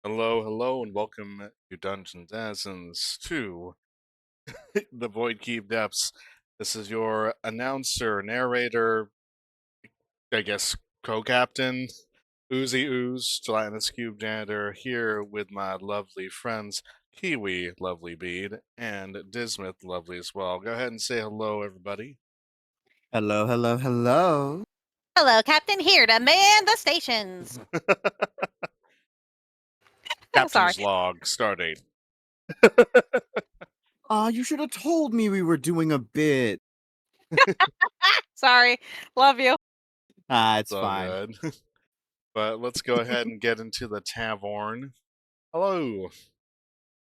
Hello, hello, and welcome to Dungeons Asins to the Void Keep Depths. This is your announcer, narrator, I guess co-captain, Ooze, Gelatinous Cube Janitor, here with my lovely friends, Kiwi, Lovely Bead, and Dismith, Lovely as well. Go ahead and say hello, everybody. Hello, hello, hello. Hello, Captain, here to man the stations. Sorry. Captain's log, stardate. Aw, you should have told me we were doing a bit. Sorry. Love you. It's So fine. good. But let's go ahead and get into the tavern. Hello.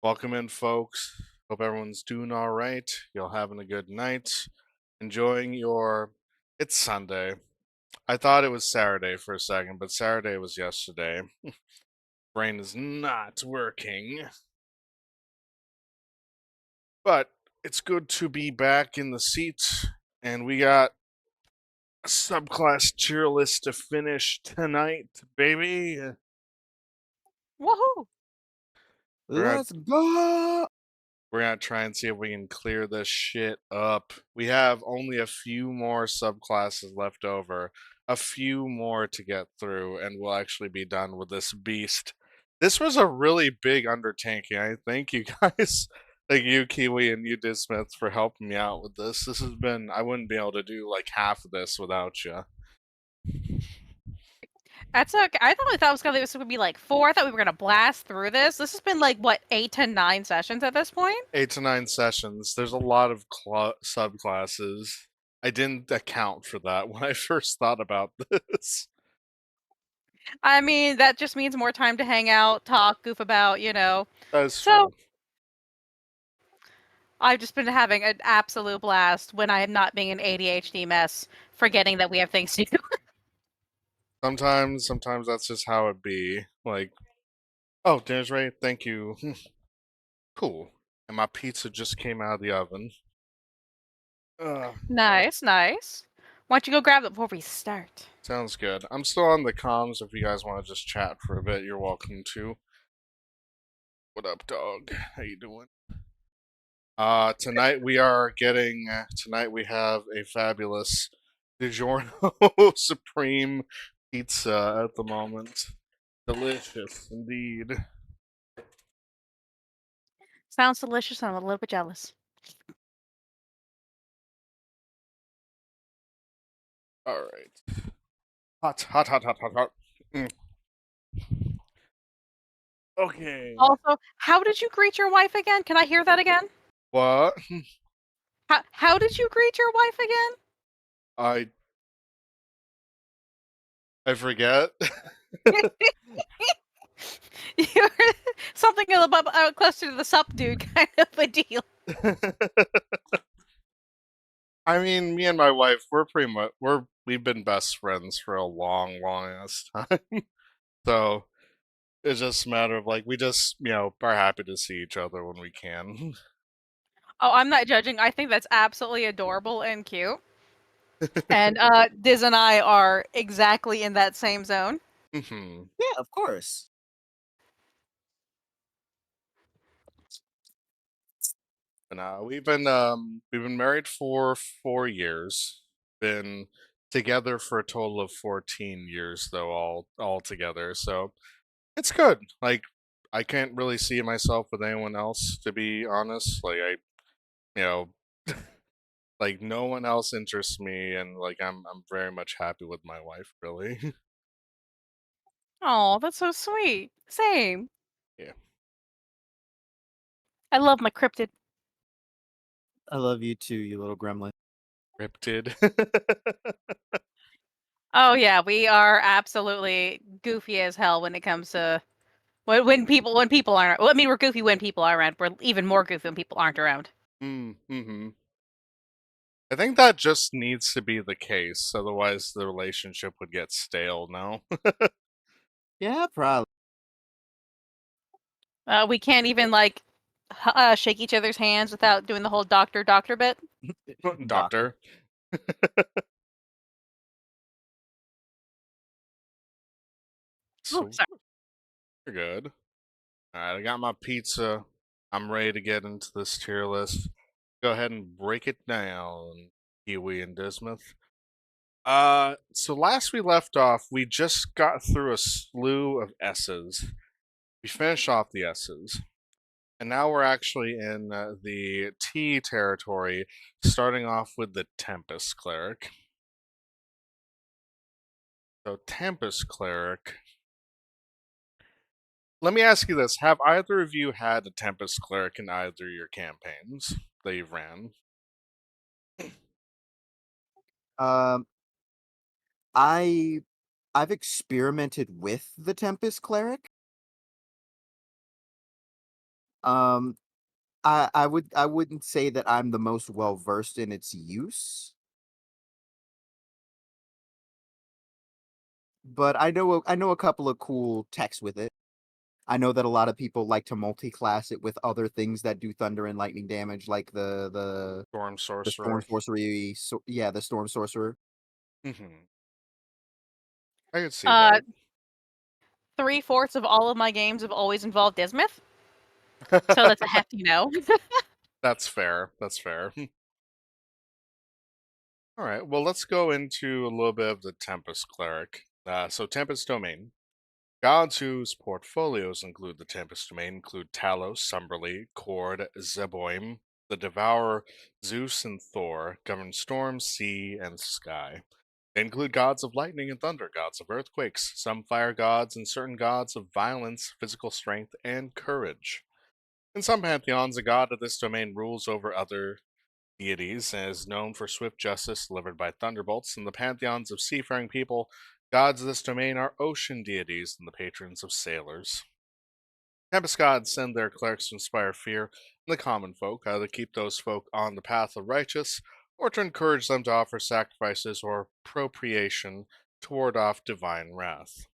Welcome in, folks. Hope everyone's doing all right. Y'all having a good night. Enjoying your. It's Sunday. I thought it was Saturday for a second, but Saturday was yesterday. Brain is not working. But it's good to be back in the seat, and we got a subclass tier list to finish tonight, baby. Woohoo. We're at Let's go. We're gonna try and see if we can clear this shit up. We have only a few more subclasses left over, a few more to get through, and we'll actually be done with this beast. This was a really big undertaking. I thank you guys, thank you Kiwi and you Dismith for helping me out with this. This has been I wouldn't be able to do like half of this without you. That's okay. I thought this would be like 4. I thought we were gonna blast through this. This has been like what 8 to 9 sessions at this point. 8 to 9 sessions. There's a lot of subclasses. I didn't account for that when I first thought about this. I mean, that just means more time to hang out, talk, goof about. That's So true. I've just been having an absolute blast when I am not being an ADHD mess, forgetting that we have things to do. Sometimes that's just how it be. Like, oh, dinner's ready. Thank you. Cool. And my pizza just came out of the oven. Nice, nice. Why don't you go grab it before we start? Sounds good. I'm still on the comms. If you guys want to just chat for a bit, you're welcome to. What up, dog? How you doing? Tonight we are getting. Tonight we have a fabulous DiGiorno Supreme pizza at the moment. Delicious indeed. Sounds delicious. I'm a little bit jealous. All right. Hot, hot, hot, hot, hot, hot. Mm. Okay. Also, how did you greet your wife again? Can I hear that again? What? How did you greet your wife again? I I forget. You're something a little bit closer to the sup dude kind of a deal. I mean, me and my wife, we're pretty much we've been best friends for a long, long ass time. So it's just a matter of like we just are happy to see each other when we can. Oh, I'm not judging. I think that's absolutely adorable and cute. And Diz and I are exactly in that same zone. Hmm. Yeah, of course. And we've been married for 4 years. Been together for a total of 14 years though, all together. So it's good. Like I can't really see myself with anyone else, to be honest. Like you know, like no one else interests me, and like I'm very much happy with my wife. Really. Oh, that's so sweet. Same. Yeah. I love my cryptid. I love you too, you little gremlin. Cryptid. Oh yeah, we are absolutely goofy as hell when it comes to when people aren't. Well, I mean, we're goofy when people are around. We're even more goofy when people aren't around. Mm-hmm. I think that just needs to be the case, otherwise the relationship would get stale. No. Yeah, probably. We can't even like shake each other's hands without doing the whole doctor bit. Doctor. Doctor. Oh, So sorry. we're good. Alright, I got my pizza. I'm ready to get into this tier list. Go ahead and break it down, Kiwi and Dismuth. So last we left off, we just got through a slew of S's. We finished off the S's. And now we're actually in the T territory, starting off with the Tempest Cleric. So, Tempest Cleric. Let me ask you this. Have either of you had a Tempest Cleric in either of your campaigns that you've ran? Um, I I've experimented with the Tempest Cleric. Um, I wouldn't say that I'm the most well versed in its use, but I know a couple of cool techs with it. I know that a lot of people like to multi-class it with other things that do thunder and lightning damage, like Storm the storm Sorcerer. sorcery. So yeah, the storm sorcerer. Hmm. I could see Uh, that. 3/4 of all of my games have always involved Dismouth, so that's a hefty no. That's fair. That's fair. All right. Well, let's go into a little bit of the Tempest Cleric. So, Tempest Domain. Gods whose portfolios include the Tempest Domain include Talos, Sumberly, Cord, Zeboim, the Devourer, Zeus, and Thor, govern storm, sea, and sky. They include gods of lightning and thunder, gods of earthquakes, some fire gods, and certain gods of violence, physical strength, and courage. In some pantheons, a god of this domain rules over other deities and is known for swift justice delivered by thunderbolts. In the pantheons of seafaring people, gods of this domain are ocean deities and the patrons of sailors. Tempest gods send their clerics to inspire fear in the common folk, either keep those folk on the path of righteous, or to encourage them to offer sacrifices or propitiation to ward off divine wrath.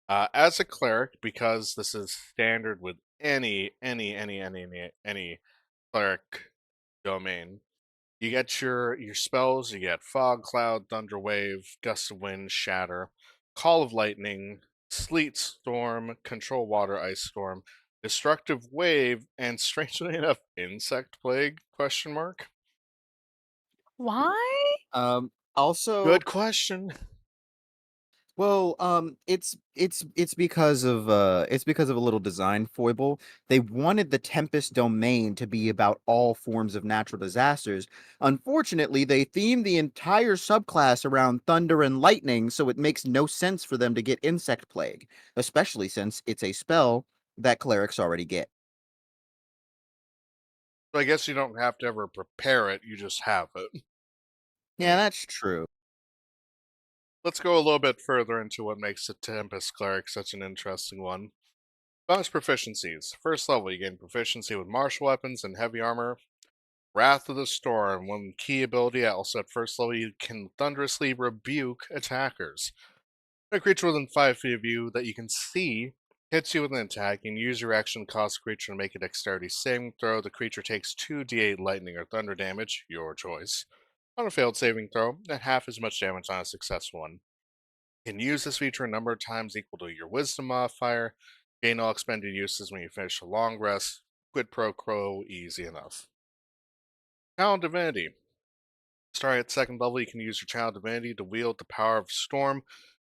As a cleric, because this is standard with any cleric domain, you get your spells. You get Fog Cloud, Thunder Wave, Gust of Wind, Shatter, Call of Lightning, Sleet Storm, Control Water, Ice Storm, Destructive Wave, and strangely enough, Insect Plague? Question mark. Why? Also, Good question. well, it's because of a little design foible. They wanted the Tempest domain to be about all forms of natural disasters. Unfortunately, they themed the entire subclass around thunder and lightning, so it makes no sense for them to get insect plague, especially since it's a spell that clerics already get. So I guess you don't have to ever prepare it. You just have it. Yeah, that's true. Let's go a little bit further into what makes the Tempest Cleric such an interesting one. Bonus proficiencies. First level, you gain proficiency with martial weapons and heavy armor. Wrath of the Storm. One key ability, also at first level, you can thunderously rebuke attackers. A creature within 5 feet of you that you can see hits you with an attack, and use your action to cause the creature to make a dexterity saving throw. The creature takes 2d8 lightning or thunder damage, your choice, on a failed saving throw, and half as much damage on a successful one. You can use this feature a number of times equal to your wisdom modifier. Gain all expended uses when you finish a long rest. Quid pro quo, easy enough. Channel Divinity. Starting at second level, you can use your Channel Divinity to wield the power of Storm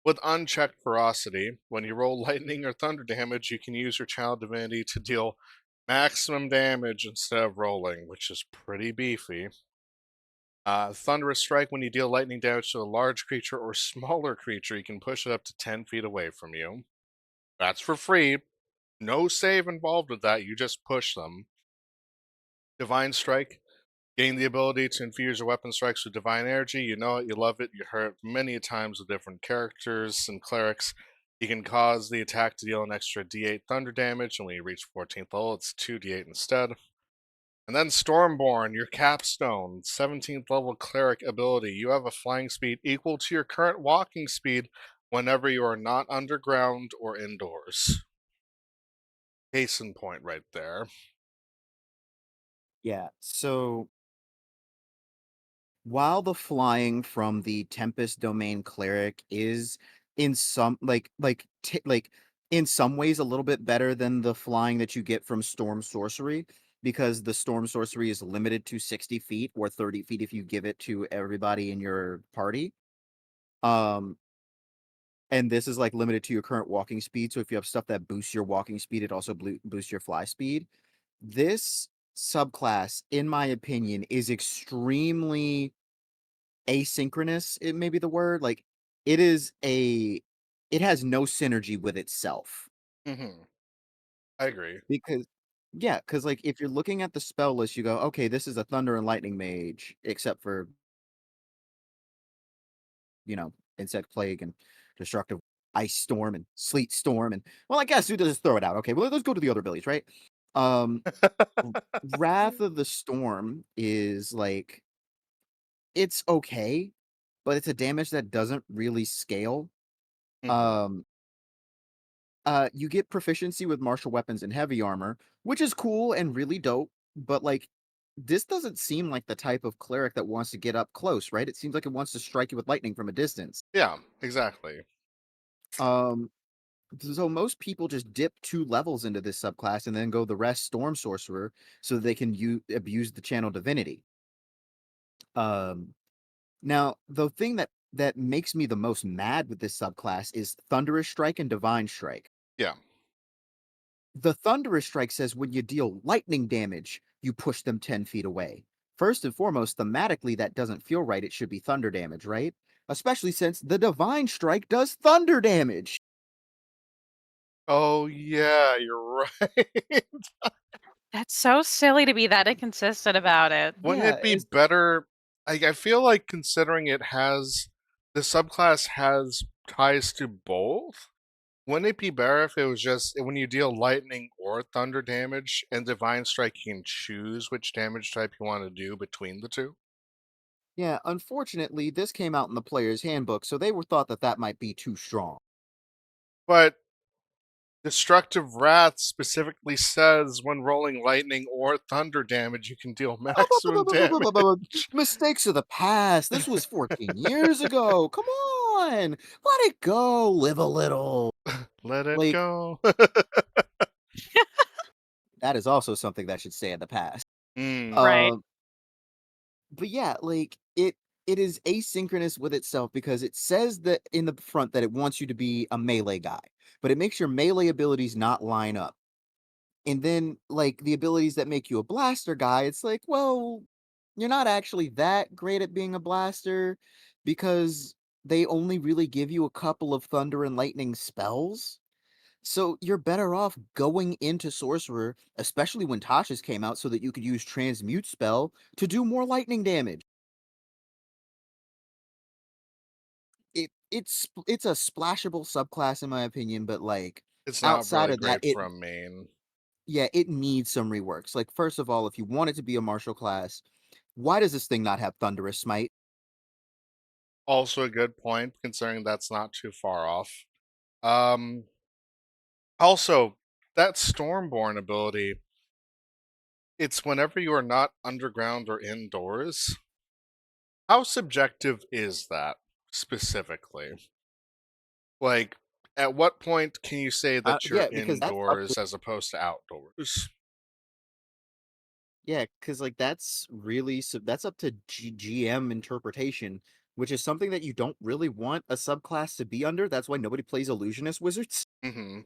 with unchecked ferocity. When you roll lightning or thunder damage, you can use your Channel Divinity to deal maximum damage instead of rolling, which is pretty beefy. Thunderous Strike. When you deal lightning damage to a large creature or smaller creature, you can push it up to 10 feet away from you. That's for free. No save involved with that, you just push them. Divine Strike. Gain the ability to infuse your weapon strikes with divine energy. You know it, you love it, you heard it many times with different characters and clerics. You can cause the attack to deal an extra d8 thunder damage, and when you reach 14th level, it's 2d8 instead. And then Stormborn, your capstone, 17th level cleric ability. You have a flying speed equal to your current walking speed whenever you are not underground or indoors. Case in point right there. Yeah. So while the flying from the Tempest domain cleric is in some like in some ways a little bit better than the flying that you get from Storm Sorcery, because the Storm Sorcery is limited to 60 feet or 30 feet if you give it to everybody in your party. Um, and this is like limited to your current walking speed. So if you have stuff that boosts your walking speed, it also boosts your fly speed. This subclass, in my opinion, is extremely asynchronous. It may be the word. Like it is a, it has no synergy with itself. Hmm. I agree. Because yeah, because like if you're looking at the spell list, you go, okay, this is a thunder and lightning mage, except for insect plague and destructive ice storm and sleet storm and well, I guess you just throw it out. Okay, well let's go to the other abilities, right? Um Wrath of the Storm is like it's okay, but it's a damage that doesn't really scale. Hmm. Um you get proficiency with martial weapons and heavy armor, which is cool and really dope, but like this doesn't seem like the type of cleric that wants to get up close, right? It seems like it wants to strike you with lightning from a distance. Yeah, exactly. Um so most people just dip 2 levels into this subclass and then go the rest Storm Sorcerer so that they can abuse the channel divinity. Um Now, the thing that makes me the most mad with this subclass is Thunderous Strike and Divine Strike. Yeah. The Thunderous Strike says when you deal lightning damage, you push them 10 feet away. First and foremost, thematically, that doesn't feel right. It should be thunder damage, right? Especially since the Divine Strike does thunder damage. Oh yeah, you're right. That's so silly to be that inconsistent about it. Wouldn't Yeah, it be better? I feel like considering it has the subclass has ties to both. Wouldn't it be better if it was just when you deal lightning or thunder damage and divine strike, you can choose which damage type you want to do between the two? yeah. Unfortunately, this came out in the player's handbook, so they were thought that that might be too strong. But destructive wrath specifically says when rolling lightning or thunder damage, you can deal maximum damage. Mistakes of the past. This was 14 years ago. Come on. Let it go. Live a little. Let it Like, go. that is also something that should stay in the past. Mm, Right. Um, but yeah, like it is asynchronous with itself because it says that in the front that it wants you to be a melee guy, but it makes your melee abilities not line up. And then, like, the abilities that make you a blaster guy, it's like, well, you're not actually that great at being a blaster because they only really give you a couple of thunder and lightning spells. So you're better off going into sorcerer, especially when Tasha's came out, so that you could use transmute spell to do more lightning damage. It's a splashable subclass in my opinion, but like it's not outside really of that, great for a main. yeah, it needs some reworks. Like, first of all, if you want it to be a martial class, why does this thing not have Thunderous Smite? Also a good point, considering that's not too far off. Um, Also, that Stormborn ability, it's whenever you are not underground or indoors. How subjective is that specifically? Like, at what point can you say that you're Yeah, because that's up to indoors as opposed to outdoors? yeah, because like that's really that's up to GM interpretation, which is something that you don't really want a subclass to be under. That's why nobody plays illusionist wizards. Hmm.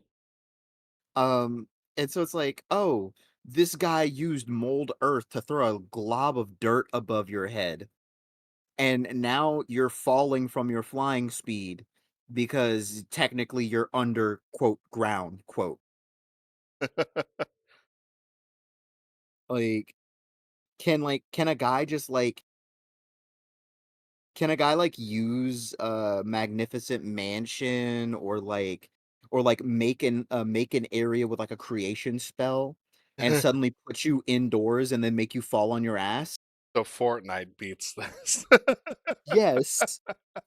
Um, and so it's like, oh, this guy used mold earth to throw a glob of dirt above your head. And now you're falling from your flying speed because technically you're under quote ground quote. Like can a guy just like can a guy like use a magnificent mansion or like make an area with like a creation spell and suddenly put you indoors and then make you fall on your ass? So Fortnite beats this. Yes.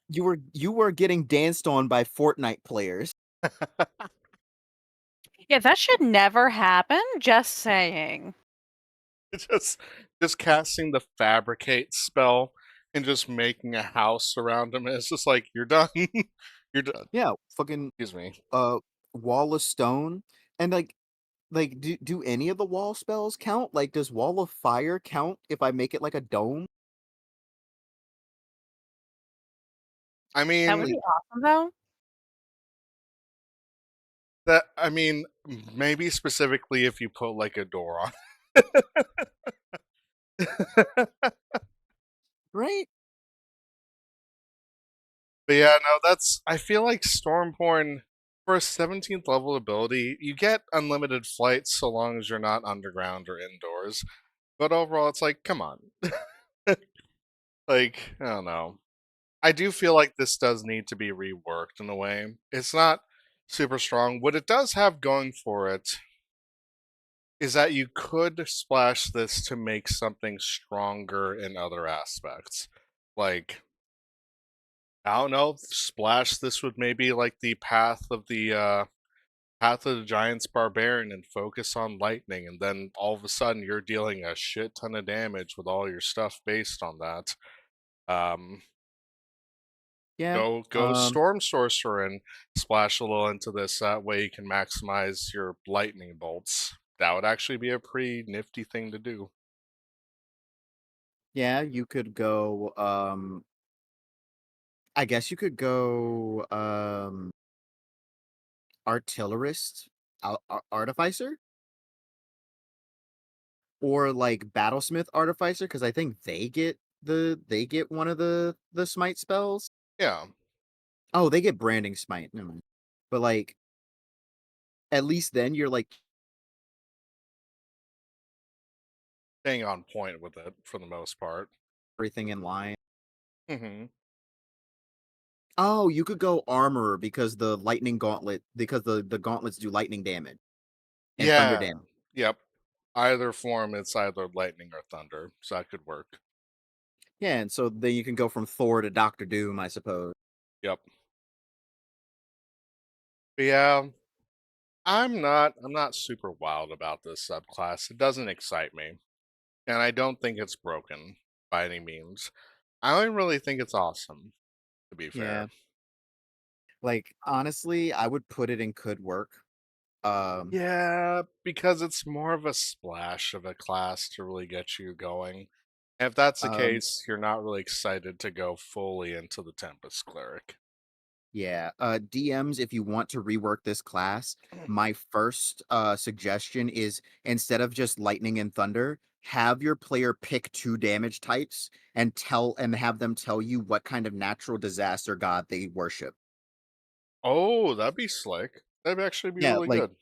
You were getting danced on by Fortnite players. Yeah, that should never happen. Just saying. just just casting the fabricate spell and just making a house around him. It's just like you're done. You're done. Yeah, fucking Excuse me. uh Wall of Stone, and do any of the wall spells count? Like, does Wall of Fire count if I make it like a dome? I That mean, would Like, be awesome, though. maybe specifically if you put like a door on. right? But yeah, no, that's I feel like Stormborn for a 17th level ability, you get unlimited flights so long as you're not underground or indoors. But overall, it's like, come on. Like, I don't know. I do feel like this does need to be reworked in a way. It's not super strong. What it does have going for it is that you could splash this to make something stronger in other aspects. Like, I don't know, splash this with maybe like the Path of the Giants Barbarian and focus on lightning, and then all of a sudden you're dealing a shit ton of damage with all your stuff based on that. Um, Yeah. go Storm Sorcerer and splash a little into this. That way you can maximize your lightning bolts. That would actually be a pretty nifty thing to do. Yeah, you could go, I guess you could go, Artillerist, Artificer, or like Battlesmith Artificer, because I think they get one of the smite spells. Yeah, Oh, they get branding smite. Never mind. But like, at least then you're like staying on point with it for the most part. everything in line. Hmm. Oh, you could go armor because the lightning gauntlet because the gauntlets do lightning damage and thunder Yeah, damage. yep. Either form, it's either lightning or thunder, so that could work. Yeah, and so then you can go from Thor to Doctor Doom, I suppose. Yep. But yeah, I'm not super wild about this subclass. It doesn't excite me, and I don't think it's broken by any means. I don't really think it's awesome, to be Yeah. fair. Like honestly, I would put it in could work. Um Yeah, because it's more of a splash of a class to really get you going. And if that's the um case, you're not really excited to go fully into the Tempest Cleric. yeah, DMs, if you want to rework this class, my first suggestion is instead of just lightning and thunder, have your player pick two damage types and have them tell you what kind of natural disaster god they worship. Oh, that'd be slick. That'd actually be Yeah, really like good.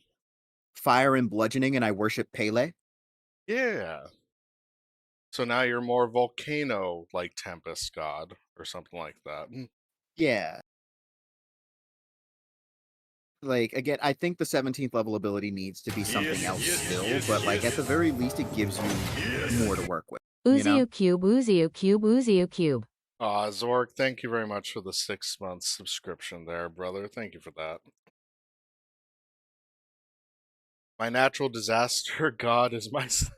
fire and bludgeoning, and I worship Pele. Yeah. So now you're more volcano like Tempest God or something like that. Yeah. Like again, I think the 17th level ability needs to be something else still, but like at the very least it gives you more to work with, you know? Oozio cube, Oozio cube, Oozio cube. Zork, thank you very much for the 6 month subscription there, brother. Thank you for that. My natural disaster god is myself.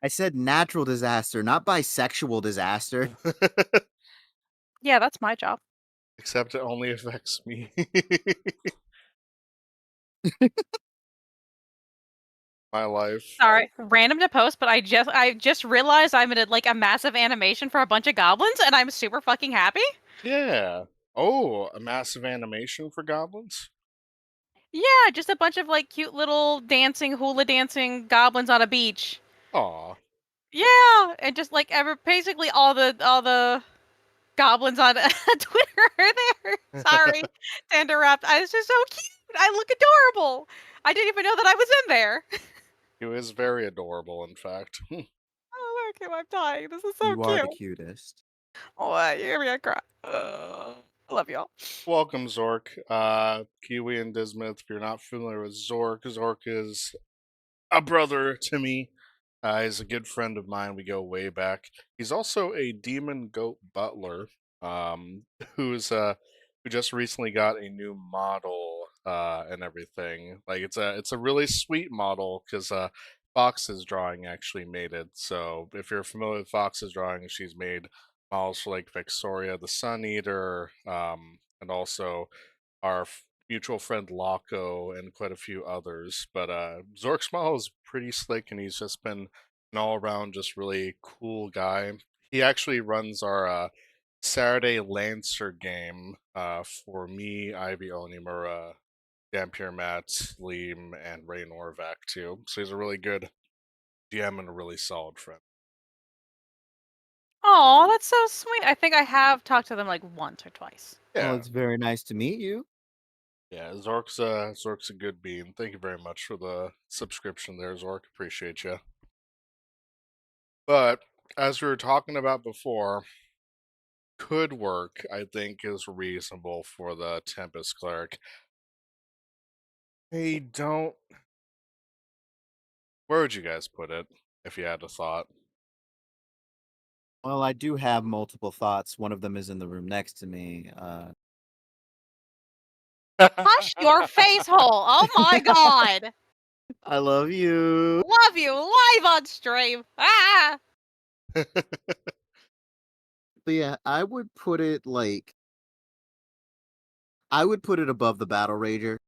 I said natural disaster, not bisexual disaster. Yeah, that's my job. Except it only affects me. My life. Sorry, random to post, but I just realized I'm in a massive animation for a bunch of goblins, and I'm super fucking happy. Yeah. Oh, a massive animation for goblins? Yeah, just a bunch of like cute little dancing hula dancing goblins on a beach. Aw. Yeah, and just like ever basically all the goblins on Twitter are there. Sorry to interrupt. I was just so cute. I look adorable. I didn't even know that I was in there. He is very adorable, in fact. Oh, okay, I'm dying. This is so You are cute. the cutest. Oh, you hear me? I cry. I love y'all. Welcome, Zork. Kiwi and Dismith, if you're not familiar with Zork, Zork is a brother to me. He's a good friend of mine. We go way back. He's also a demon goat butler, um, who's who just recently got a new model and everything. Like it's a really sweet model because Fox's drawing actually made it. So if you're familiar with Fox's drawing, she's made models for like Victoria the Sun Eater, and also our mutual friend Laco, and quite a few others. But Zorksmile is pretty slick, and he's just been an all around just really cool guy. He actually runs our Saturday Lancer game for me, Ivy Onimura, Dampier Matt, Liam, and Ray Norvac too. So he's a really good GM and a really solid friend. Oh, that's so sweet. I think I have talked to them like once or twice. Well, Yeah, it's very nice to meet you. yeah. Zork's a good bean. Thank you very much for the subscription there, Zork. Appreciate you. But as we were talking about before, could work, I think, is reasonable for the Tempest Cleric. I don't. Where would you guys put it if you had a thought? Well, I do have multiple thoughts. One of them is in the room next to me. Hush your face hole. Oh my god. I love you. Love you live on stream. Ah. But yeah, I would put it above the Battle Rager.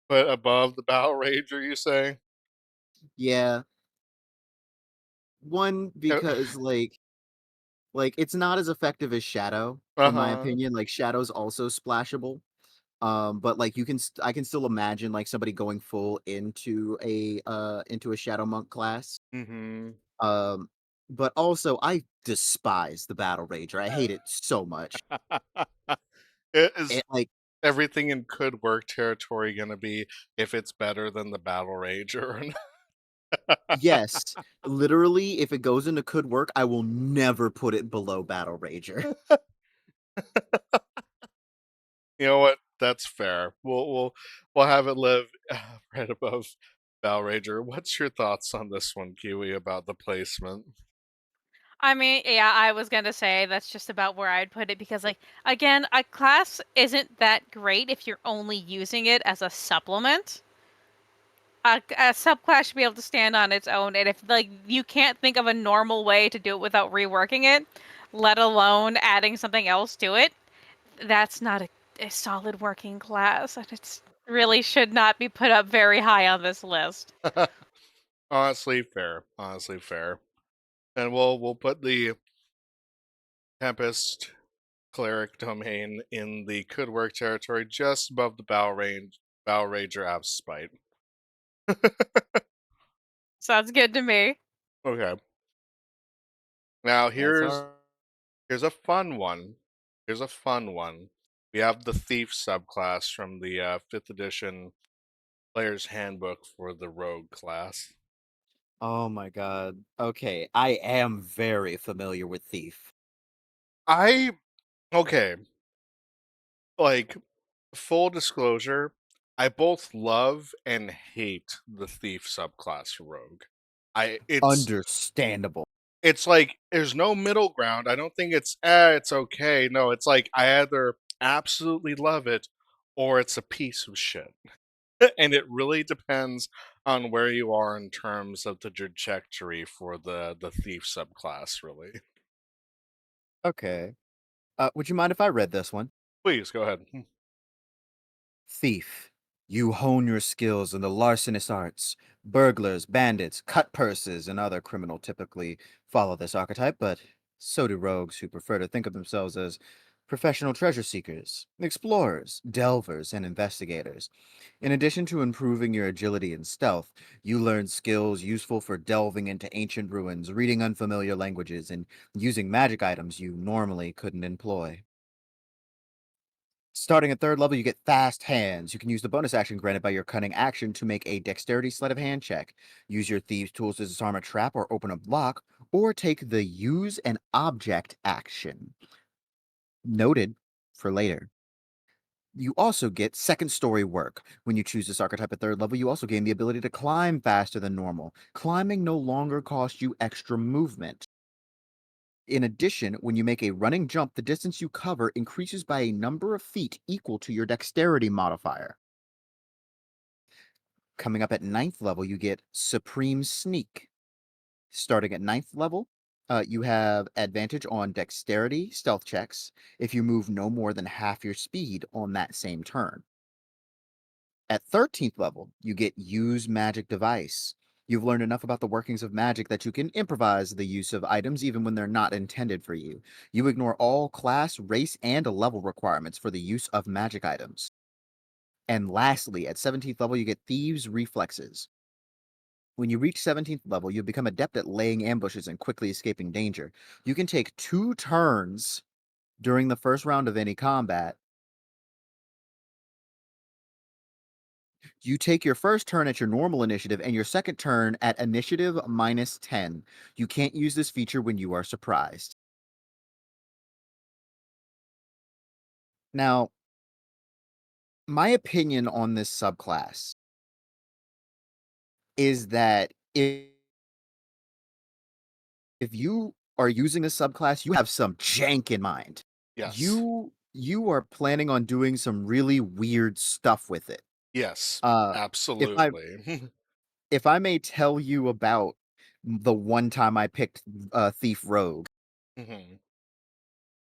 But above the Battle Rager, you say? Yeah. One, because it's not as effective as Shadow, Uh in my huh. opinion. Like Shadow's also splashable. But like I can still imagine like somebody going full into a Shadow Monk class. Mm-hmm. Um, but also I despise the Battle Rager. I hate it so much. Is Like everything in could work territory gonna be if it's better than the Battle Rager? yes, literally, if it goes into could work, I will never put it below Battle Rager. You know what? That's fair. We'll have it live right above Battle Rager. What's your thoughts on this one, Kiwi, about the placement? I mean, yeah, I was gonna say that's just about where I'd put it because, like, again, a class isn't that great if you're only using it as a supplement. A subclass should be able to stand on its own, and if like you can't think of a normal way to do it without reworking it, let alone adding something else to it, that's not a solid working class, and it's really should not be put up very high on this list. Honestly, fair. Honestly, fair. And we'll put the Tempest Cleric domain in the could work territory just above the Battle Rager out of spite. Sounds good to me. Okay. Now That's all. here's a fun one. Here's a fun one. We have the Thief subclass from the 5th edition Player's Handbook for the Rogue class. Oh my god. Okay, I am very familiar with Thief. I okay, like full disclosure, I both love and hate the Thief subclass for Rogue. I Understandable. it's like there's no middle ground. I don't think it's okay. No, it's like I either absolutely love it or it's a piece of shit. And it really depends on where you are in terms of the trajectory for the thief subclass, really. Okay. Would you mind if I read this one? Please go ahead. Thief. You hone your skills in the larcenous arts. Burglars, bandits, cut purses, and other criminal typically follow this archetype, but so do rogues who prefer to think of themselves as professional treasure seekers, explorers, delvers, and investigators. In addition to improving your agility and stealth, you learn skills useful for delving into ancient ruins, reading unfamiliar languages, and using magic items you normally couldn't employ. Starting at third level, you get fast hands. You can use the bonus action granted by your cunning action to make a dexterity sleight of hand check. Use your thieves' tools to disarm a trap or open a block, or take the use an object action. Noted for later. You also get second story work. When you choose this archetype at third level, you also gain the ability to climb faster than normal. Climbing no longer costs you extra movement. In addition, when you make a running jump, the distance you cover increases by a number of feet equal to your dexterity modifier. Coming up at ninth level, you get Supreme Sneak. Starting at ninth level, You have advantage on dexterity stealth checks if you move no more than half your speed on that same turn. At 13th level, you get use magic device. You've learned enough about the workings of magic that you can improvise the use of items even when they're not intended for you. You ignore all class, race, and level requirements for the use of magic items. And lastly, at 17th level, you get Thieves' Reflexes. When you reach 17th level, you become adept at laying ambushes and quickly escaping danger. You can take 2 turns during the first round of any combat. You take your first turn at your normal initiative and your second turn at initiative minus 10. You can't use this feature when you are surprised. Now, my opinion on this subclass is that if you are using a subclass, you have some jank in mind. Yes. You are planning on doing some really weird stuff with it. Yes. Uh, if I Absolutely. if I may tell you about the one time I picked Thief Rogue. Mhm.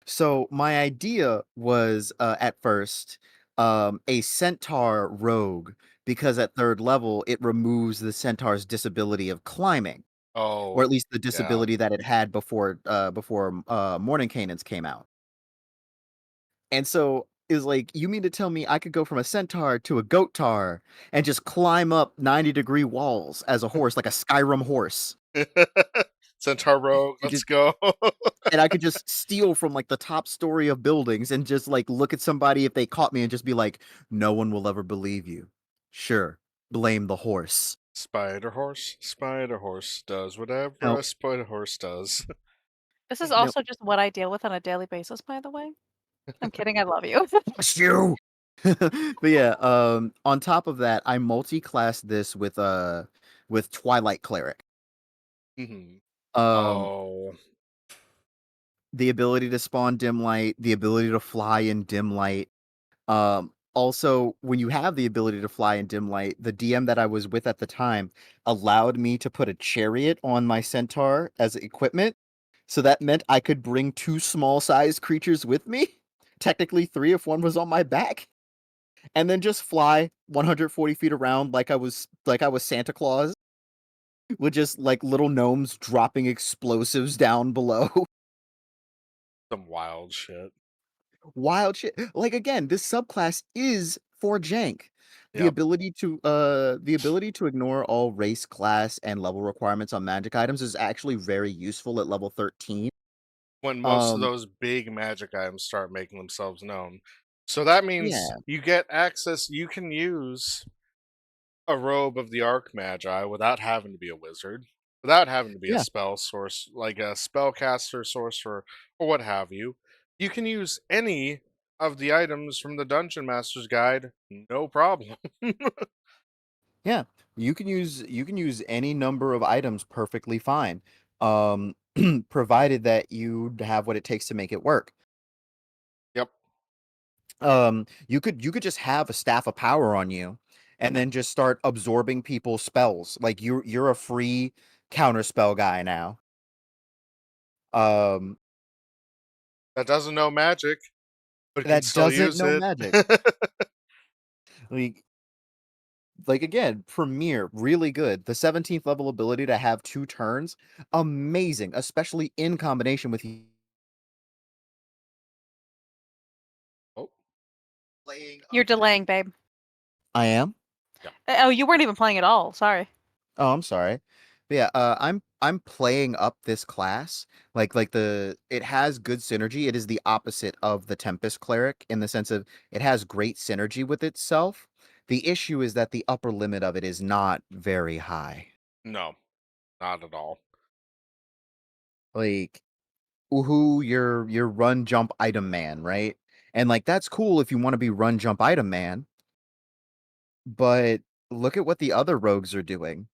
So my idea was at first a centaur rogue because at third level it removes the centaur's disability of climbing, or Oh, at least the yeah. disability that it had before Morning Canaans came out. And so it was like, you mean to tell me I could go from a centaur to a goat tar and just climb up 90-degree walls as a horse, like a Skyrim horse, Centaur Rogue, and let's just go. and I could just steal from like the top story of buildings and just like look at somebody if they caught me and just be like, no one will ever believe you. Sure, blame the horse. Spider Horse does whatever Now, a spider horse does. This is now, also just what I deal with on a daily basis, by the way. I'm kidding, I love you. fuck you. But yeah, on top of that, I multi-class this with Twilight Cleric. Mhm. Um, Oh, the ability to spawn dim light, the ability to fly in dim light. Also, when you have the ability to fly in dim light, the DM that I was with at the time allowed me to put a chariot on my centaur as equipment. So that meant I could bring 2 small-sized creatures with me. Technically 3 if one was on my back. And then just fly 140 feet around like I was Santa Claus with just like little gnomes dropping explosives down below. some wild shit. Wild shit. Like again, this subclass is for jank. Yep. The ability to ignore all race, class, and level requirements on magic items is actually very useful at level 13. When most of Um, those big magic items start making themselves known. So that means yeah, you get access, you can use a robe of the Archmagi without having to be a wizard, without having to be a yeah, spell source, like a spellcaster, sorcerer, or what have you. You can use any of the items from the Dungeon Master's Guide, no problem. yeah. You can use any number of items perfectly fine. Provided that you have what it takes to make it work. Yep. You could just have a staff of power on you and then just start absorbing people's spells. Like you're a free counter spell guy now. Um, That doesn't know magic, but can that still doesn't use know it. magic. Like like again, Premier, really good. The 17th level ability to have 2 turns, amazing, especially in combination with Oh, playing You're up delaying, babe. I am? yeah. Oh, you weren't even playing at all, sorry. Oh, I'm sorry. But yeah, I'm playing up this class. Like it has good synergy. It is the opposite of the Tempest Cleric in the sense of it has great synergy with itself. The issue is that the upper limit of it is not very high. No, not at all. Like, woohoo, you're run jump item man, right? And like that's cool if you want to be run jump item man, but look at what the other rogues are doing.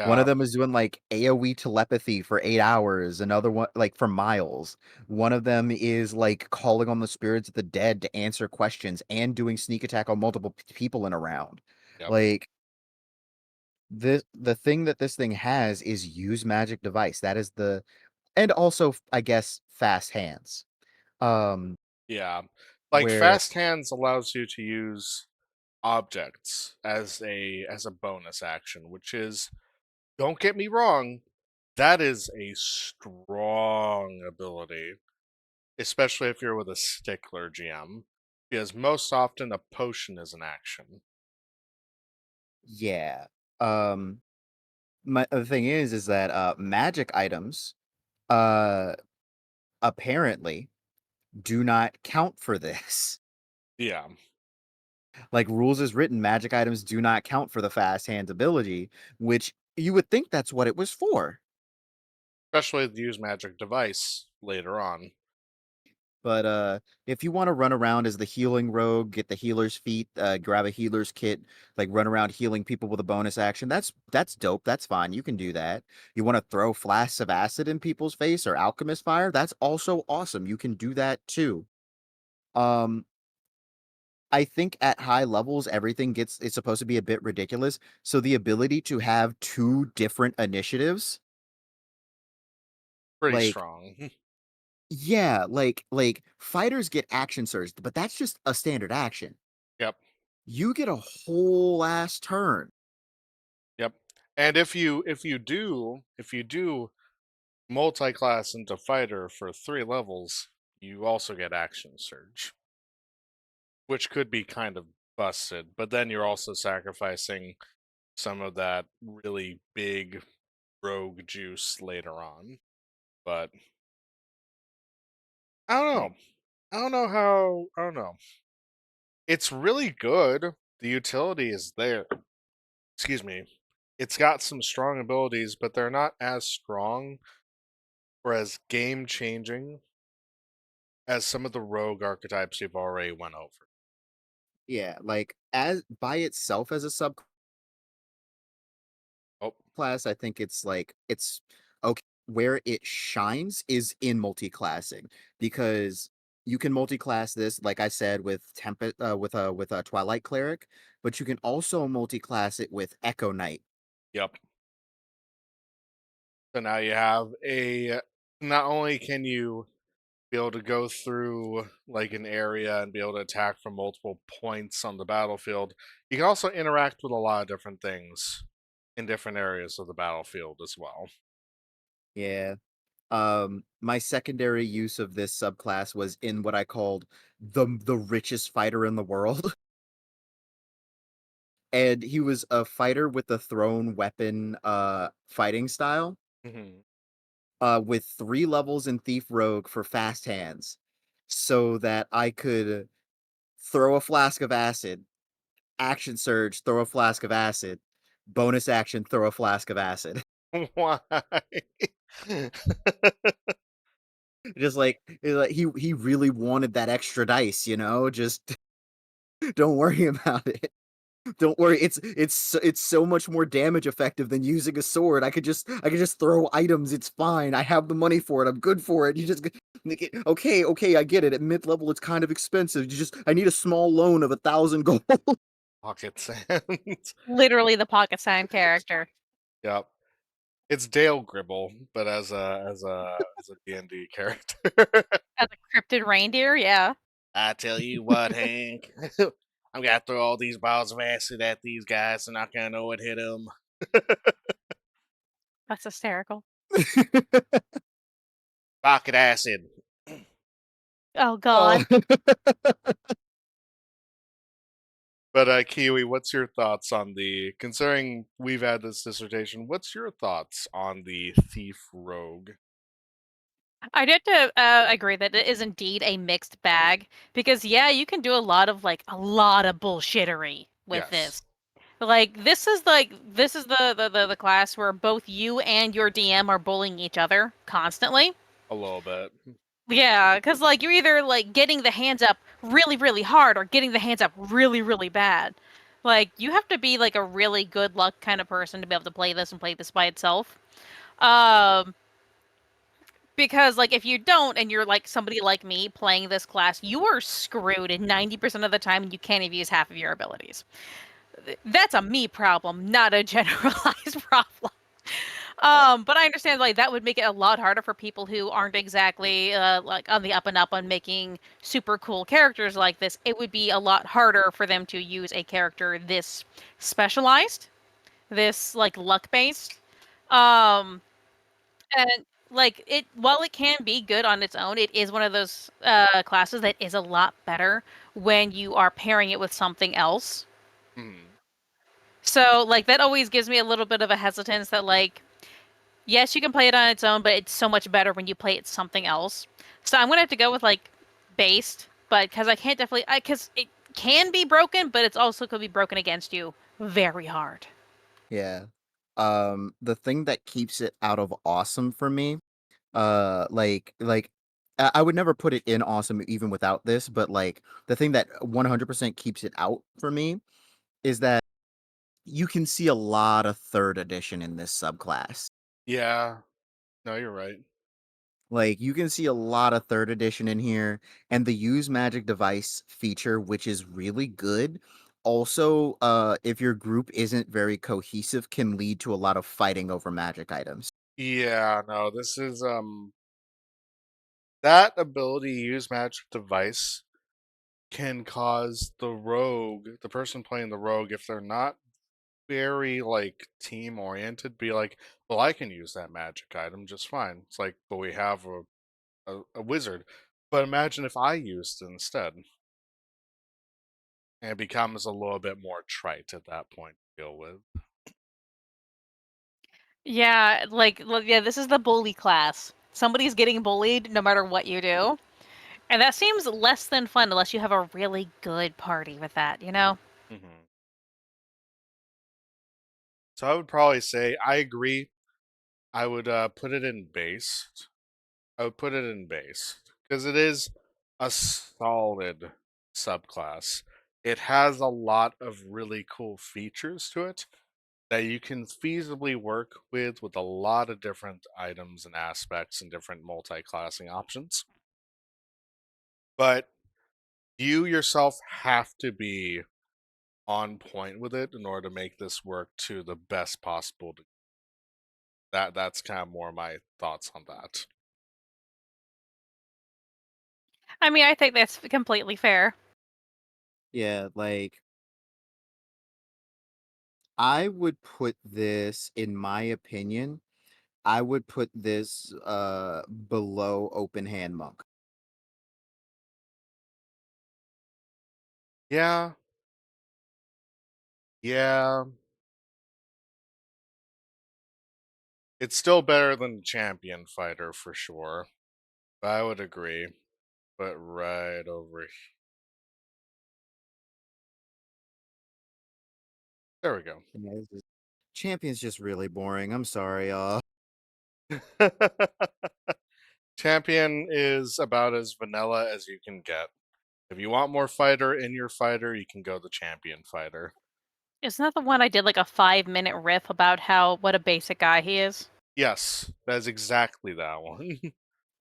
One of Yeah. them is doing like AoE telepathy for 8 hours, another one like for miles. One of them is like calling on the spirits of the dead to answer questions and doing sneak attack on multiple people in a round. Yep. Like the thing that this thing has is use magic device. That is and also, I guess, fast hands. Um, Yeah. Like where fast hands allows you to use objects as a bonus action, which is, don't get me wrong, that is a strong ability, especially if you're with a stickler GM, because most often a potion is an action. yeah. Um, the thing is that magic items uh apparently do not count for this. Yeah, Like rules is written, magic items do not count for the fast hands ability, which you would think that's what it was for. especially the use magic device later on. But if you want to run around as the healing rogue, get the healer's feat, grab a healer's kit, like run around healing people with a bonus action, that's dope. That's fine. You can do that. You want to throw flasks of acid in people's face or alchemist fire? That's also awesome. You can do that too. Um, I think at high levels, everything gets it's supposed to be a bit ridiculous. So the ability to have two different initiatives, Pretty like strong. yeah, like fighters get action surge, but that's just a standard action. Yep, You get a whole ass turn. yep. And if you do multi-class into fighter for 3 levels, you also get action surge, which could be kind of busted. But then you're also sacrificing some of that really big rogue juice later on. But I don't Yeah. know. I don't know. It's really good. The utility is there. Excuse me. It's got some strong abilities, but they're not as strong or as game changing as some of the rogue archetypes you've already went over. Yeah, like as by itself as a Oh, subclass, I think it's like it's okay. Where it shines is in multi-classing because you can multi-class this, like I said, with Tempest, with a Twilight Cleric, but you can also multi-class it with Echo Knight. yep. So now you have a. Not only can you be able to go through like an area and be able to attack from multiple points on the battlefield, you can also interact with a lot of different things in different areas of the battlefield as well. Yeah. My secondary use of this subclass was in what I called the richest fighter in the world. And he was a fighter with the thrown weapon fighting style Hmm. with 3 levels in Thief Rogue for fast hands so that I could throw a flask of acid, action surge, throw a flask of acid, bonus action, throw a flask of acid. Why? Just like he really wanted that extra dice, you know? Just don't worry about it. Don't worry, it's so much more damage effective than using a sword. I could just throw items. It's fine. I have the money for it. I'm good for it. You just okay, okay. I get it. At mid level, it's kind of expensive. You just I need a small loan of 1,000 gold. Pocket Sands. Literally the pocket sign character. Yep. It's Dale Gribble, but as a D&D character. As a cryptid reindeer, yeah. I tell you what, Hank. I'm gonna throw all these balls of acid at these guys. They're not gonna know what hit them. That's hysterical. Pocket acid. Oh Oh, god. But Kiwi, what's your thoughts on the? Considering we've had this dissertation, what's your thoughts on the thief rogue? I'd have to agree that it is indeed a mixed bag because yeah, you can do a lot of bullshittery with Yes, this. This is the class where both you and your DM are bullying each other constantly. a little bit. Yeah, because like you're either like getting the hands up really, really hard or getting the hands up really, really bad. Like you have to be like a really good luck kind of person to be able to play this and play this by itself. Um, because like if you don't and you're like somebody like me playing this class, you are screwed in 90% of the time and you can't even use half of your abilities. That's a me problem, not a generalized problem. But I understand like that would make it a lot harder for people who aren't exactly like on the up and up on making super cool characters like this. It would be a lot harder for them to use a character this specialized, this like luck based. Um, and like it, while it can be good on its own, it is one of those classes that is a lot better when you are pairing it with something else. Mhm. So like that always gives me a little bit of a hesitance that like yes, you can play it on its own, but it's so much better when you play it something else. So I'm gonna have to go with like based, but because I can't definitely, because it can be broken, but it's also could be broken against you very hard. Yeah. The thing that keeps it out of awesome for me, I would never put it in awesome even without this, but like the thing that 100% keeps it out for me is that you can see a lot of third edition in this subclass. Yeah. No, you're right. Like you can see a lot of third edition in here, and the use magic device feature, which is really good. Also, if your group isn't very cohesive, can lead to a lot of fighting over magic items. Yeah, no, this is that ability to use magic device can cause the rogue, the person playing the rogue, if they're not very like team oriented, be like, well, I can use that magic item just fine. It's like, but we have a wizard. But imagine if I used it instead. And it becomes a little bit more trite at that point to deal with. Yeah, yeah, this is the bully class. Somebody's getting bullied no matter what you do. And that seems less than fun unless you have a really good party with that, you know? Hmm. So I would probably say I agree. I would put it in base. I would put it in base because it is a solid subclass. It has a lot of really cool features to it that you can feasibly work with a lot of different items and aspects and different multi-classing options. But you yourself have to be on point with it in order to make this work to the best possible. That's kind of more my thoughts on that. I mean, I think that's completely fair. Yeah, like I would put this, in my opinion, I would put this below open hand monk. Yeah, yeah, it's still better than champion fighter for sure. I would agree, but right over there we go. Yeah, champion's just really boring. I'm sorry, y'all. Champion is about as vanilla as you can get. If you want more fighter in your fighter, you can go the champion fighter. Isn't that the one I did like a 5-minute riff about how what a basic guy he is? Yes, that is exactly that one.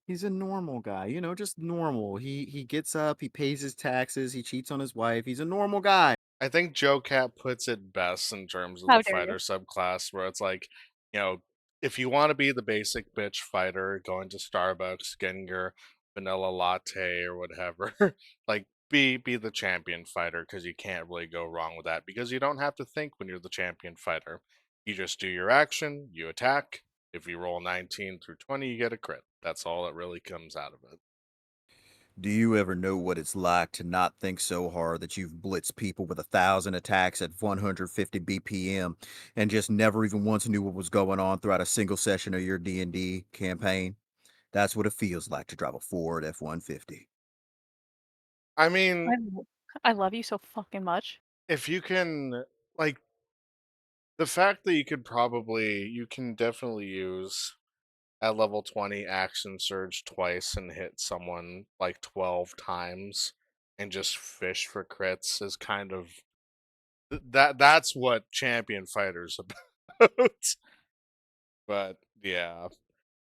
He's a normal guy, just normal. He gets up, he pays his taxes, he cheats on his wife. He's a normal guy. I think Joe Cat puts it best in terms of the How dare you? fighter subclass, where it's like, you know, if you want to be the basic bitch fighter, going to Starbucks, getting your vanilla latte or whatever, like be the champion fighter because you can't really go wrong with that because you don't have to think when you're the champion fighter. You just do your action, you attack. If you roll 19 through 20, you get a crit. That's all that really comes out of it. Do you ever know what it's like to not think so hard that you've blitzed people with 1,000 attacks at 150 BPM and just never even once knew what was going on throughout a single session of your D&D campaign? That's what it feels like to drive a Ford F-150. I I mean, lo- I love you so fucking much. if you can, like, the fact that you can definitely use at level 20 action surge twice and hit someone like 12 times and just fish for crits is kind of that's what champion fighters about. But yeah,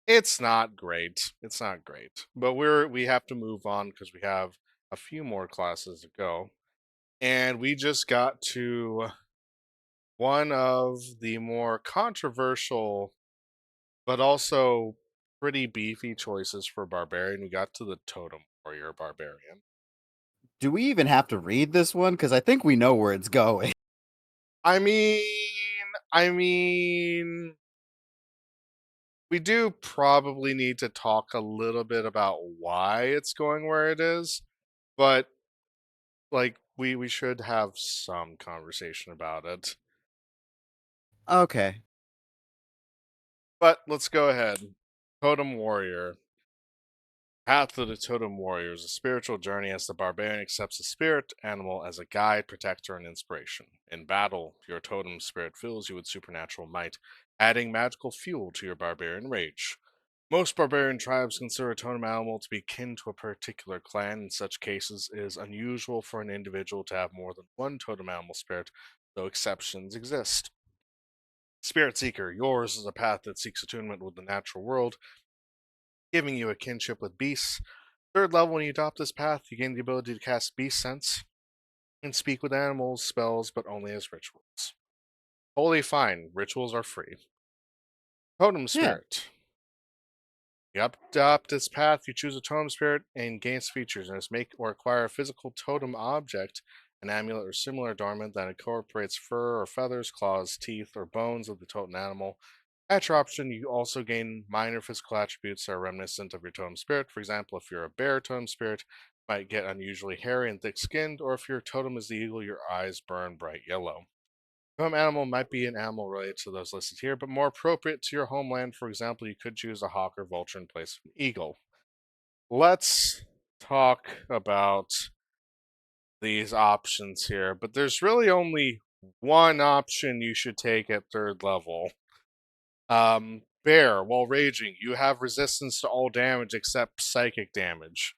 it's not great. It's not great. But we have to move on because we have a few more classes to go. And we just got to one of the more controversial but also pretty beefy choices for barbarian. We got to the totem warrior barbarian. Do we even have to read this one? Because I think we know where it's going. I mean, I mean, we do probably need to talk a little bit about why it's going where it is, but like we should have some conversation about it. Okay. But let's go ahead. Totem warrior. Path of the Totem Warrior is a spiritual journey as the barbarian accepts the spirit animal as a guide, protector, and inspiration. In battle, your totem spirit fills you with supernatural might, adding magical fuel to your barbarian rage. Most barbarian tribes consider a totem animal to be kin to a particular clan. In such cases, it is unusual for an individual to have more than one totem animal spirit, though exceptions exist. Spirit Seeker, yours is a path that seeks attunement with the natural world, giving you a kinship with beasts. Third level, when you adopt this path, you gain the ability to cast Beast Sense and speak with animals, spells, but only as rituals. Totally fine, rituals are free. Totem Yeah. Spirit. You adopt this path, you choose a totem spirit and gains features, and make or acquire a physical totem object, an amulet or similar adornment that incorporates fur or feathers, claws, teeth, or bones of the totem animal. At your option, you also gain minor physical attributes that are reminiscent of your totem spirit. For example, if you're a bear totem spirit, you might get unusually hairy and thick skinned, or if your totem is the eagle, your eyes burn bright yellow. Home animal might be an animal related to those listed here, but more appropriate to your homeland. For example, you could choose a hawk or vulture in place of an eagle. Let's talk about these options here, but there's really only one option you should take at third level. Bear, while raging, you have resistance to all damage except psychic damage.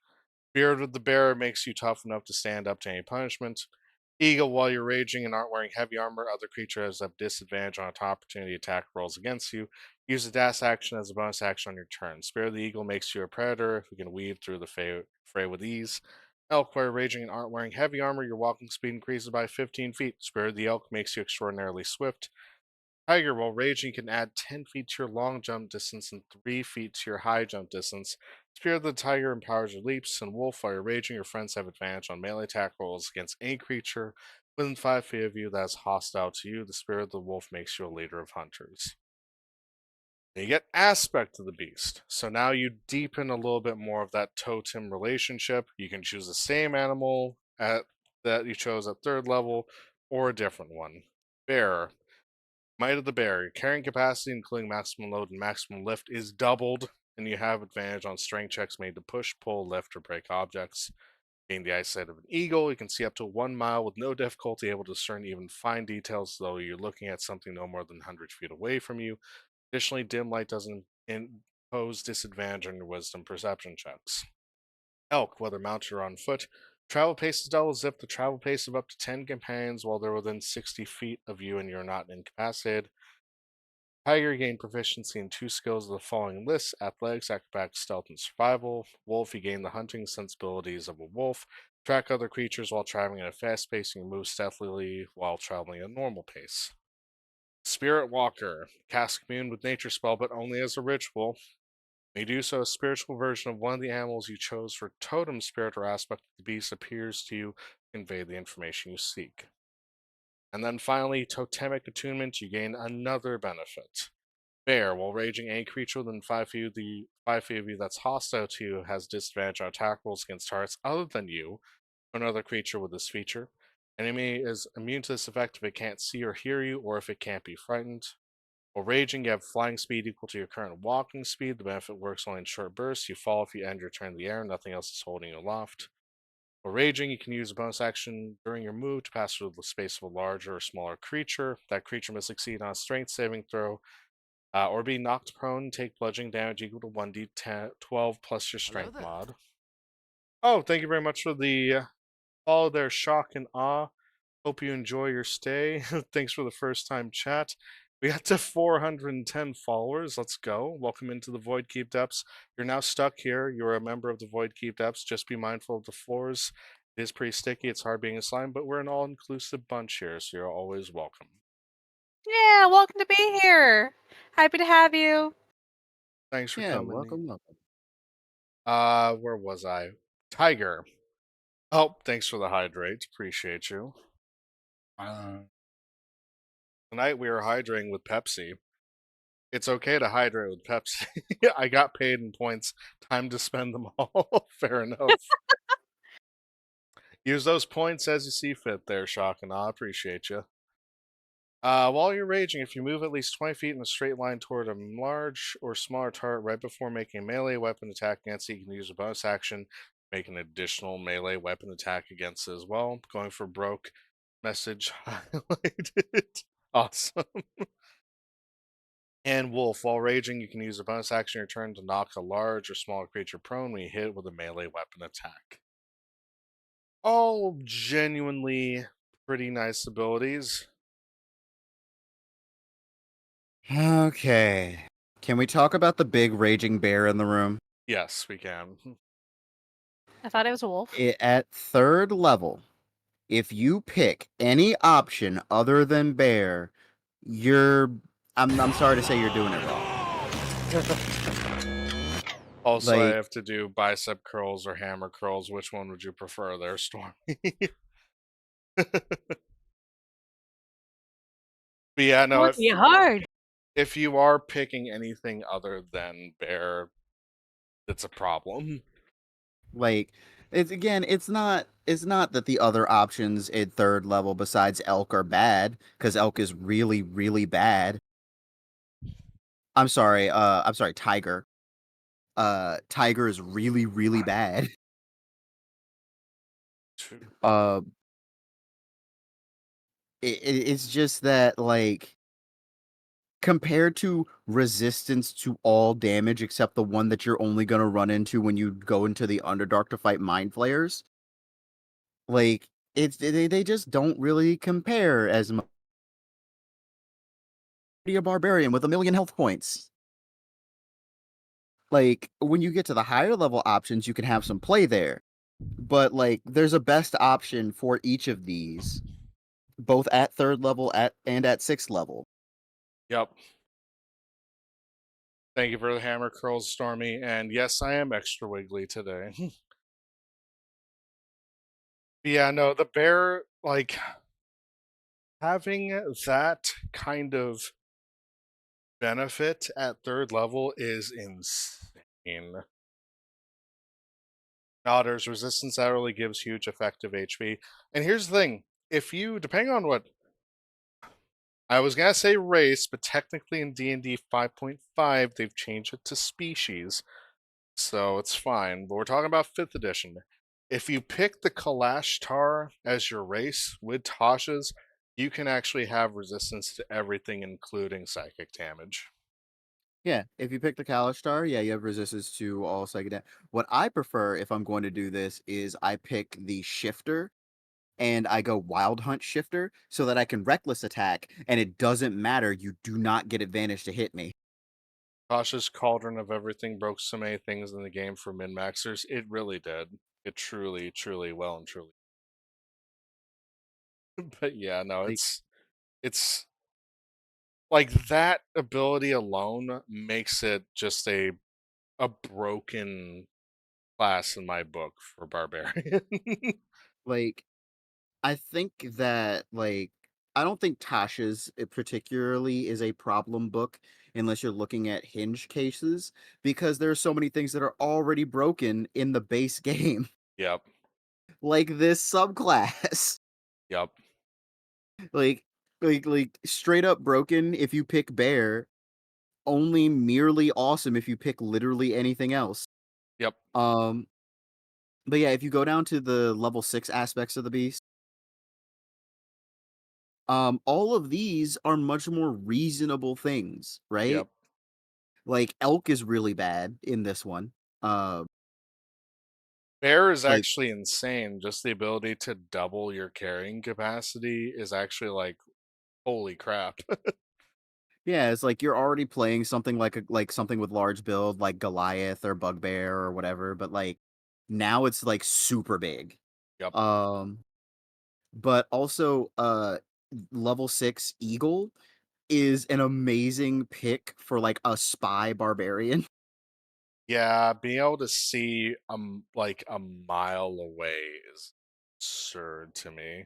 Beard of the Bear makes you tough enough to stand up to any punishment. Eagle, while you're raging and aren't wearing heavy armor, other creatures have disadvantage on opportunity attack rolls against you. Use the dash action as a bonus action on your turn. Spear of the Eagle makes you a predator who can weave through the fray with ease. Elk, while you're raging and aren't wearing heavy armor, your walking speed increases by 15 feet. Spear of the Elk makes you extraordinarily swift. Tiger, while raging, can add 10 feet to your long jump distance and 3 feet to your high jump distance. Spear of the Tiger empowers your leaps, and Wolf, while you're raging, your friends have advantage on melee attack rolls against any creature within 5 feet of you that is hostile to you. The Spirit of the Wolf makes you a leader of hunters. Then you get Aspect of the Beast. So now you deepen a little bit more of that totem relationship. You can choose the same animal that you chose at third level or a different one. Bear, Might of the Bear. Your carrying capacity, including maximum load and maximum lift, is doubled, and you have advantage on strength checks made to push, pull, lift, or break objects. Gain the eyesight of an eagle, you can see up to 1 mile with no difficulty, able to discern even fine details, though you're looking at something no more than 100 feet away from you. Additionally, dim light doesn't impose disadvantage on your wisdom perception checks. Elk, whether mounted or on foot. Travel pace is double zip, the travel pace of up to 10 companions while they're within 60 feet of you and you're not incapacitated. Tiger gained proficiency in 2 skills of the following lists: athletics, acrobatics, stealth, and survival. Wolf, you gain the hunting sensibilities of a wolf. Track other creatures while traveling at a fast pace and move stealthily while traveling at a normal pace. Spirit Walker, cast commune with nature spell, but only as a ritual. May do so, a spiritual version of one of the animals you chose for totem spirit or aspect of the beast appears to you, convey the information you seek. And then finally, totemic attunement, you gain another benefit. Bear, while raging, any creature within 5 feet of you that's hostile to you has disadvantage on attack rolls against targets other than you, or another creature with this feature. Enemy is immune to this effect if it can't see or hear you, or if it can't be frightened. While raging, you have flying speed equal to your current walking speed. The benefit works only in short bursts. You fall if you end your turn in the air, nothing else is holding you aloft. While raging, you can use a bonus action during your move to pass through the space of a larger or smaller creature. That creature must succeed on a strength saving throw or be knocked prone, take bludgeoning damage equal to 1d12 plus your Hello strength there. mod. Oh, thank you very much for the follow there, Shock and Awe. Hope you enjoy your stay. Thanks for the first time chat. We got to 410 followers. Let's go. Welcome into the Void Keep Depths. You're now stuck here. You're a member of the Void Keep Depths. Just be mindful of the floors. It is pretty sticky. It's hard being a slime, but we're an all inclusive bunch here, so you're always welcome. Yeah, welcome to be here. Happy to have you. Thanks for Yeah, coming in. welcome, welcome. Where was I? Tiger. Oh, thanks for the hydrate. Appreciate you. Tonight we are hydrating with Pepsi. It's okay to hydrate with Pepsi. I got paid in points. Time to spend them all. Fair enough. Use those points as you see fit there, Shock and I appreciate you. While you're raging, if you move at least 20 feet in a straight line toward a large or smaller target right before making a melee weapon attack against it, you can use a bonus action, make an additional melee weapon attack against it as well. Going for broke message highlighted. Awesome. And Wolf, while raging, you can use a bonus action in your turn to knock a large or smaller creature prone when you hit it with a melee weapon attack. All genuinely pretty nice abilities. Okay. Can we talk about the big raging bear in the room? Yes, we can. I thought it was a wolf. At third level, if you pick any option other than bear, you're I'm sorry to say you're doing it wrong. Also, I Like have to do bicep curls or hammer curls. Which one would you prefer there, Stormy? But yeah, no, Would be hard. if you are picking anything other than bear, it's a problem. like it's not that the other options at third level besides elk are bad, because elk is really, really bad. I'm sorry, tiger. Tiger is really, really bad. Uh it's just that, like, compared to resistance to all damage except the one that you're only gonna run into when you go into the Underdark to fight Mind Flayers, like, they just don't really compare as much. A barbarian with 1,000,000 health points. Like, when you get to the higher level options, you can have some play there, but, like, there's a best option for each of these, both at third level and at sixth level. Yep. Thank you for the hammer curls, Stormy. And yes, I am extra wiggly today. Yeah, no, the bear, like, having that kind of benefit at third level is insane. Otters resistance that really gives huge effective HP. And here's the thing: if you, depending on what I was gonna say race, but technically in D&D 5.5 they've changed it to species, so it's fine. But we're talking about 5th edition. If you pick the Kalash Tar as your race with Tasha's, you can actually have resistance to everything, including psychic damage. Yeah, if you pick the Kalishtar, yeah, you have resistance to all psychic What I prefer if I'm going to do this is I pick the Shifter and I go Wild Hunt Shifter so that I can reckless attack and it doesn't matter. You do not get advantage to hit me. Tasha's Cauldron of Everything broke so many things in the game for min-maxers. It really did. It truly, truly, well and truly. But yeah, no, Like, it's like that ability alone makes it just a broken class in my book for barbarian. like I think that I don't think Tasha's particularly is a problem book unless you're looking at hinge cases, because there are so many things that are already broken in the base game, Yep, like this subclass. yep, like like straight up broken if you pick bear, only merely awesome if you pick literally anything else. yep, Um but yeah, if you go down to the level 6 aspects of the beast, all of these are much more reasonable things, right? yep. Like elk is really bad in this one. Uh Bear is like actually insane. Just the ability to double your carrying capacity is actually like, holy crap. yeah, it's like you're already playing something like something with large build like Goliath or Bugbear or whatever, but like now it's like super big. Yep. Um but also level 6 eagle is an amazing pick for like a spy barbarian. Yeah, being able to see like a mile away is absurd to me.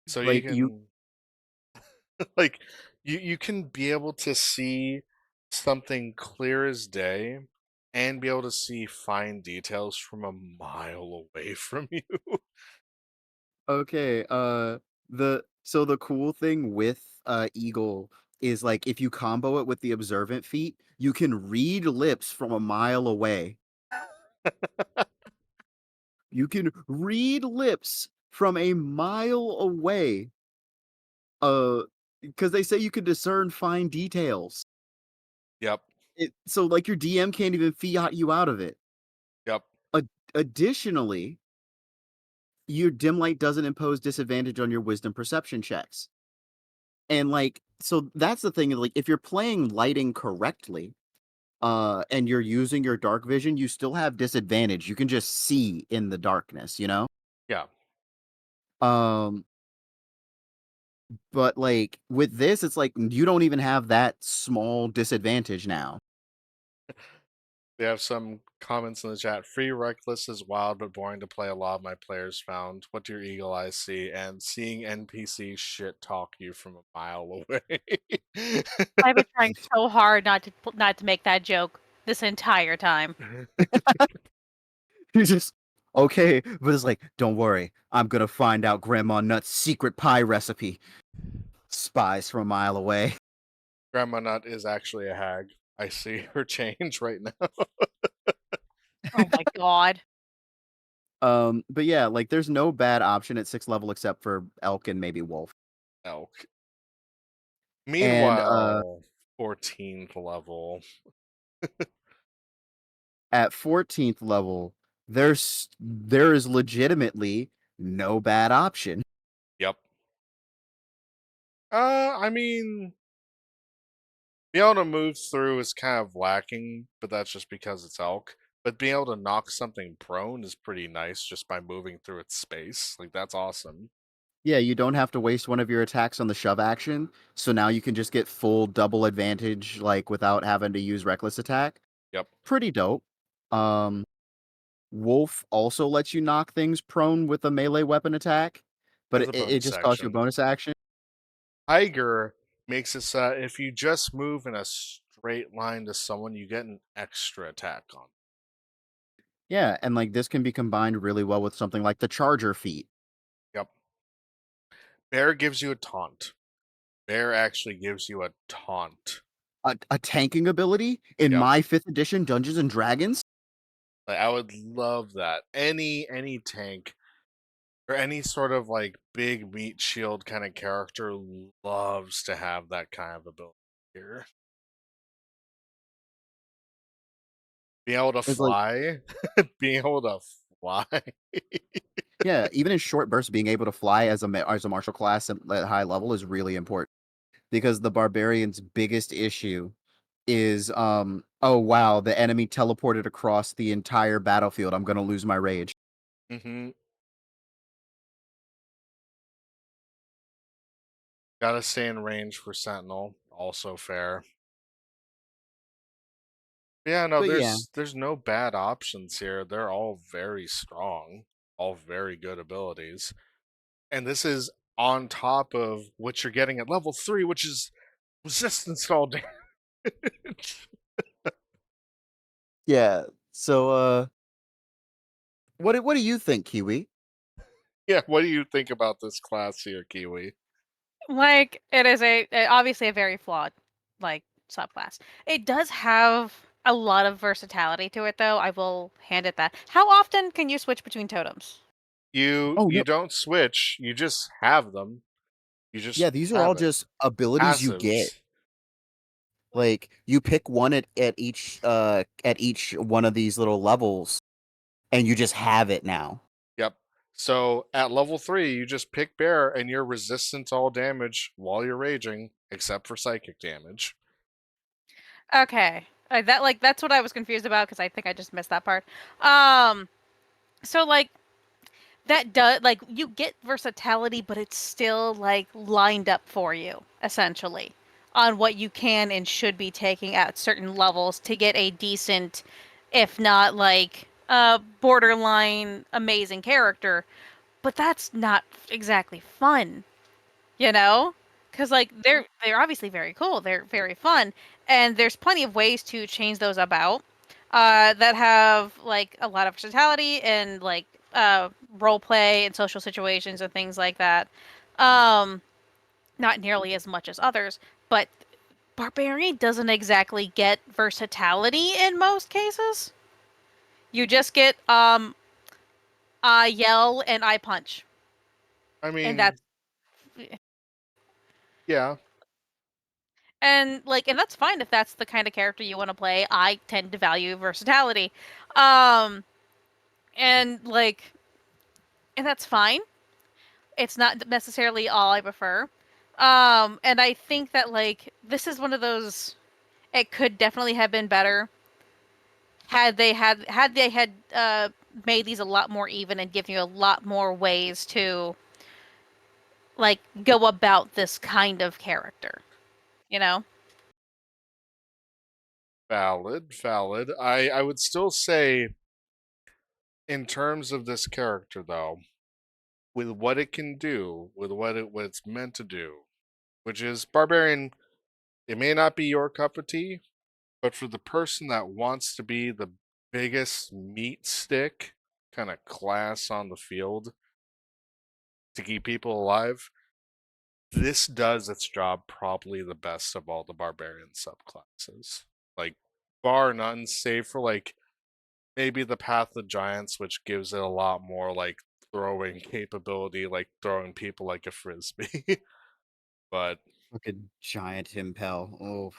So you Like you can like you can be able to see something clear as day and be able to see fine details from a mile away from you. Okay, the cool thing with Eagle is like if you combo it with the observant feat, you can read lips from a mile away. You can read lips from a mile away. Uh, because they say you can discern fine details. Yep, So like your DM can't even fiat you out of it. yep. Ad- Additionally, your dim light doesn't impose disadvantage on your wisdom perception checks. And like so that's the thing, like if you're playing lighting correctly, and you're using your dark vision, you still have disadvantage. You can just see in the darkness, you know? Yeah. Um, but like with this, it's like you don't even have that small disadvantage now. We have some comments in the chat. Free Reckless is wild but boring to play. A lot of my players found. What do your eagle eyes see? And seeing NPC shit talk you from a mile away. I've been trying so hard not to make that joke this entire time. You just okay, but it's like, don't worry, I'm gonna find out Grandma Nut's secret pie recipe. Spies from a mile away. Grandma Nut is actually a hag. I see her change right now. Oh my god. But yeah, like there's no bad option at 6th level except for elk and maybe wolf. Elk. And Meanwhile, 14th level. at 14th level, there is legitimately no bad option. Yep. I mean, being able to move through is kind of lacking, but that's just because it's elk. But being able to knock something prone is pretty nice just by moving through its space. Like, that's awesome. Yeah, you don't have to waste one of your attacks on the shove action, so now you can just get full double advantage like without having to use reckless attack. Yep. Pretty dope. Um Wolf also lets you knock things prone with a melee weapon attack, but With it, a it bonus just costs you a action. bonus action. Tiger makes it so if you just move in a straight line to someone, you get an extra attack on. Yeah, and like this can be combined really well with something like the Charger feat. Yep. Bear gives you a taunt. Bear actually gives you a taunt. A tanking ability in Yep. my 5th edition Dungeons and Dragons. Like, I would love that. Any tank or any sort of like big meat shield kind of character loves to have that kind of ability here. Being able to It's like, fly, being able to fly. yeah, even in short bursts, being able to fly as as a martial class at high level is really important because the barbarian's biggest issue is oh wow, the enemy teleported across the entire battlefield. I'm gonna lose my rage. hmm Gotta stay in range for Sentinel. Also fair. Yeah, no, But yeah, there's no bad options here. They're all very strong, all very good abilities. And this is on top of what you're getting at level 3, which is resistance to all damage. yeah. So what do you think, Kiwi? Yeah, what do you think about this class here, Kiwi? Like, it is obviously a very flawed, like, subclass. It does have a lot of versatility to it, though. I will hand it that. How often can you switch between totems? Oh You no, don't switch, you just have them. You just yeah, these are all have it. just abilities you get. Passives. Like you pick one at each one of these little levels, and you just have it now. Yep. So at level 3, you just pick bear and you're resistant to all damage while you're raging, except for psychic damage. Okay. That's what I was confused about because I think I just missed that part. Um, so like that does like you get versatility, but it's still like lined up for you essentially on what you can and should be taking at certain levels to get a decent if not like a borderline amazing character. But that's not exactly fun, you know? Because like they're obviously very cool, they're very fun, and there's plenty of ways to change those about that have like a lot of versatility and like uh, role play and social situations and things like that. Um, Not nearly as much as others, but Barbarian doesn't exactly get versatility in most cases. You just get I yell and I punch, I and that's mean, yeah, and that's fine if that's the kind of character you want to play. I tend to value versatility, um, and like and that's fine. It's not necessarily all I prefer, and I think that like this is one of those. It could definitely have been better had they had made these a lot more even and given you a lot more ways to like go about this kind of character, you know? valid, valid. I would still say, in terms of this character, though, with what it can do, with what it's meant to do, which is barbarian, it may not be your cup of tea, but for the person that wants to be the biggest meat stick kind of class on the field to keep people alive, this does its job probably the best of all the barbarian subclasses. Like, bar none, save for like maybe the Path of Giants, which gives it a lot more like throwing capability, like throwing people like a frisbee. But Fucking giant impel. Oh,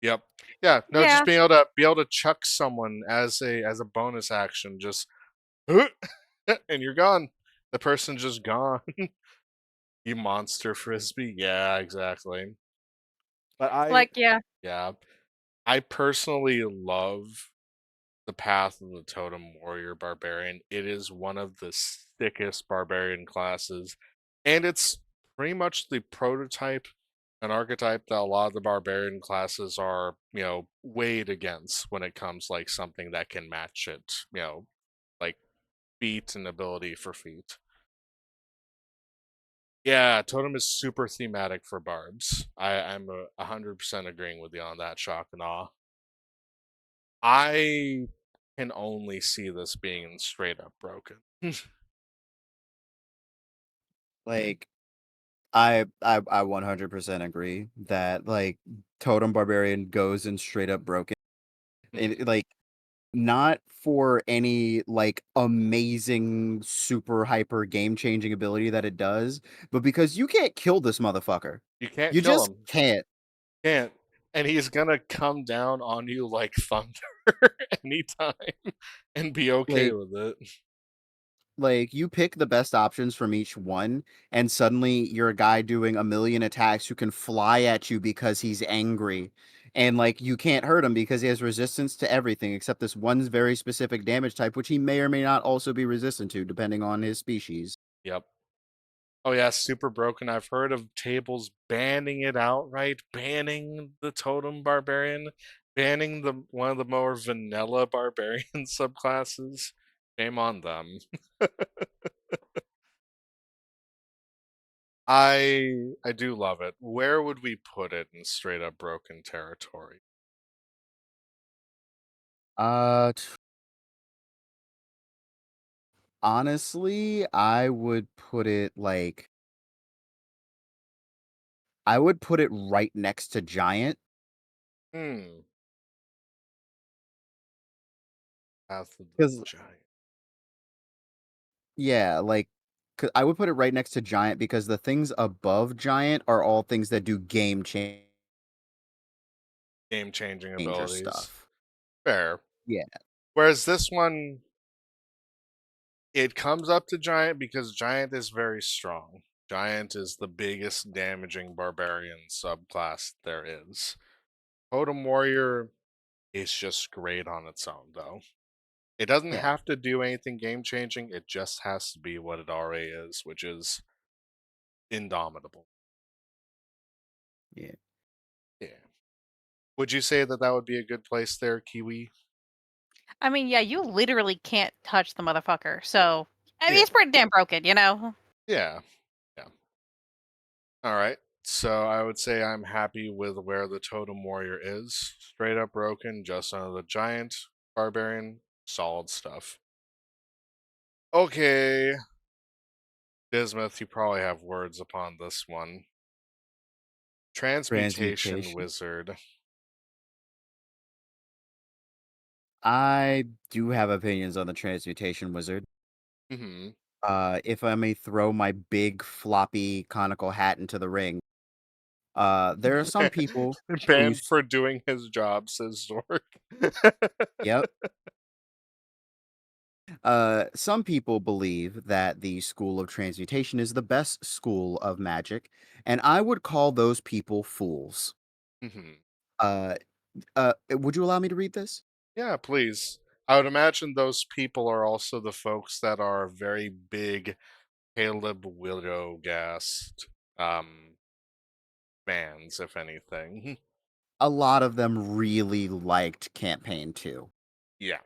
yep, yeah, no, just Yeah. being able to chuck someone as a bonus action, just and you're gone. The person's just gone. You monster frisbee. Yeah, exactly. But Like, yeah. yeah, I personally love the Path of the Totem Warrior Barbarian. It is one of the sickest barbarian classes, and it's pretty much the prototype and archetype that a lot of the barbarian classes are, weighed against when it comes like something that can match it, like feat and ability for feat. Yeah, Totem is super thematic for barbs. I'm 100% agreeing with you on that, shock and awe. I can only see this being straight up broken. like I 100% agree that like Totem Barbarian goes and straight up broken. And like not for any like amazing super hyper game changing ability that it does, but because you can't kill this motherfucker. You can't You kill just him. can't. Can't. And he's gonna come down on you like thunder anytime and be okay Like with it. you pick the best options from each one, and suddenly you're a guy doing a million attacks who can fly at you because he's angry. And like you can't hurt him because he has resistance to everything except this one very specific damage type, which he may or may not also be resistant to, depending on his species. Yep. Oh yeah, super broken. I've heard of tables banning it outright, banning the totem barbarian, banning the one of the more vanilla barbarian subclasses. Shame on them. I do love it. Where would we put it in straight up broken territory? T honestly, I would put it right next to Giant, Hmm. Path of the 'cause Giant. yeah, like, I would put it right next to Giant because the things above Giant are all things that do game Game changing changer abilities. stuff. Fair. Yeah, Whereas this one, it comes up to Giant because Giant is very strong. Giant is the biggest damaging barbarian subclass there is. Totem Warrior is just great on its own, though. It doesn't yeah, have to do anything game changing, it just has to be what it already is, which is indomitable. yeah. Yeah. Would you say that that would be a good place there, Kiwi? I mean, yeah, you literally can't touch the motherfucker. So, I mean, Yeah. it's pretty damn broken, you know? Yeah. Yeah. All right. So I would say I'm happy with where the Totem Warrior is. Straight up broken, just under the Giant, Barbarian, solid stuff. Okay, Bismuth, you probably have words upon this one. Transmutation Transmutation. Wizard. I do have opinions on the transmutation wizard. Hmm. If I may throw my big floppy conical hat into the ring, there are some people who, Banned for doing his job, says Zork. yep, some people believe that the school of transmutation is the best school of magic, and I would call those people fools. Hmm. Uh, would you allow me to read this? Yeah, please. I would imagine those people are also the folks that are very big Caleb Widogast fans, if anything. A lot of them really liked campaign 2. Yeah,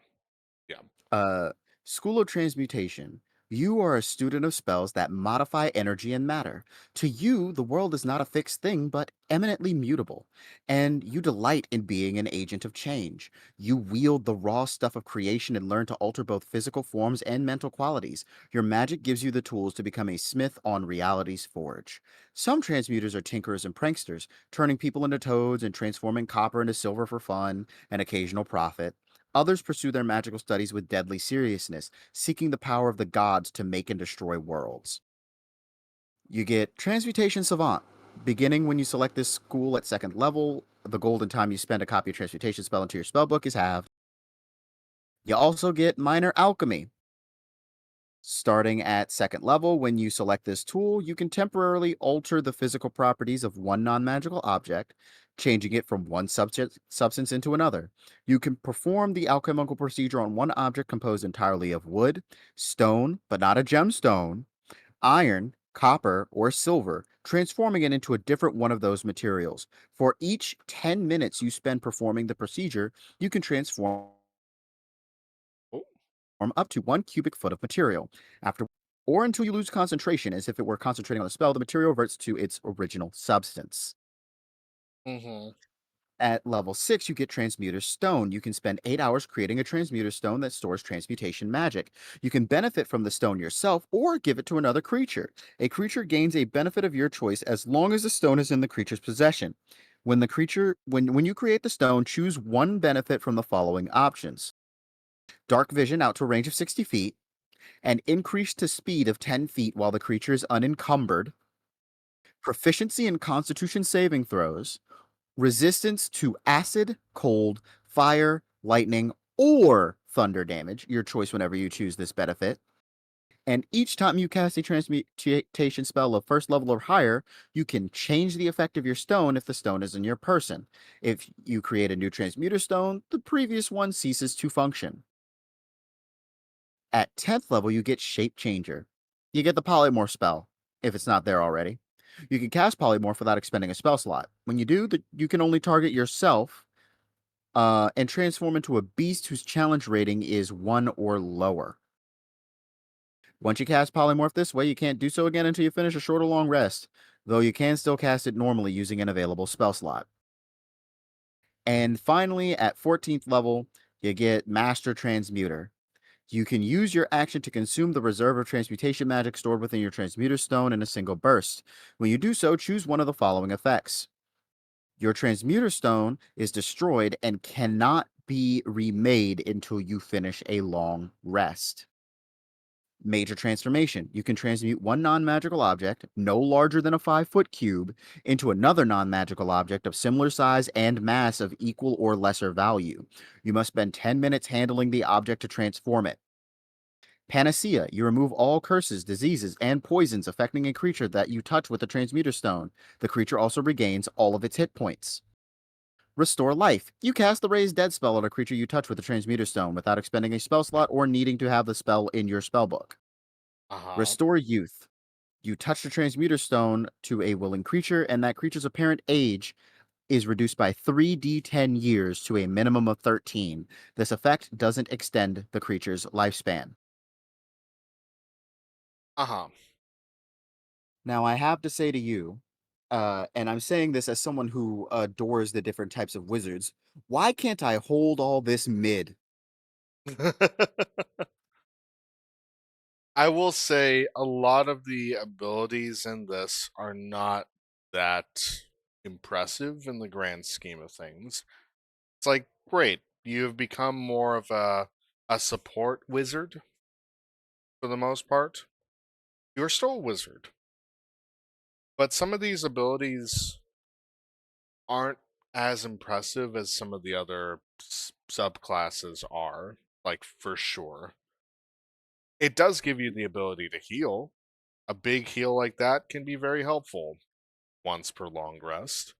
yeah. Uh, School of Transmutation. You are a student of spells that modify energy and matter. To you, the world is not a fixed thing, but eminently mutable, and you delight in being an agent of change. You wield the raw stuff of creation and learn to alter both physical forms and mental qualities. Your magic gives you the tools to become a smith on reality's forge. Some transmuters are tinkerers and pranksters, turning people into toads and transforming copper into silver for fun and occasional profit. Others pursue their magical studies with deadly seriousness, seeking the power of the gods to make and destroy worlds. You get Transmutation Savant. Beginning when you select this school at second level, the golden time you spend a copy of Transmutation spell into your spellbook is halved. You also get Minor Alchemy. Starting at second level, when you select this tool, you can temporarily alter the physical properties of one non-magical object, changing it from one substance into another. You can perform the alchemical procedure on one object composed entirely of wood, stone, but not a gemstone, iron, copper, or silver, transforming it into a different one of those materials. For each 10 minutes you spend performing the procedure, you can transform Oh. up to 1 cubic foot of material. After or until you lose concentration, as if it were concentrating on the spell, the material reverts to its original substance. Hmm. At level 6, you get Transmuter Stone. You can spend 8 hours creating a Transmuter Stone that stores transmutation magic. You can benefit from the stone yourself or give it to another creature. A creature gains a benefit of your choice as long as the stone is in the creature's possession. When you create the stone, choose one benefit from the following options: Dark Vision out to a range of 60 feet, and increase to speed of 10 feet while the creature is unencumbered, proficiency in constitution saving throws, resistance to acid, cold, fire, lightning, or thunder damage, your choice whenever you choose this benefit. And each time you cast a transmutation spell of first level or higher, you can change the effect of your stone if the stone is in your person. If you create a new transmuter stone, the previous one ceases to function. At 10th level, you get Shape Changer. You get the Polymorph spell, if it's not there already. You can cast Polymorph without expending a spell slot. When you do, you can only target yourself and transform into a beast whose challenge rating is 1 or lower. Once you cast Polymorph this way, you can't do so again until you finish a short or long rest, though you can still cast it normally using an available spell slot. And finally, at 14th level, you get Master Transmuter. You can use your action to consume the reserve of transmutation magic stored within your transmuter stone in a single burst. When you do so, choose one of the following effects. Your transmuter stone is destroyed and cannot be remade until you finish a long rest. Major transformation. You can transmute one non-magical object, no larger than a 5-foot cube, into another non-magical object of similar size and mass of equal or lesser value. You must spend 10 minutes handling the object to transform it. Panacea. You remove all curses, diseases, and poisons affecting a creature that you touch with a transmuter stone. The creature also regains all of its hit points. Restore Life. You cast the Raise Dead spell on a creature you touch with a transmuter stone without expending a spell slot or needing to have the spell in your spellbook. Uh-huh. Restore Youth. You touch the transmuter stone to a willing creature, and that creature's apparent age is reduced by 3d10 years to a minimum of 13. This effect doesn't extend the creature's lifespan. Uh huh. Now, I have to say to you, and I'm saying this as someone who adores the different types of wizards, why can't I hold all this mid? I will say a lot of the abilities in this are not that impressive in the grand scheme of things. It's like, great, you've become more of a support wizard for the most part. You're still a wizard, but some of these abilities aren't as impressive as some of the other subclasses are, like for sure. It does give you the ability to heal. A big heal like that can be very helpful once per long rest.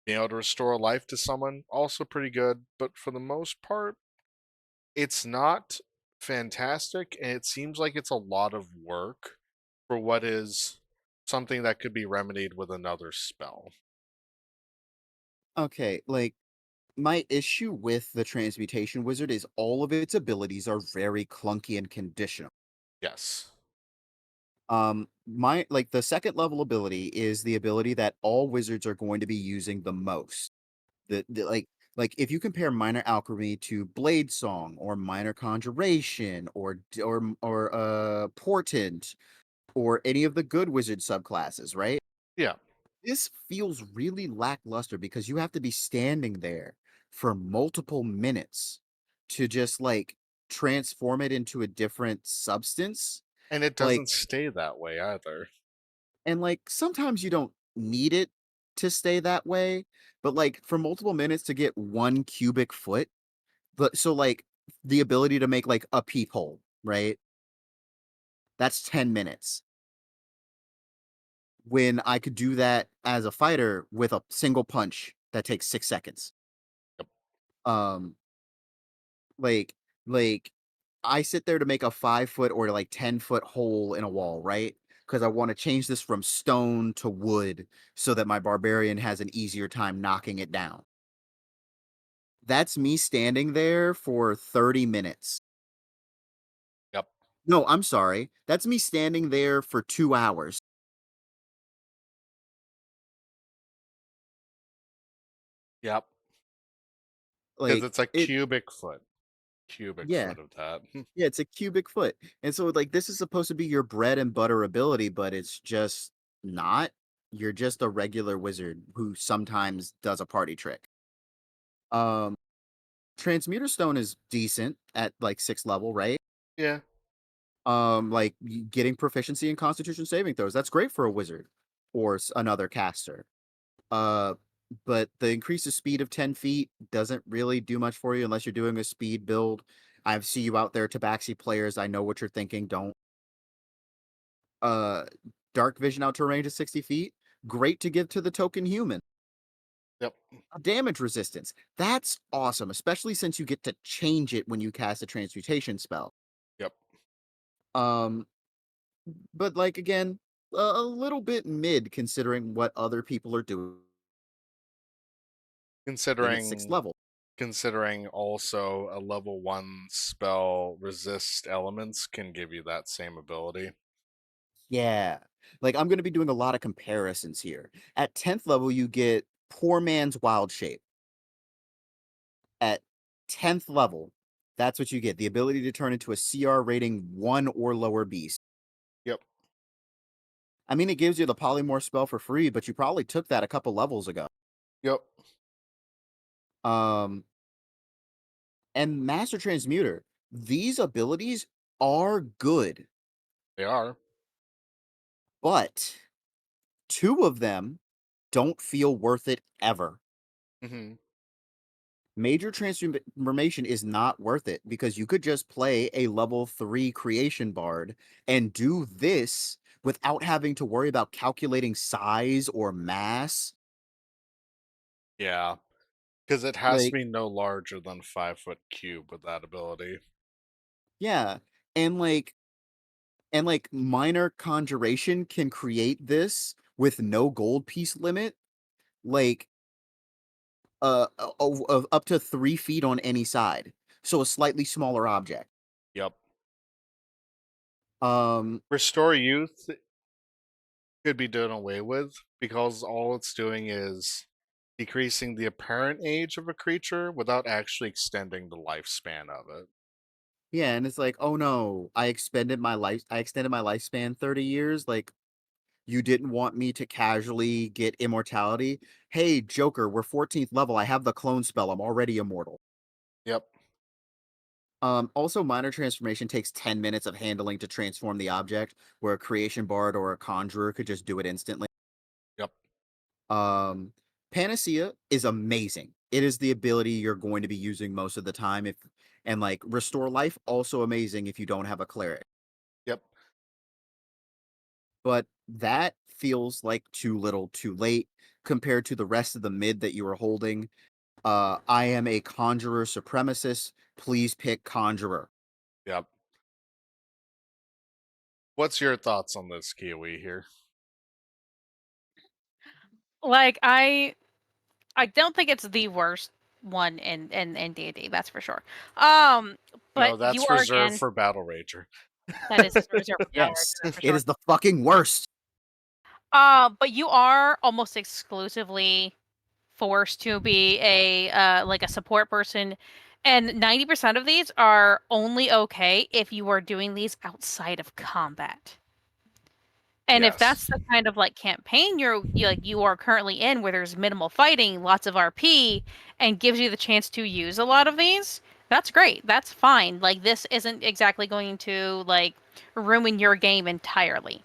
Being able to restore life to someone, also pretty good, but for the most part, it's not fantastic, and it seems like it's a lot of work for what is something that could be remedied with another spell. Okay, like my issue with the transmutation wizard is all of its abilities are very clunky and conditional. Yes. My like the second level ability is the ability that all wizards are going to be using the most. Like if you compare minor alchemy to blade song or minor conjuration or portent or any of the good wizard subclasses, right? Yeah. This feels really lackluster because you have to be standing there for multiple minutes to just like transform it into a different substance. And it Like, doesn't stay that way either. and like sometimes you don't need it to stay that way, but like for multiple minutes to get 1 cubic foot, but so like the ability to make like a peephole, right? That's 10 minutes. When I could do that as a fighter with a single punch that takes 6 seconds. Yep. Um, like like I sit there to make a 5 foot or like 10 foot hole in a wall, right? Because I want to change this from stone to wood so that my barbarian has an easier time knocking it down. That's me standing there for 30 minutes. Yep. No, I'm sorry. That's me standing there for 2 hours. Yep. Because Like it's a it, cubic foot. Cubic yeah. foot of that. Yeah, it's a cubic foot. And so like this is supposed to be your bread and butter ability, but it's just not. You're just a regular wizard who sometimes does a party trick. Um Transmuter Stone is decent at like 6th level, right? Yeah. Like getting proficiency in constitution saving throws. That's great for a wizard or another caster. Uh but the increase of speed of 10 feet doesn't really do much for you unless you're doing a speed build. I see you out there, Tabaxi players. I know what you're thinking. Don't. Uh, dark vision out to a range of 60 feet. Great to give to the token human. Yep. Damage resistance. That's awesome, especially since you get to change it when you cast a transmutation spell. Yep. Um, but like again, a little bit mid considering what other people are doing at 6th Considering level. considering also a level 1 spell resist elements can give you that same ability. Yeah. Like I'm gonna be doing a lot of comparisons here. At 10th level, you get Poor Man's Wild Shape. At 10th level, that's what you get, the ability to turn into a CR rating 1 or lower beast. Yep. I mean, it gives you the polymorph spell for free, but you probably took that a couple levels ago. Yep. Um, and Master Transmuter, these abilities are good, They are. but 2 of them don't feel worth it ever. Mhm. Major transformation is not worth it because you could just play a level 3 creation bard and do this without having to worry about calculating size or mass. Yeah. Because it has to Like, be no larger than 5 foot cube with that ability. yeah. And like minor conjuration can create this with no gold piece limit. Like of up to 3 feet on any side, so a slightly smaller object. Yep. Um, Restore youth could be done away with because all it's doing is decreasing the apparent age of a creature without actually extending the lifespan of it. yeah, and it's like, oh no, I extended my lifespan 30 years. Like, you didn't want me to casually get immortality. Hey, Joker, we're 14th level. I have the clone spell. I'm already immortal. Yep. Also, minor transformation takes 10 minutes of handling to transform the object, where a creation bard or a conjurer could just do it instantly. Yep. Um, Panacea is amazing. It is the ability you're going to be using most of the time. If and like restore life, also amazing if you don't have a cleric. Yep. But that feels like too little, too late compared to the rest of the mid that you are holding. I am a conjurer supremacist. Please pick conjurer. Yep. What's your thoughts on this Kiwi here? Like I don't think it's the worst one in D&D, that's for sure. But No, you that's are reserved again for Battle Rager. that is reserved for Battle Yes, Ranger, that's for it sure. is the fucking worst. But you are almost exclusively forced to be a like a support person, and 90% of these are only okay if you are doing these outside of combat. And if Yes. that's the kind of like campaign you are currently in, where there's minimal fighting, lots of RP, and gives you the chance to use a lot of these, that's great. That's fine. Like this isn't exactly going to like ruin your game entirely.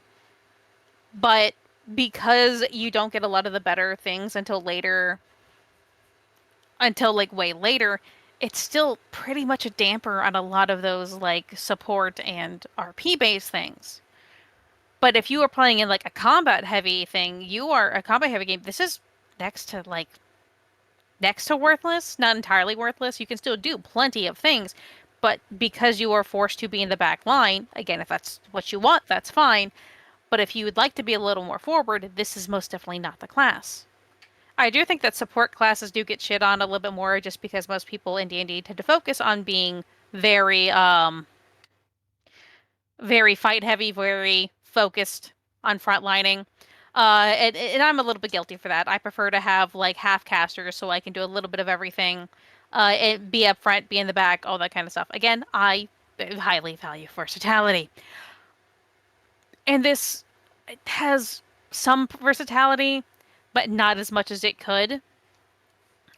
But because you don't get a lot of the better things until later, until like way later, it's still pretty much a damper on a lot of those like support and RP based things. But if you are playing in like a combat heavy thing, you are a combat heavy game. This is next to like next to worthless, not entirely worthless. You can still do plenty of things, but because you are forced to be in the back line, again, if that's what you want, that's fine. But if you would like to be a little more forward, this is most definitely not the class. I do think that support classes do get shit on a little bit more just because most people in D&D tend to focus on being very very fight heavy, very focused on frontlining. And I'm a little bit guilty for that. I prefer to have like half casters so I can do a little bit of everything. Be up front, be in the back, all that kind of stuff. Again, I highly value versatility. And this it has some versatility, but not as much as it could.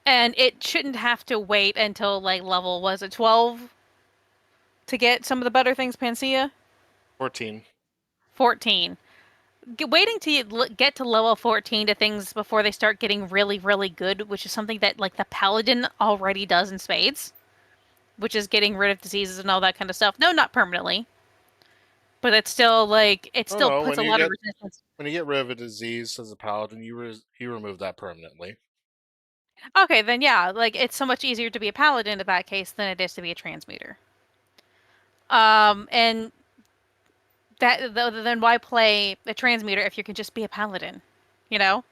And it shouldn't have to wait until like level, was it 12 to get some of the better things, Panacea? 14. 14. Waiting to get to level 14 to things before they start getting really, really good, which is something that like the paladin already does in spades, which is getting rid of diseases and all that kind of stuff. No, not permanently, but it's still like it Oh still no, puts a lot of resistance. when you get rid of a disease as a paladin, you remove that permanently. Okay, then yeah, like it's so much easier to be a paladin in that case than it is to be a transmuter. And then why play a transmuter if you can just be a paladin, you know,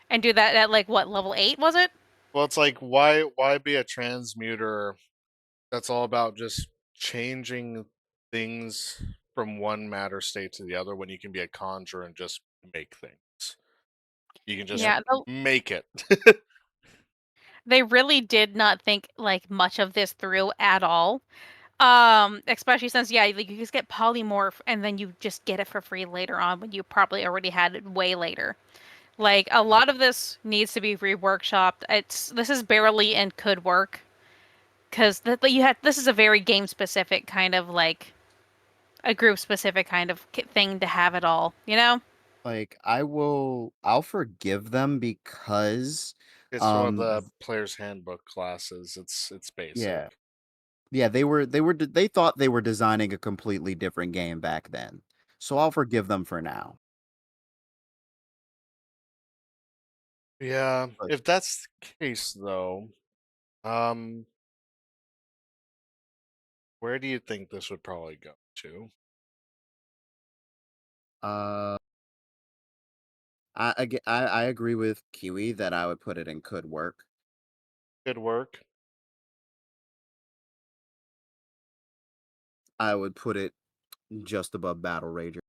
and do that at like what level 8 was it? Well, it's like why be a transmuter that's all about just changing things from one matter state to the other when you can be a conjurer and just make things. You can just Yeah, make it. they really did not think like much of this through at all. Especially since yeah, like you just get polymorph and then you just get it for free later on when you probably already had it way later. Like a lot of this needs to be reworkshopped. This is barely and could work because you had this is a very game specific kind of like a group specific kind of thing to have it all, you know? Like, I'll forgive them because, It's one of um, the player's handbook classes. It's yeah, basic. yeah, they thought they were designing a completely different game back then, so I'll forgive them for now. Yeah, But, if that's the case though, um, where do you think this would probably go to? uh, I agree with Kiwi that I would put it in could work. Good work. I would put it just above Battle Rager.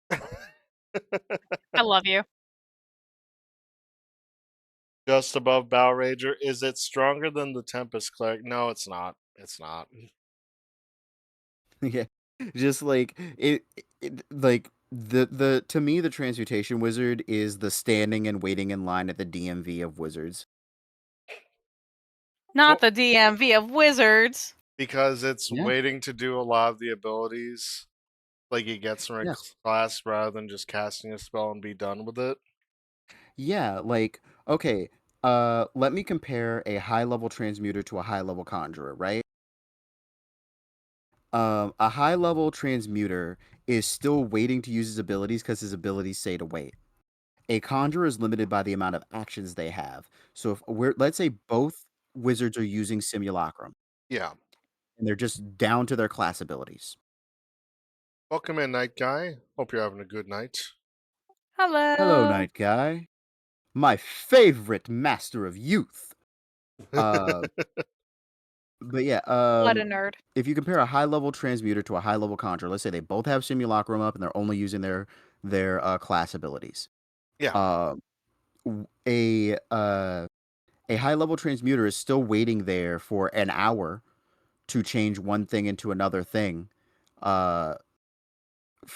I love you. Just above Bow Rager. Is it stronger than the Tempest Cleric? No, it's not. It's not. Yeah, just like like the to me the transmutation wizard is the standing and waiting in line at the DMV of wizards. Not Well, the DMV of wizards. because it's Yeah, waiting to do a lot of the abilities. Like he gets from a yeah, class rather than just casting a spell and be done with it. yeah. Like okay, let me compare a high level transmuter to a high level conjurer, right? A high level transmuter is still waiting to use his abilities because his abilities say to wait. A conjurer is limited by the amount of actions they have. So if we're let's say both wizards are using simulacrum Yeah. and they're just down to their class abilities. Welcome in, Night Guy. Hope you're having a good night. Hello, Hello. night guy. My favorite master of youth. Uh, but yeah, What a nerd. if you compare a high level transmuter to a high level conjurer, let's say they both have simulacrum up and they're only using their class abilities. Yeah. Uh, w- a high level transmuter is still waiting there for an hour to change one thing into another thing. Uh,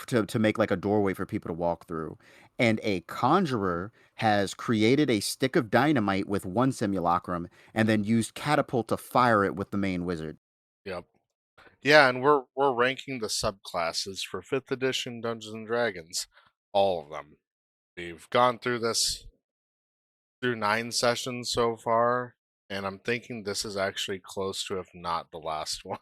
to make like a doorway for people to walk through. And a conjurer has created a stick of dynamite with one simulacrum and then used catapult to fire it with the main wizard. Yep. Yeah, and we're ranking the subclasses for 5th edition Dungeons and Dragons. All of them. We've gone through this through 9 sessions so far, and I'm thinking this is actually close to, if not the last one.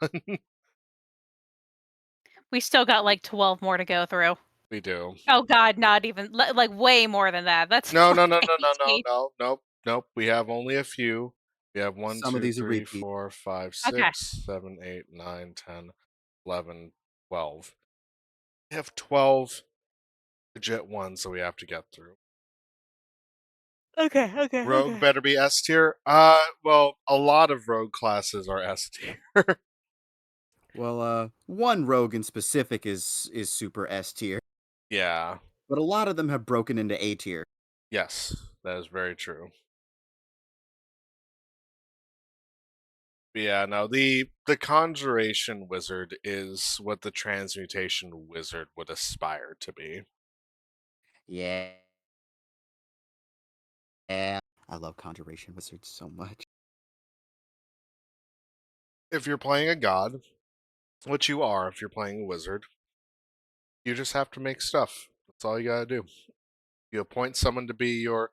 We still got like 12 more to go through. We do. Oh god, not even like way more than that. That's No, no, like no, no, no, no, 18. no, nope, nope. We have only a few. We have one, Some of two, these are three, repeat. four, five, Okay. 6, 7, 8, 9, 10, 11, 12. We have 12 legit ones that we have to get through. Okay, okay, Rogue okay. better be S tier. Well, a lot of rogue classes are S tier. Well, one rogue in specific is super S tier, Yeah. but a lot of them have broken into A tier. Yes, that is very true. But yeah, no, the conjuration wizard is what the transmutation wizard would aspire to be. Yeah. Yeah. I love conjuration wizards so much. If you're playing a god, which you are if you're playing a wizard, you just have to make stuff. That's all you gotta do. You appoint someone to be your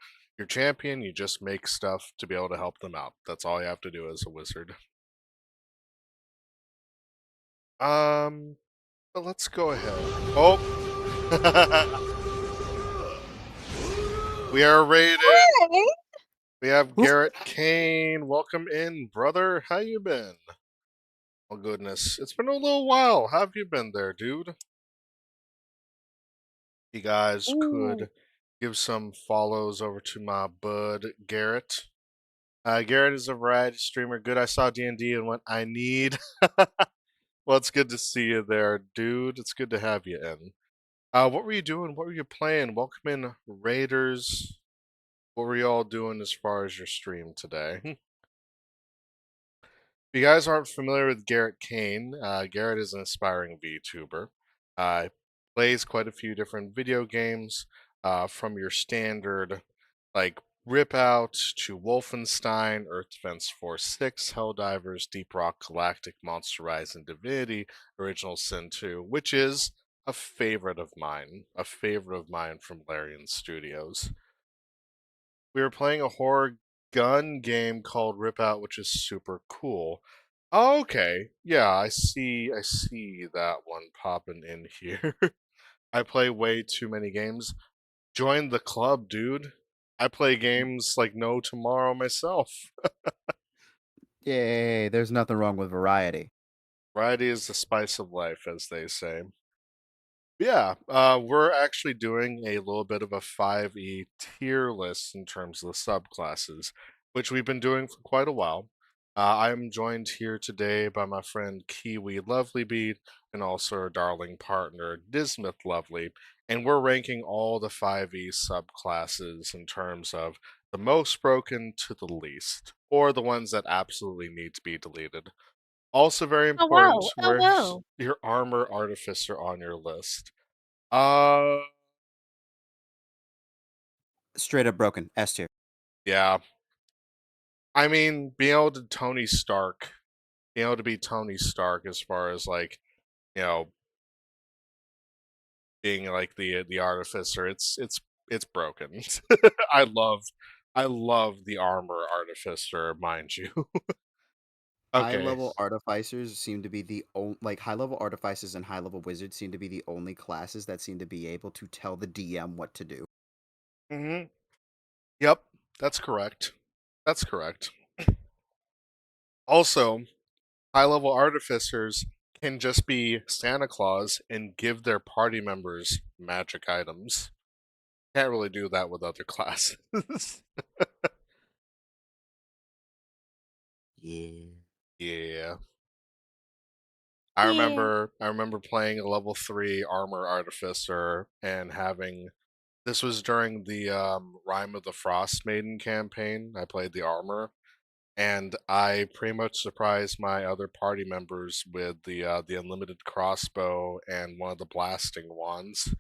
champion, you just make stuff to be able to help them out. That's all you have to do as a wizard. Um, but let's go ahead. Oh, we are rated. Hey! We have Garrett Kane. Welcome in, brother. How you been? Oh goodness, it's been a little while. How have you been there, dude? You guys Ooh. could give some follows over to my bud Garrett. Garrett is a variety streamer. Good. I saw D&D and went, I need. Well, it's good to see you there, dude. It's good to have you in. What were you doing? What were you playing? Welcome in, Raiders. What were you all doing as far as your stream today? If you guys aren't familiar with Garrett Kane, Garrett is an aspiring VTuber. Uh, plays quite a few different video games, from your standard like Rip Out to Wolfenstein, Earth Defense Force 6, Helldivers, Deep Rock Galactic, Monster Rise, and Divinity Original Sin 2, which is a favorite of mine from Larian Studios. We were playing a horror gun game called Rip Out, which is super cool. Oh, okay. Yeah, I see that one popping in here. I play way too many games. Join the club, dude. I play games like no tomorrow myself. Yay, there's nothing wrong with variety. Variety is the spice of life, as they say. Yeah, we're actually doing a little bit of a 5e tier list in terms of the subclasses, which we've been doing for quite a while. I'm joined here today by my friend Kiwi Lovelybeat and also our darling partner Dismith Lovely, and we're ranking all the 5e subclasses in terms of the most broken to the least, or the ones that absolutely need to be deleted. Also, very Oh important, wow! Oh where's whoa! your armor artificer on your list? Uh, Straight up broken. S tier. yeah. I mean, being able to be Tony Stark as far as like, you know, being like the artificer, it's broken. I love I love the armor artificer, mind you. High Okay. level artificers seem to be the only like high level artificers and high level wizards seem to be the only classes that seem to be able to tell the DM what to do. Hmm. Yep, that's correct. That's correct. Also, high level artificers can just be Santa Claus and give their party members magic items. Can't really do that with other classes. Yeah. Yeah. Yeah. I remember playing a level 3 armor artificer and having this was during the Rime of the Frost Maiden campaign. I played the armor and I pretty much surprised my other party members with the unlimited crossbow and one of the blasting wands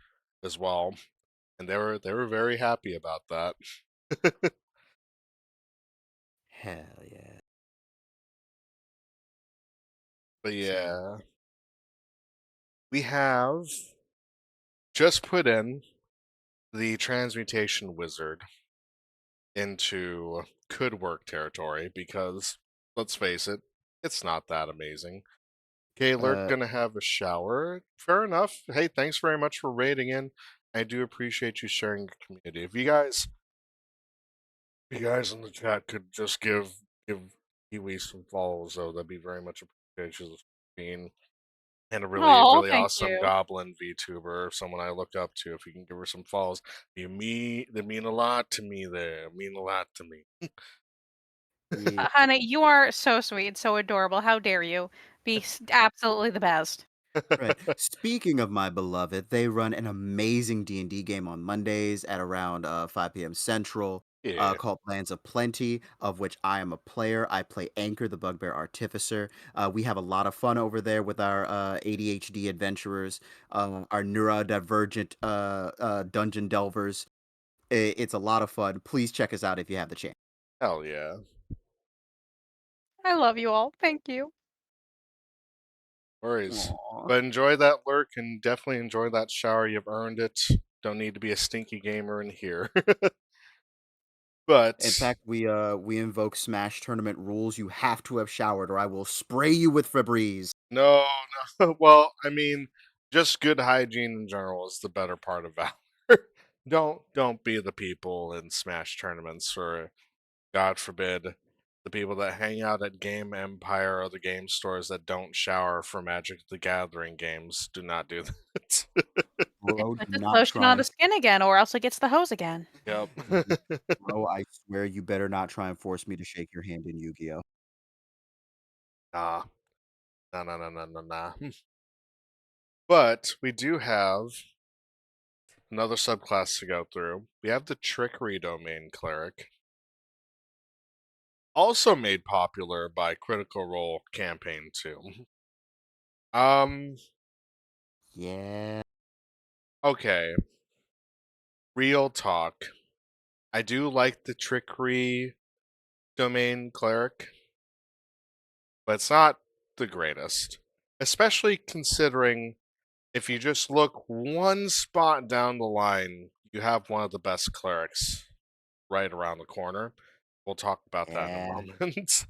as well. And they were very happy about that. Hell yeah. But So yeah, we have just put in the transmutation wizard into could work territory because let's face it, it's not that amazing. Gaylord uh gonna have a shower. Fair enough. Hey, thanks very much for raiding in. I do appreciate you sharing your community. If you guys in the chat could just give Kiwi some follows though, that'd be very much appreciated. She's being and a really, Oh, really thank awesome you. goblin VTuber, someone I look up to. If you can give her some follows, they mean a lot to me there. Mean a lot to me. yeah. Honey, you are so sweet and so adorable. How dare you? Absolutely the best. Right. Speaking of my beloved, they run an amazing D&D game on Mondays at around 5 p.m. Central, Yeah. called Lands of Plenty, of which I am a player. I play Anchor, the Bugbear Artificer. We have a lot of fun over there with our ADHD adventurers, our neurodivergent dungeon delvers. It's a lot of fun. Please check us out if you have the chance. Hell yeah. I love you all. Thank you. Worries. Aw. But enjoy that lurk and definitely enjoy that shower. You've earned it. Don't need to be a stinky gamer in here. In But fact, we invoke Smash tournament rules. You have to have showered, or I will spray you with Febreze. no, no. Well, I mean, just good hygiene in general is the better part of Valor. Don't be the people in Smash tournaments, or God forbid, the people that hang out at Game Empire or the game stores that don't shower for Magic the Gathering games. Do not do that. Bro, do Put this not lotion try on the and skin again, or else it gets the hose again. Yep. bro, I swear you better not try and force me to shake your hand in Yu-Gi-Oh. Nah, nah, nah, nah, nah, nah, nah. But we do have another subclass to go through. We have the Trickery Domain Cleric, also made popular by Critical Role Campaign 2. Um, Yeah. okay, real talk. I do like the Trickery Domain Cleric, but it's not the greatest. Especially considering if you just look one spot down the line, you have one of the best clerics right around the corner. We'll talk about that in a Yeah. moment.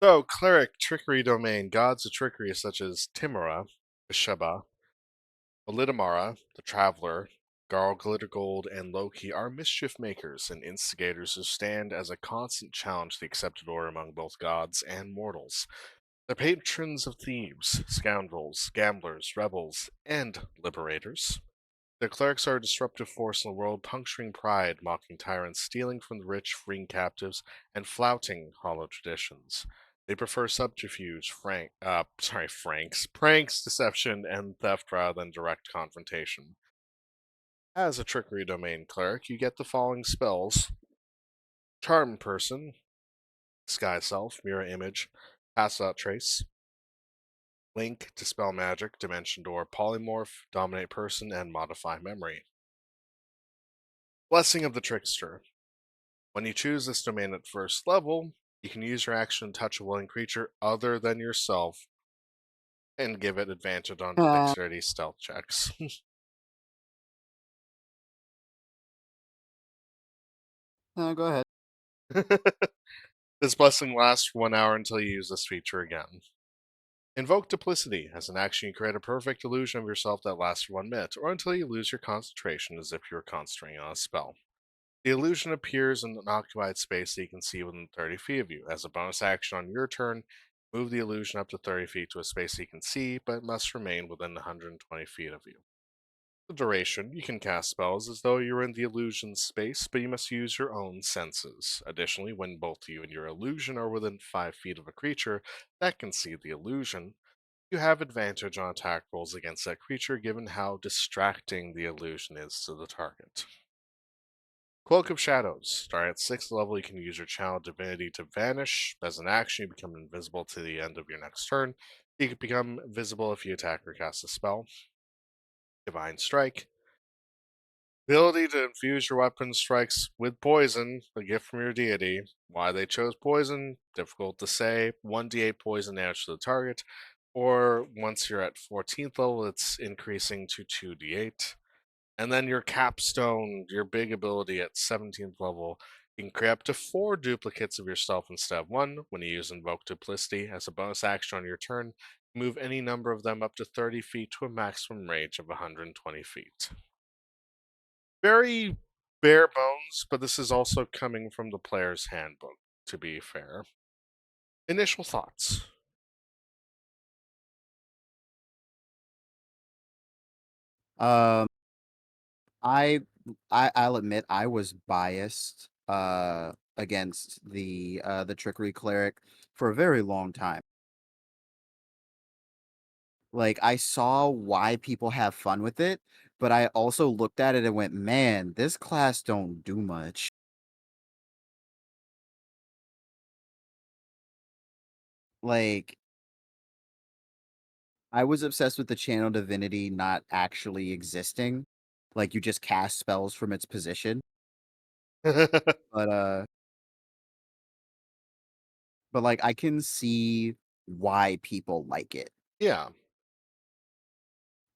So, cleric, trickery domain, gods of trickery such as Timura, Sheba, Olidamara, the Traveler, Garl Glittergold, and Loki are mischief makers and instigators who stand as a constant challenge to the accepted order among both gods and mortals. They're patrons of thieves, scoundrels, gamblers, rebels, and liberators. The clerics are a disruptive force in the world, puncturing pride, mocking tyrants, stealing from the rich, freeing captives, and flouting hollow traditions. They prefer subterfuge, pranks, deception, and theft rather than direct confrontation. As a trickery domain cleric, you get the following spells: Charm Person, Sky Self, Mirror Image, Pass Out Trace, Link, Dispel Magic, Dimension Door, Polymorph, Dominate Person, and Modify Memory. Blessing of the Trickster. When you choose this domain at first level, you can use your action to touch a willing creature other than yourself and give it advantage on dexterity stealth checks. Go ahead. This blessing lasts for 1 hour until you use this feature again. Invoke Duplicity. As an action, you create a perfect illusion of yourself that lasts for 1 minute, or until you lose your concentration as if you were concentrating on a spell. The illusion appears in an occupied space that you can see within 30 feet of you. As a bonus action on your turn, move the illusion up to 30 feet to a space you can see, but it must remain within 120 feet of you. The duration, you can cast spells as though you're in the illusion space, but you must use your own senses. Additionally, when both you and your illusion are within 5 feet of a creature that can see the illusion, you have advantage on attack rolls against that creature given how distracting the illusion is to the target. Cloak of Shadows. Starting at 6th level, you can use your Channel Divinity to vanish. As an action, you become invisible to the end of your next turn. You can become visible if you attack or cast a spell. Divine Strike. Ability to infuse your weapon strikes with poison, a gift from your deity. Why they chose poison, difficult to say. 1d8 poison damage to the target, or once you're at 14th level, it's increasing to 2d8. And then your capstone, your big ability at 17th level, you can create up to 4 duplicates of yourself instead of 1 when you use Invoke Duplicity. As a bonus action on your turn, move any number of them up to 30 feet to a maximum range of 120 feet. Very bare bones, but this is also coming from the player's handbook, to be fair. Initial thoughts. Um, I I'll admit I was biased against the trickery cleric for a very long time. Like I saw why people have fun with it, but I also looked at it and went, "Man, this class don't do much." Like I was obsessed with the channel divinity not actually existing. Like you just cast spells from its position. But like I can see why people like it. Yeah,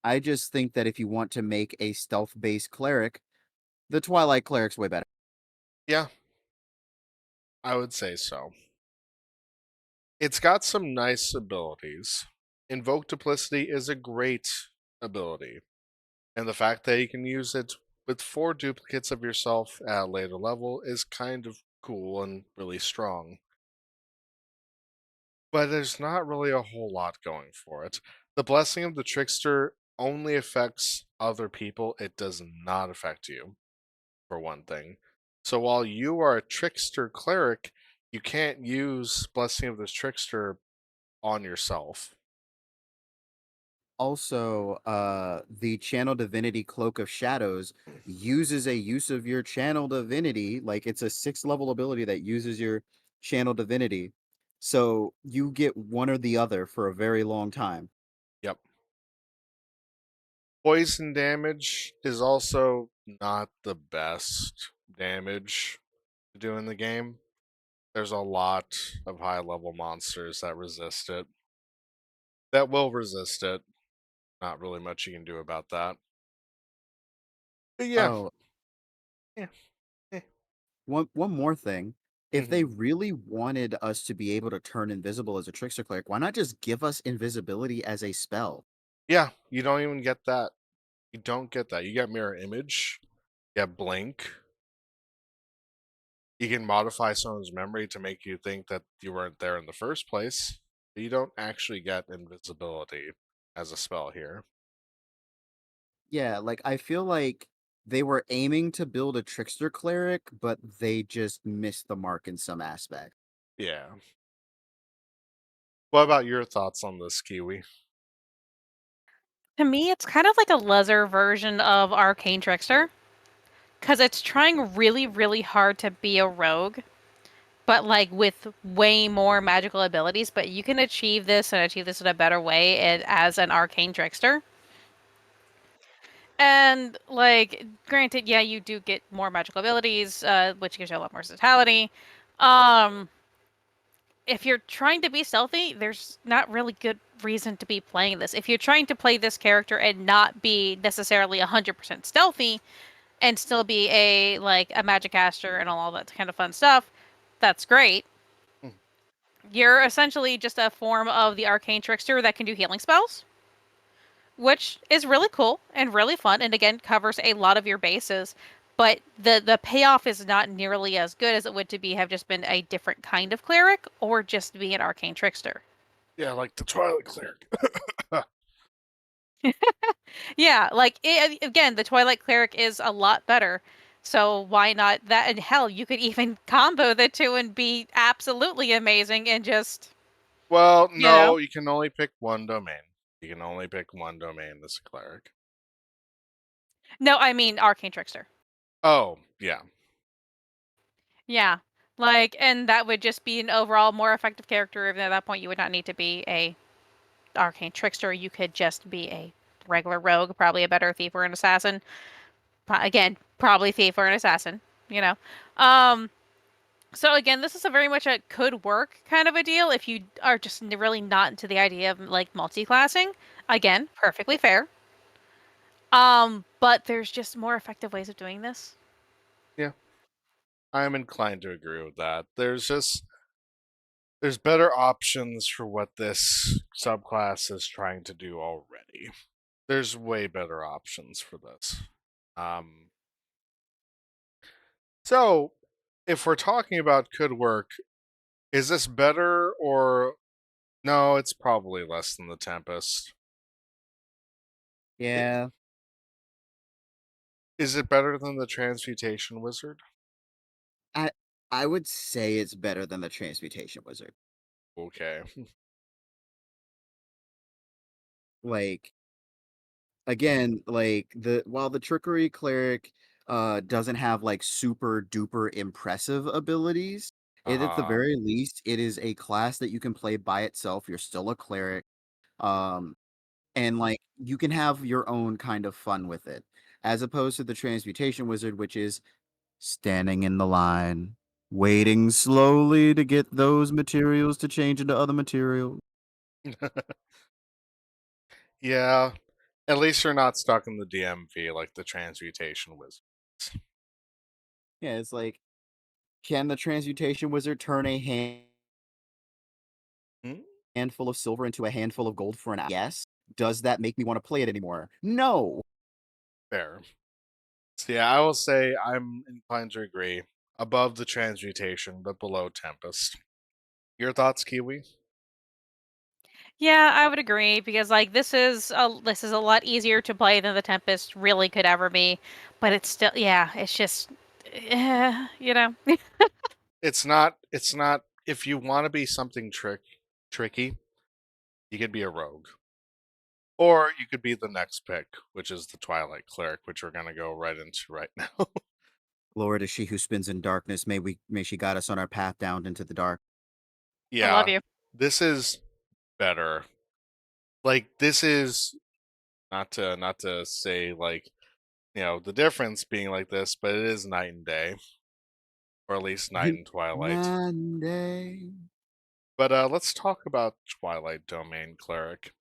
I just think that if you want to make a stealth-based cleric, the Twilight cleric's way better. yeah, I would say so. It's got some nice abilities. Invoke Duplicity is a great ability, and the fact that you can use it with 4 duplicates of yourself at a later level is kind of cool and really strong. But there's not really a whole lot going for it. The Blessing of the Trickster only affects other people, it does not affect you, for one thing. So while you are a trickster cleric, you can't use Blessing of the Trickster on yourself. Also, the channel divinity cloak of shadows uses a use of your channel divinity, like it's a 6th level ability that uses your channel divinity. So you get one or the other for a very long time. Yep. Poison damage is also not the best damage to do in the game. There's a lot of high level monsters that resist it. That will resist it. Not really much you can do about that. But yeah. Oh, Yeah. Eh. one more thing. If they hmm really wanted us to be able to turn invisible as a trickster cleric, why not just give us invisibility as a spell? Yeah, you don't even get that. You don't get that. You get mirror image, you get blink. You can modify someone's memory to make you think that you weren't there in the first place. But you don't actually get invisibility as a spell here. Yeah, like I feel like they were aiming to build a trickster cleric, but they just missed the mark in some aspect. Yeah. What about your thoughts on this, Kiwi? To me, it's kind of like a lesser version of Arcane Trickster, because it's trying really, really hard to be a rogue, but like with way more magical abilities. But you can achieve this and achieve this in a better way as an Arcane Trickster. And like, granted, yeah, you do get more magical abilities, which gives you a lot more versatility. Um, if you're trying to be stealthy, there's not really good reason to be playing this. If you're trying to play this character and not be necessarily 100% stealthy and still be a magic caster and all that kind of fun stuff, that's great. Hmm. You're essentially just a form of the arcane trickster that can do healing spells, which is really cool and really fun, and again covers a lot of your bases. But the payoff is not nearly as good as it would to be have just been a different kind of cleric or just be an arcane trickster. Yeah, like the Twilight Cleric. Yeah, again, the Twilight cleric is a lot better. So why not that? And hell, you could even combo the two and be absolutely amazing and just, Well, you know. no, you can only pick one domain. You can only pick one domain as a cleric. No, I mean arcane trickster. Oh, yeah. Yeah. And that would just be an overall more effective character. Even at that point, you would not need to be a arcane trickster. You could just be a regular rogue, probably a better thief or an assassin. Again, probably thief or an assassin, you know. Um, so again, this is a very much a could work kind of a deal if you are just really not into the idea of like multi-classing. Again, perfectly fair. But there's just more effective ways of doing this. Yeah. I'm inclined to agree with that. There's better options for what this subclass is trying to do already. There's way better options for this. Um so if we're talking about could work, is this better or no, it's probably less than the Tempest. I- Yeah, Is it better than the Transmutation Wizard? I I would say it's better than the transmutation wizard. Okay. Like again, like the while the trickery cleric doesn't have like super duper impressive abilities, it at the Uh-huh. very least it is a class that you can play by itself. You're still a cleric. Um and like you can have your own kind of fun with it. As opposed to the transmutation wizard, which is standing in the line, waiting slowly to get those materials to change into other materials. Yeah. At least you're not stuck in the DMV like the Transmutation Wizard. Yeah, it's like, can the transmutation wizard turn a Hmm? handful of silver into a handful of gold for an hour? Yes. Does that make me want to play it anymore? No. Fair. So yeah, I will say I'm inclined to agree. Above the Transmutation, but below Tempest. Your thoughts, Kiwi? Yeah, I would agree because this is a lot easier to play than the Tempest really could ever be, but it's still yeah, it's just you know. It's not if you want to be something tricky, you could be a rogue. Or you could be the next pick, which is the Twilight Cleric, which we're gonna go right into right now. Lord is she who spins in darkness. May she guide us on our path down into the dark. I love Yeah. you. This is better. Like this is not to say like, the difference being like this, but it is night and day, or at least night and twilight. Monday. But let's talk about Twilight Domain Cleric.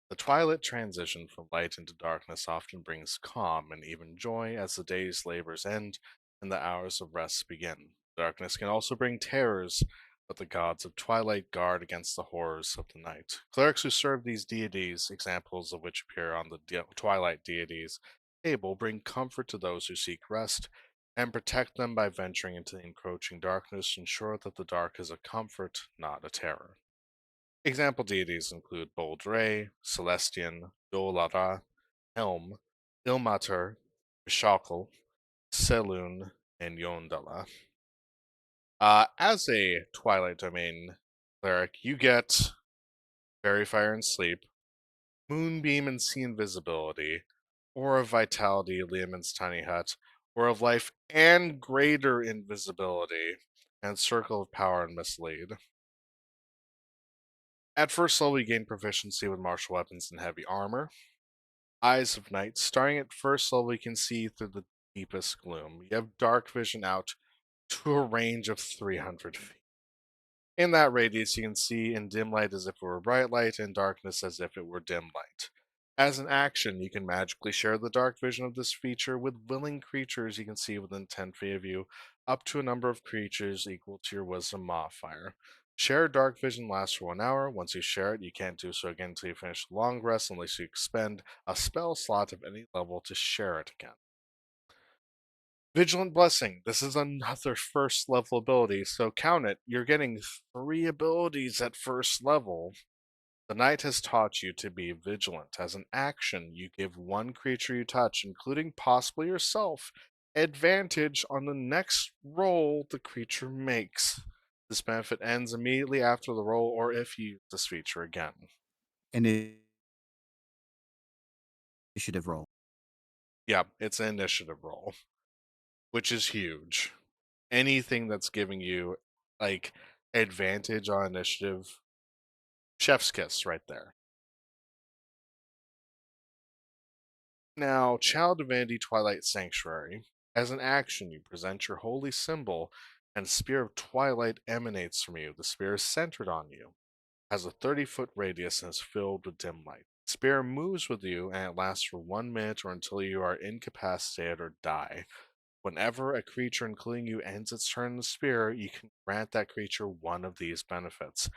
The twilight transition from light into darkness often brings calm and even joy as the day's labors end and the hours of rest begin. Darkness can also bring terrors, but the gods of twilight guard against the horrors of the night. Clerics who serve these deities, examples of which appear on the twilight deities table, bring comfort to those who seek rest and protect them by venturing into the encroaching darkness to ensure that the dark is a comfort, not a terror. Example deities include Bold Ray, Celestian, Dolara, Helm, Ilmater, Bishalkal, Selûne, and Yondala. As a Twilight Domain cleric, you get Fairy Fire and Sleep, Moonbeam and See Invisibility, Aura of Vitality, Liamon's Tiny Hut, Aura of Life and Greater Invisibility, and Circle of Power and Mislead. At first level, you gain proficiency with martial weapons and heavy armor. Eyes of Night. Starting at first level, you can see through the deepest gloom. You have dark vision out to a range of 300 feet. In that radius, you can see in dim light as if it were bright light, and darkness as if it were dim light. As an action, you can magically share the dark vision of this feature with willing creatures you can see within 10 feet of you, up to a number of creatures equal to your wisdom modifier. Share dark vision lasts for 1 hour. Once you share it, you can't do so again until you finish the long rest unless you expend a spell slot of any level to share it again. Vigilant Blessing. This is another first level ability, so count it. You're getting 3 abilities at first level. The knight has taught you to be vigilant. As an action, you give one creature you touch, including possibly yourself, advantage on the next roll the creature makes. This benefit ends immediately after the roll or if you use this feature again. Initiative roll. Yeah, it's an initiative roll, which is huge. Anything that's giving you like advantage on initiative, chef's kiss right there. Now, Child Divinity Twilight Sanctuary. As an action, you present your holy symbol, and a spear of twilight emanates from you. The spear is centered on you, has a 30-foot radius, and is filled with dim light. The spear moves with you, and it lasts for 1 minute or until you are incapacitated or die. Whenever a creature, including you, ends its turn in the spear, you can grant that creature one of these benefits.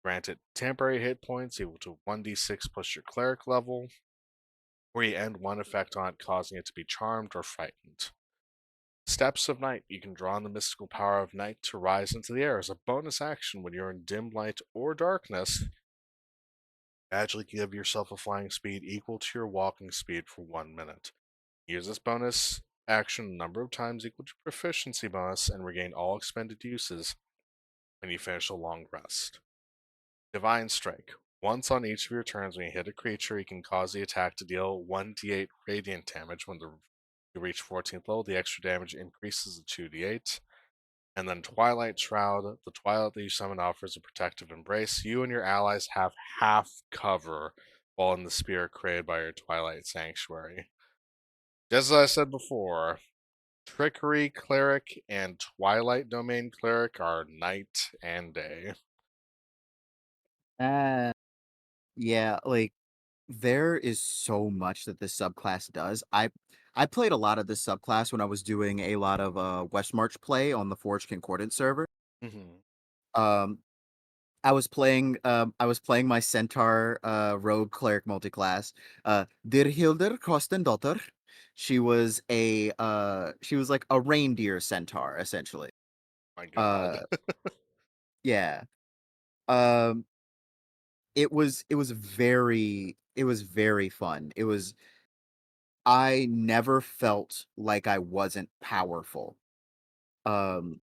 Grant it temporary hit points equal to 1d6 plus your cleric level, or you end one effect on it, causing it to be charmed or frightened. Steps of Night. You can draw on the mystical power of night to rise into the air. As a bonus action, when you're in dim light or darkness, magically give yourself a flying speed equal to your walking speed for 1 minute. Use this bonus action a number of times equal to proficiency bonus and regain all expended uses when you finish a long rest. Divine Strike. Once on each of your turns when you hit a creature, you can cause the attack to deal 1d8 radiant damage. When you reach 14th level, the extra damage increases to 2d8. And then Twilight Shroud. The Twilight that you summon offers a protective embrace. You and your allies have half cover while in the sphere created by your Twilight Sanctuary. Just as I said before, Trickery Cleric and Twilight Domain Cleric are night and day. Uh, yeah, like there is so much that this subclass does. I played a lot of this subclass when I was doing a lot of Westmarch play on the Forge Concordance server. Mm-hmm. Um, I was playing my Centaur rogue cleric multiclass. Dirhilder Kostendotter. She was like a reindeer centaur, essentially. My God. Uh yeah. Um it was very fun. I never felt like I wasn't powerful. Um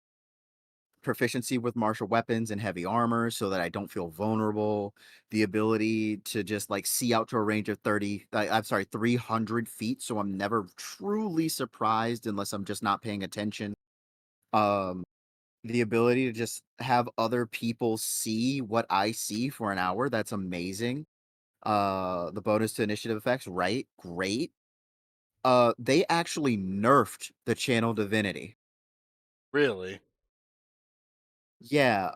Proficiency with martial weapons and heavy armor so that I don't feel vulnerable. The ability to just like see out to a range of 300 feet. So I'm never truly surprised unless I'm just not paying attention. Um, the ability to just have other people see what I see for an hour. That's amazing. The bonus to initiative effects, right? Great. They actually nerfed the channel divinity. Really? Yeah.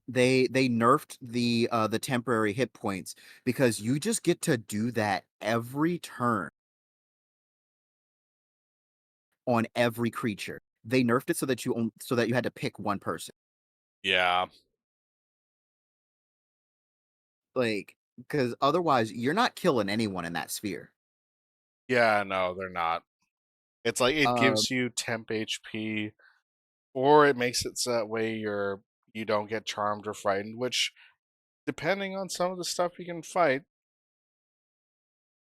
They nerfed the temporary hit points because you just get to do that every turn on every creature. They nerfed it so that you had to pick one person. Yeah. Like, because otherwise you're not killing anyone in that sphere. Yeah, no, they're not. It's like it Um, gives you temp HP, or it makes it so that way you don't get charmed or frightened, which, depending on some of the stuff you can fight,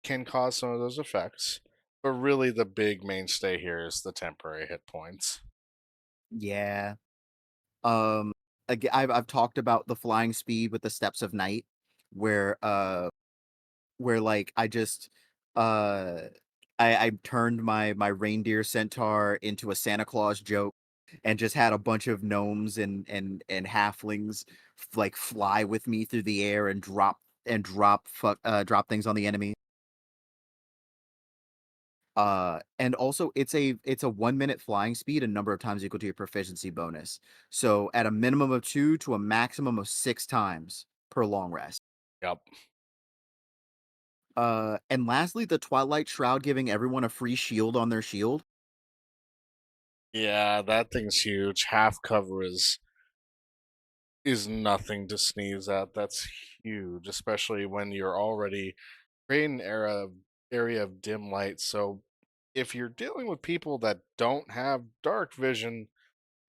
can cause some of those effects, but really the big mainstay here is the temporary hit points. Yeah. Um, again, I've talked about the flying speed with the Steps of Night, where like I just uh I turned my reindeer centaur into a Santa Claus joke and just had a bunch of gnomes and halflings like fly with me through the air and drop things on the enemy. And also it's a 1 minute flying speed, a number of times equal to your proficiency bonus. So at a minimum of 2 to a maximum of 6 times per long rest. Yep. And lastly, the Twilight Shroud giving everyone a free shield on their shield. Yeah, that thing's huge. Half cover is nothing to sneeze at. That's huge, especially when you're already creating an area of dim light. So if you're dealing with people that don't have dark vision,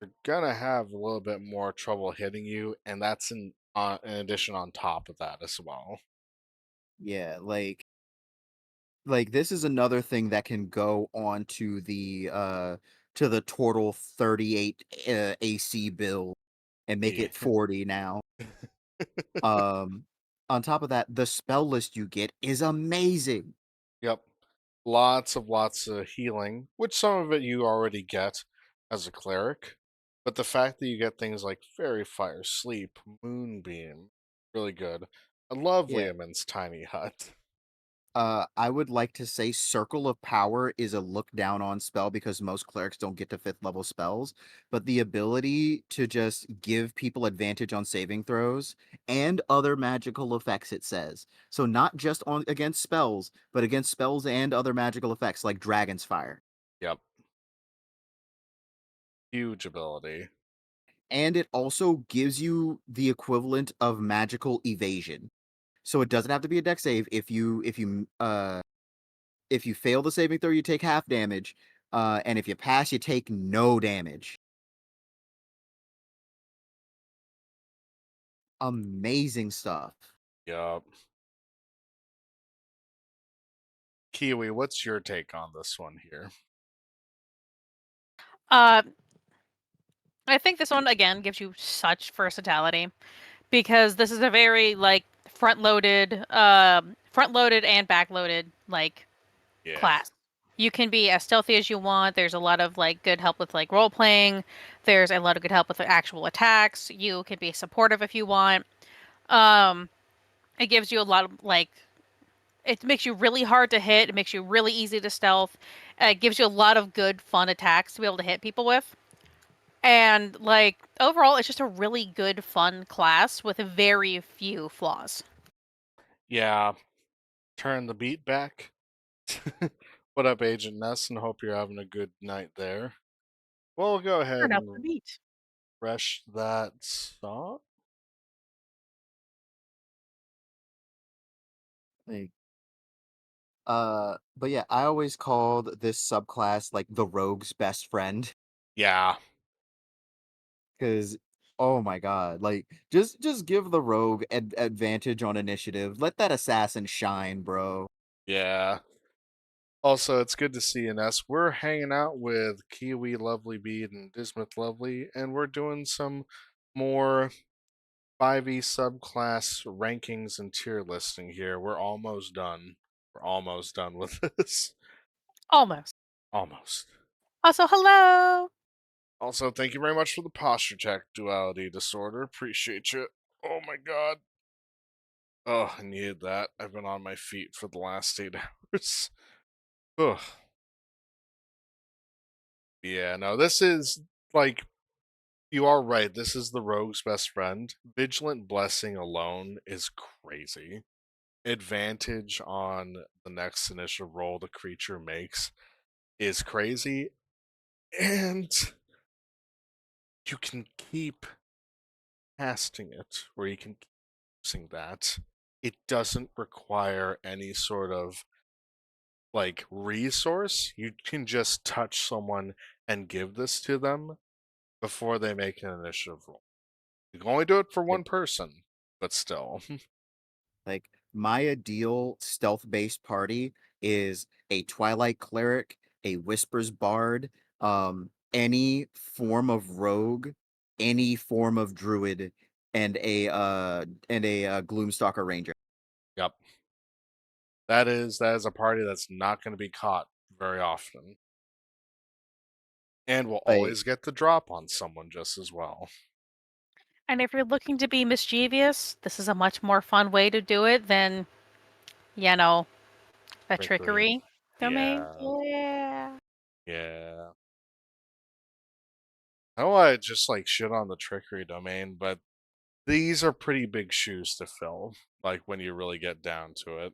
you're gonna have a little bit more trouble hitting you, and that's in addition on top of that as well. Yeah, like this is another thing that can go on to the total 38 AC build and make Yeah. it 40 now. Um on top of that, the spell list you get is amazing. Yep. Lots of healing, which some of it you already get as a cleric. But the fact that you get things like Fairy Fire, Sleep, Moonbeam, really good. I love Yeah. Leomund's tiny hut. I would like to say Circle of Power is a look down on spell because most clerics don't get to 5th level spells, but the ability to just give people advantage on saving throws and other magical effects, it says. So not just on against spells, but against spells and other magical effects like Dragon's Fire. Yep. Huge ability. And it also gives you the equivalent of magical evasion. So it doesn't have to be a deck save. If you fail the saving throw, you take half damage. And if you pass, you take no damage. Amazing stuff. Yep. Kiwi, what's your take on this one here? Uh, I think this one again gives you such versatility because this is a very like front loaded and back loaded like Yeah. class. You can be as stealthy as you want. There's a lot of like good help with like role playing. There's a lot of good help with the actual attacks. You can be supportive if you want. Um, it gives you a lot of like it makes you really hard to hit. It makes you really easy to stealth. It gives you a lot of good fun attacks to be able to hit people with. And like overall, it's just a really good fun class with very few flaws. Yeah. Turn the beat back. What up, Agent Ness, and hope you're having a good night there. We'll go ahead Turn up the and beat. refresh that song. Like, but yeah, I always called this subclass like the rogue's best friend Yeah. because oh my god, like just give the rogue advantage on initiative. Let that assassin shine, bro. Yeah. Also, it's good to see Ines. We're hanging out with Kiwi Lovely Bead and Dismith Lovely, and we're doing some more 5e subclass rankings and tier listing here. We're almost done. We're almost done with this. Almost. Almost. Also, hello. Also, thank you very much for the posture check, Duality Disorder. Appreciate you. Oh my god. Oh, I needed that. I've been on my feet for the last 8 hours. Ugh. Yeah, no, this is like you are right. This is the rogue's best friend. Vigilant Blessing alone is crazy. Advantage on the next initiative roll the creature makes is crazy. And you can keep casting it, or you can keep using that. It doesn't require any sort of like resource. You can just touch someone and give this to them before they make an initiative roll. You can only do it for Like one person, but still. like My ideal stealth-based party is a Twilight Cleric, a Whispers Bard, any form of rogue, any form of druid, and a Gloomstalker Ranger. Yep. That is a party that's not going to be caught very often, and will Like, always get the drop on someone just as well. And if you're looking to be mischievous, this is a much more fun way to do it than, you know, a Trickery. trickery domain. Yeah. Yeah. Yeah. I don't want to just like shit on the trickery domain, but these are pretty big shoes to fill, like when you really get down to it.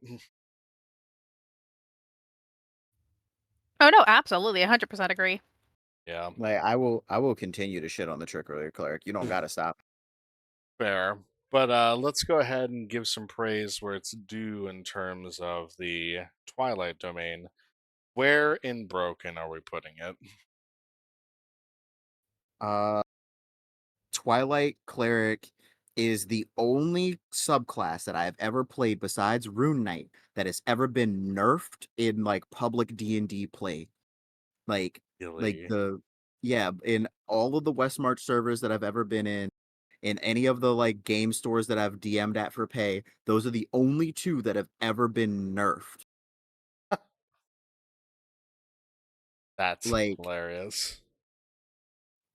Oh no, absolutely, 100% agree. Yeah. I will continue to shit on the Trickery Cleric. You don't gotta stop. Fair. But let's go ahead and give some praise where it's due in terms of the Twilight domain. Where in Broken are we putting it? Uh, Twilight Cleric is the only subclass that I have ever played besides Rune Knight that has ever been nerfed in like public D&D play. Like like Really? the yeah, in all of the West March servers that I've ever been in any of the like game stores that I've DM'd at for pay, those are the only two that have ever been nerfed. That's Like hilarious.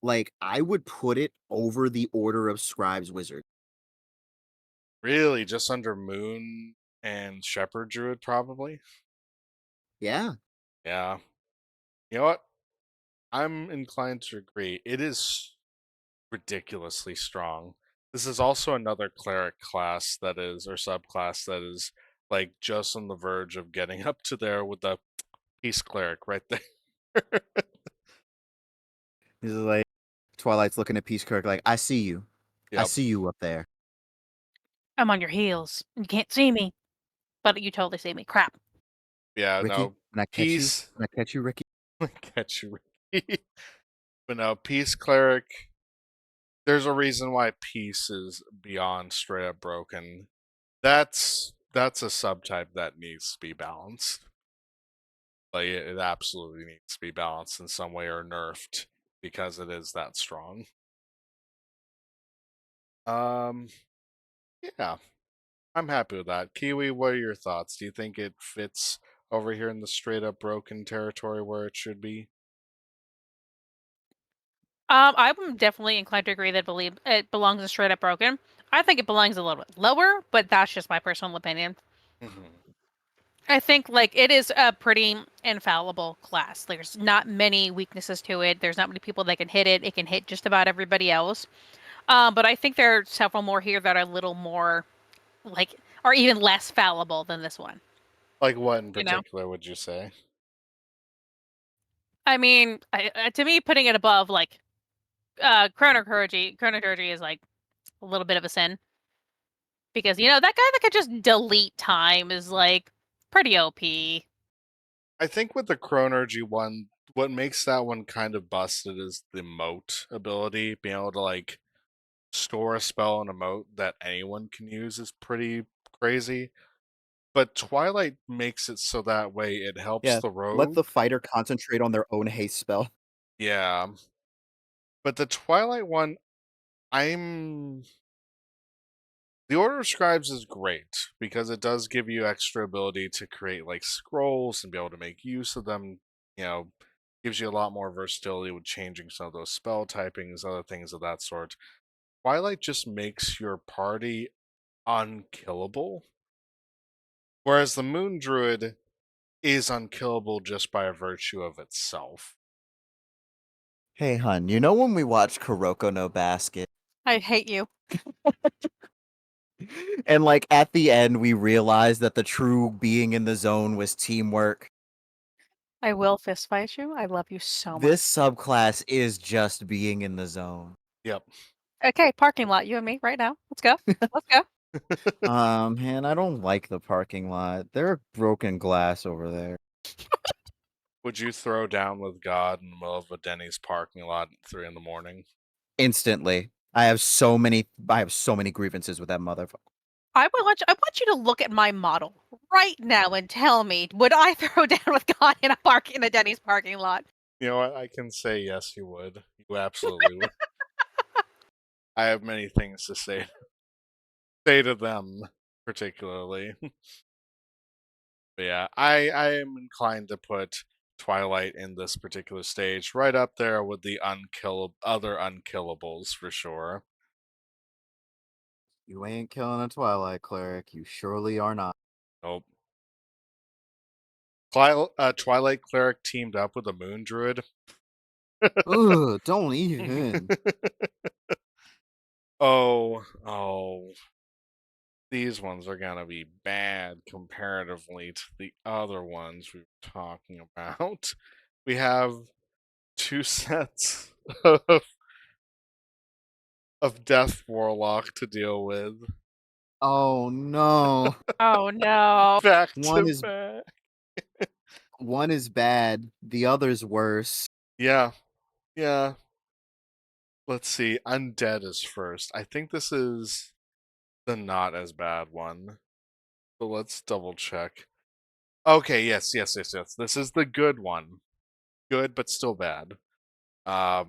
like I would put it over the Order of Scribes Wizard. Really? Just under Moon and Shepherd Druid, probably? Yeah. Yeah. You know what? I'm inclined to agree. It is ridiculously strong. This is also another cleric class that is, or subclass that is, like just on the verge of getting up to there with the peace cleric right there. This is like Twilight's looking at Peace Kirk like, I see you. I Yep. see you up there. I'm on your heels. You can't see me, but you totally see me. Crap. Yeah. Ricky, No. can I catch you? Peace. Can I catch you, Ricky? Catch you. Ricky. But no, peace cleric. There's a reason why peace is beyond straight up broken. That's a subtype that needs to be balanced. Like it absolutely needs to be balanced in some way or nerfed because it is that strong. Um, yeah, I'm happy with that. Kiwi, what are your thoughts? Do you think it fits over here in the straight up broken territory where it should be? I'm definitely inclined to agree that believe it belongs in straight up broken. I think it belongs a little bit lower, but that's just my personal opinion. Hmm. I think like it is a pretty infallible class. There's not many weaknesses to it. There's not many people that can hit it. It can hit just about everybody else. But I think there are several more here that are a little more like are even less fallible than this one. Like what in You know, particular would you say? I mean, to me, putting it above like chronoturgy is like a little bit of a sin because that guy that could just delete time is like pretty OP. I think with the Chronergy one, what makes that one kind of busted is the moat ability. Being able to like store a spell and a moat that anyone can use is pretty crazy. But Twilight makes it so that way it helps Yeah. the Let rogue. the fighter concentrate on their own haste spell. Yeah. But the Twilight one, I'm the Order of Scribes is great because it does give you extra ability to create like scrolls and be able to make use of them. You know, gives you a lot more versatility with changing some of those spell typings, other things of that sort. Twilight just makes your party unkillable. Whereas the Moon Druid is unkillable just by virtue of itself. Hey, hun, you know when we watched Kuroko no Basket? I hate you. And like at the end, we realized that the true being in the zone was teamwork. I will fist fight you. I love you so much. This subclass is just being in the zone. Yep. Okay, parking lot, you and me right now. Let's go. Let's go. Man, I don't like the parking lot. There are broken glass over there. Would you throw down with God in the middle of a Denny's parking lot at 3 in the morning? Instantly. I have so many grievances with that motherfucker. I want you to look at my model right now and tell me, would I throw down with God in a Denny's parking lot? You know what? I can say yes, you would. You absolutely would. I have many things to say to them, particularly. But yeah, I am inclined to put Twilight in this particular stage, right up there with the other unkillables for sure. You ain't killing a Twilight cleric. You surely are not. Nope. Twilight cleric teamed up with a moon druid. Ugh, don't even. Oh, these ones are gonna be bad comparatively to the other ones we were talking about. We have two sets of Death Warlock to deal with Oh no. Oh no. back One to is back. one is bad. The other's worse. Yeah, yeah. Let's see. Undead is first. I think this is the not as bad one. But let's double check. Okay, yes. This is the good one. Good, but still bad. For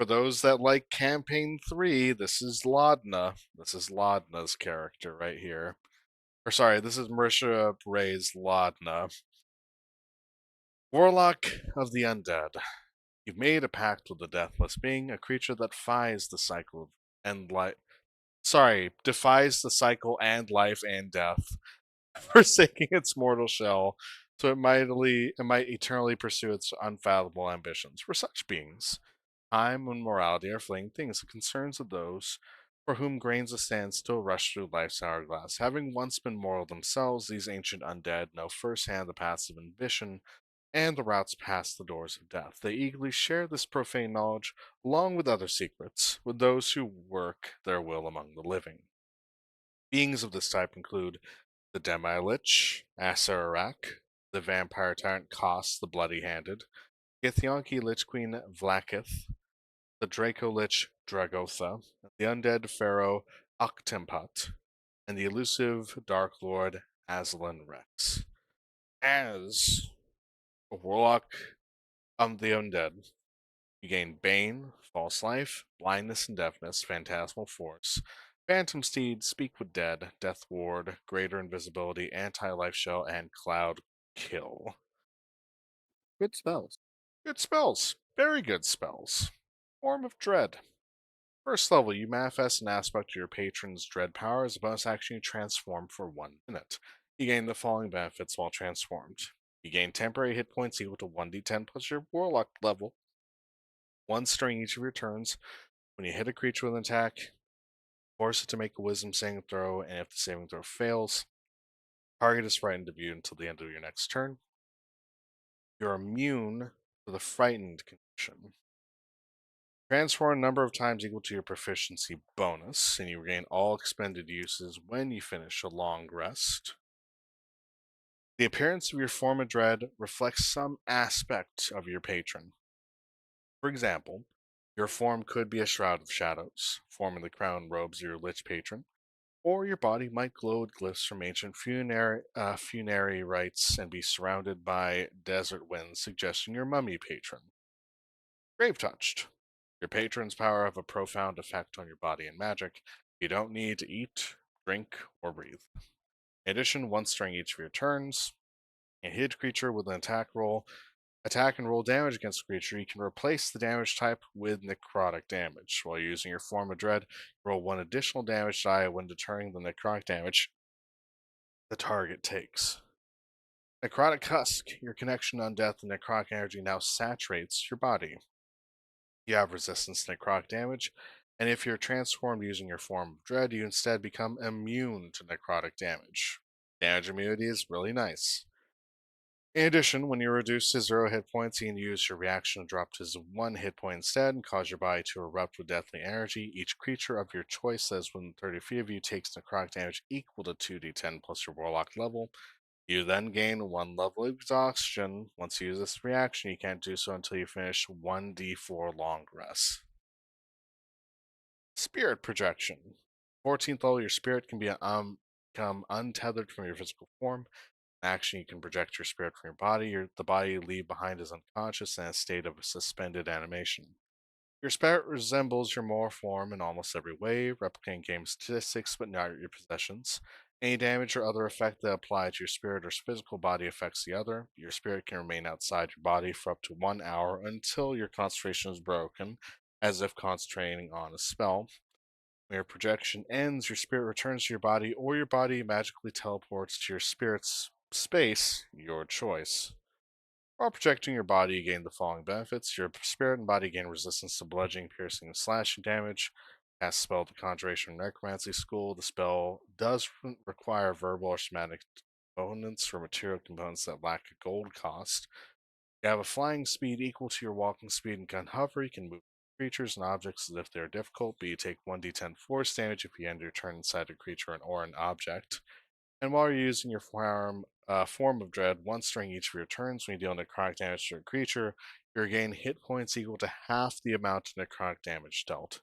those that like Campaign 3, this is Laudna. This is Laudna's character right here. Or sorry, this is Marisha Bray's Laudna. Warlock of the Undead. You've made a pact with the Deathless being, a creature that defies the cycle of and life. Sorry, defies the cycle and life and death, forsaking its mortal shell, so it might eternally pursue its unfathomable ambitions. For such beings, time and morality are fleeting things, the concerns of those for whom grains of sand still rush through life's hourglass. Having once been mortal themselves, these ancient undead know firsthand the paths of ambition and the routes past the doors of death. They eagerly share this profane knowledge, along with other secrets, with those who work their will among the living. Beings of this type include the Demi-Lich, Asarak, the Vampire Tyrant Koss the Bloody-Handed, Githyanki Lich Queen Vlakith, the Draco Lich Dragotha, the Undead Pharaoh Uktempat, and the elusive Dark Lord Aslan Rex. As a Warlock of the Undead, you gain Bane, False Life, Blindness and Deafness, Phantasmal Force, Phantom Steed, Speak with Dead, Death Ward, Greater Invisibility, Anti-Life Shell, and Cloud Kill. Good spells. Good spells. Very good spells. Form of Dread. First level, you manifest an aspect of your patron's dread power as a bonus action you transform for 1 minute. You gain the following benefits while transformed. You gain temporary hit points equal to 1d10 plus your warlock level, once during each of your turns. When you hit a creature with an attack, force it to make a wisdom saving throw, and if the saving throw fails, target is frightened of you until the end of your next turn. You're immune to the frightened condition. Transform a number of times equal to your proficiency bonus, and you regain all expended uses when you finish a long rest. The appearance of your form of dread reflects some aspect of your patron. For example, your form could be a shroud of shadows, forming the crown robes of your lich patron, or your body might glow with glyphs from ancient funerary rites and be surrounded by desert winds, suggesting your mummy patron. Grave touched. Your patron's power have a profound effect on your body and magic. You don't need to eat, drink, or breathe. In addition, once during each of your turns, a hit creature with an attack and roll damage against the creature, you can replace the damage type with necrotic damage. While using your form of dread, roll 1 additional damage die when deterring the necrotic damage the target takes. Necrotic Husk, your connection on death and necrotic energy now saturates your body. You have resistance to necrotic damage, and if you're transformed using your form of dread, you instead become immune to necrotic damage. Damage immunity is really nice. In addition, when you're reduced to 0 hit points, you can use your reaction to drop to 1 hit point instead and cause your body to erupt with deathly energy. Each creature of your choice that is within 30 feet of you takes necrotic damage equal to 2d10 plus your warlock level. You then gain 1 level of exhaustion. Once you use this reaction, you can't do so until you finish 1d4 long rests. Spirit Projection. 14th level, your spirit can become untethered from your physical form. Action, you can project your spirit from your body. The body you leave behind is unconscious and in a state of suspended animation. Your spirit resembles your moral form in almost every way, replicating game statistics but not your possessions. Any damage or other effect that apply to your spirit or physical body affects the other. Your spirit can remain outside your body for up to 1 hour until your concentration is broken, as if concentrating on a spell. When your projection ends, your spirit returns to your body, or your body magically teleports to your spirit's space, your choice. While projecting your body, you gain the following benefits. Your spirit and body gain resistance to bludgeoning, piercing, and slashing damage. Cast spell at the Conjuration or Necromancy School. The spell does require verbal or somatic components for material components that lack a gold cost. You have a flying speed equal to your walking speed and can hover. You can move creatures and objects as if they are difficult, but you take 1d10 force damage if you end your turn inside a creature or an object. And while you're using your form of dread, once during each of your turns, when you deal necrotic damage to a creature, you regain hit points equal to half the amount of necrotic damage dealt.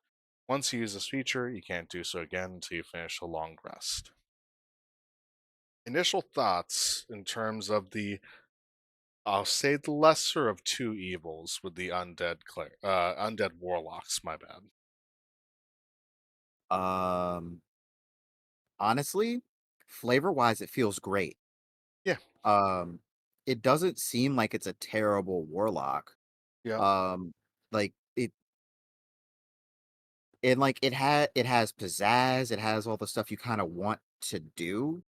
Once you use this feature, you can't do so again until you finish a long rest. Initial thoughts in terms of I'll say the lesser of two evils with the undead warlocks. My bad. Um, Honestly, flavor-wise, it feels great. Yeah. Um, it doesn't seem like it's a terrible warlock. Yep. Um, like it has pizzazz, it has all the stuff you kinda want to do.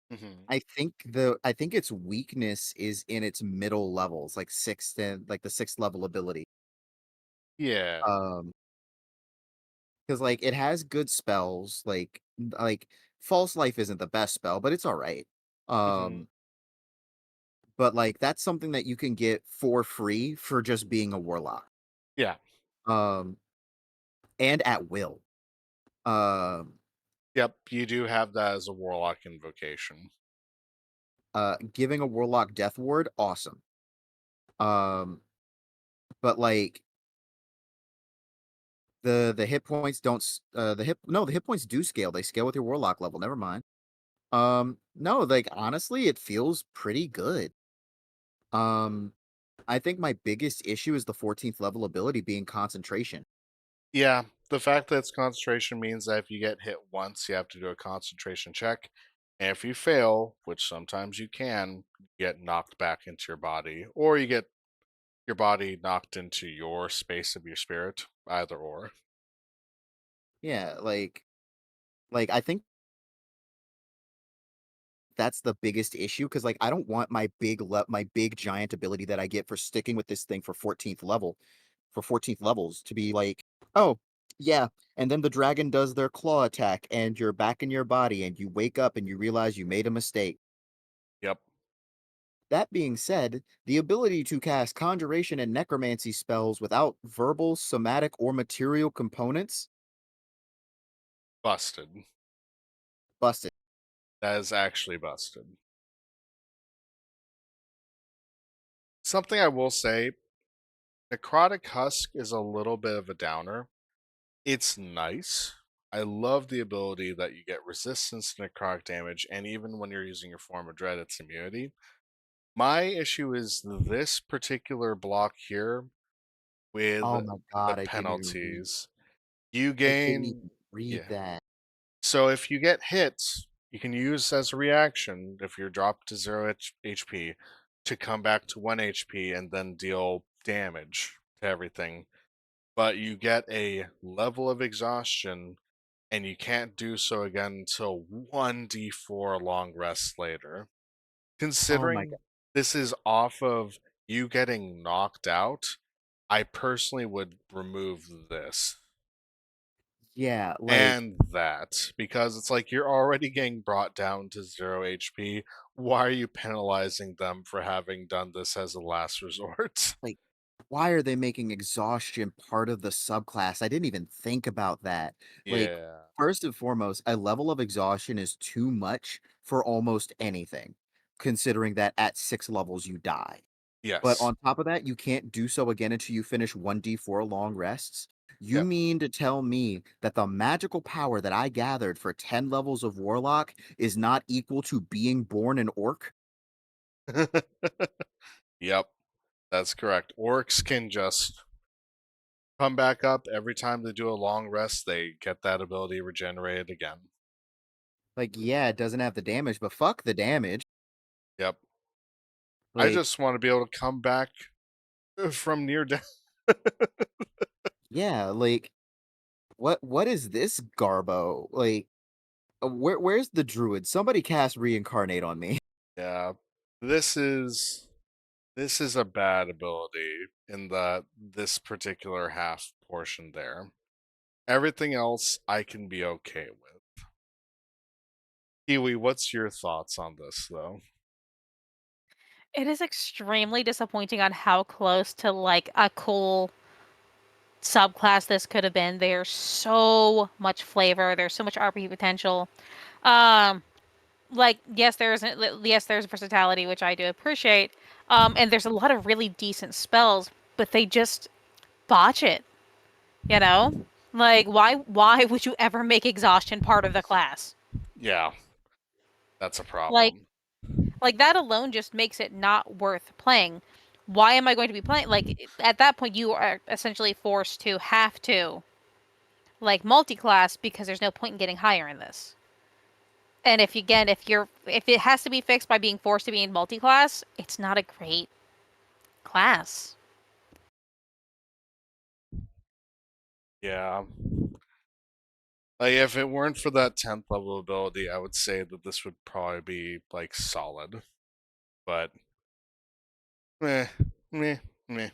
Hmm. I think its weakness is in its middle levels, like 6th and like the 6th level ability. Yeah. Um, because like, it has good spells, like, False Life isn't the best spell, but it's alright. Hmm. Um, but, like, that's something that you can get for free for just being a warlock. Yeah. Um, and at will. Um, Yep. You do have that as a warlock invocation. Giving a warlock death ward, awesome. Um, but, like, the hit points don't s the hit no, the hit points do scale, they scale with your warlock level, never mind. No, like, honestly, it feels pretty good. Um, I think my biggest issue is the 14th level ability being concentration. Yeah, the fact that it's concentration means that if you get hit once, you have to do a concentration check. And if you fail, which sometimes you can, you get knocked back into your body, or you get your body knocked into your space of your spirit, either or. Yeah, I think that's the biggest issue because like, I don't want my big giant ability that I get for sticking with this thing for 14th levels to be like, "Oh, yeah," and then the dragon does their claw attack, and you're back in your body, and you wake up and you realize you made a mistake. Yep, That being said, the ability to cast conjuration and necromancy spells without verbal, somatic, or material components, busted. busted. That is actually busted. Something I will say, Necrotic Husk is a little bit of a downer. It's nice. I love the ability that you get resistance to necrotic damage, and even when you're using your form of dread, it's immunity. My issue is this particular block here with Oh my the god, penalties. You I didn't gain, even read yeah. that. So if you get hit, you can use as a reaction if you're dropped to 0 HP to come back to 1 HP and then deal damage to everything. But you get a level of exhaustion and you can't do so again until 1d4 long rests later. Oh my Considering god. this is off of you getting knocked out, I personally would remove this Yeah, and that because it's like you're already getting brought down to 0 HP. Why are you penalizing them for having done this as a last resort? like, why are they making exhaustion part of the subclass? I didn't even think about that. Like, Yeah. first and foremost, a level of exhaustion is too much for almost anything, considering that at 6 levels you die. But Yes. on top of that, you can't do so again until you finish 1d4 long rests. You Yep. mean to tell me that the magical power that I gathered for 10 levels of Warlock is not equal to being born an orc? Yep, that's correct. Orcs can just come back up every time they do a long rest, they get that ability regenerated again. Like, yeah, it doesn't have the damage, but fuck the damage. Yep. I Like, just want to be able to come back from near death. yeah, like what is this garbo? Like, where's the druid? Somebody cast reincarnate on me. Yeah. This is this is a bad ability in the this particular half portion there. Everything else I can be okay with. Kiwi, what's your thoughts on this though? It is extremely disappointing on how close to like a cool subclass this could have been. There's so much flavor. There's so much RP potential. Um, like yes, there's versatility, which I do appreciate. And there's a lot of really decent spells, but they just botch it. You know, like why would you ever make exhaustion part of the class? Yeah, that's a Like problem. like that alone just makes it not worth playing. Why am I going to be playing? Like at that point, you are essentially forced to have to like multi-class because there's no point in getting higher in this. And if it has to be fixed by being forced to be in multi-class, it's not a great class. Yeah. Like if it weren't for that 10th level ability, I would say that this would probably be like solid. But meh, meh, meh.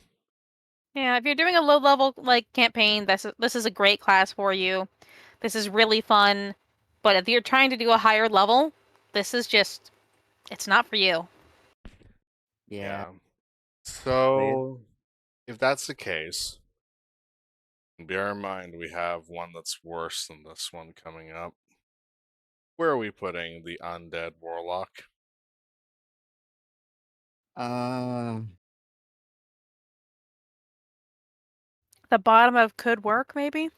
Yeah, if you're doing a low level like campaign, this is a great class for you. This is really fun. But if you're trying to do a higher level, this is just it's not for you. Yeah, Yeah. like, So if that's the case, bear in mind we have one that's worse than this one coming up. Where are we putting the undead warlock? uh, The bottom of could work, maybe?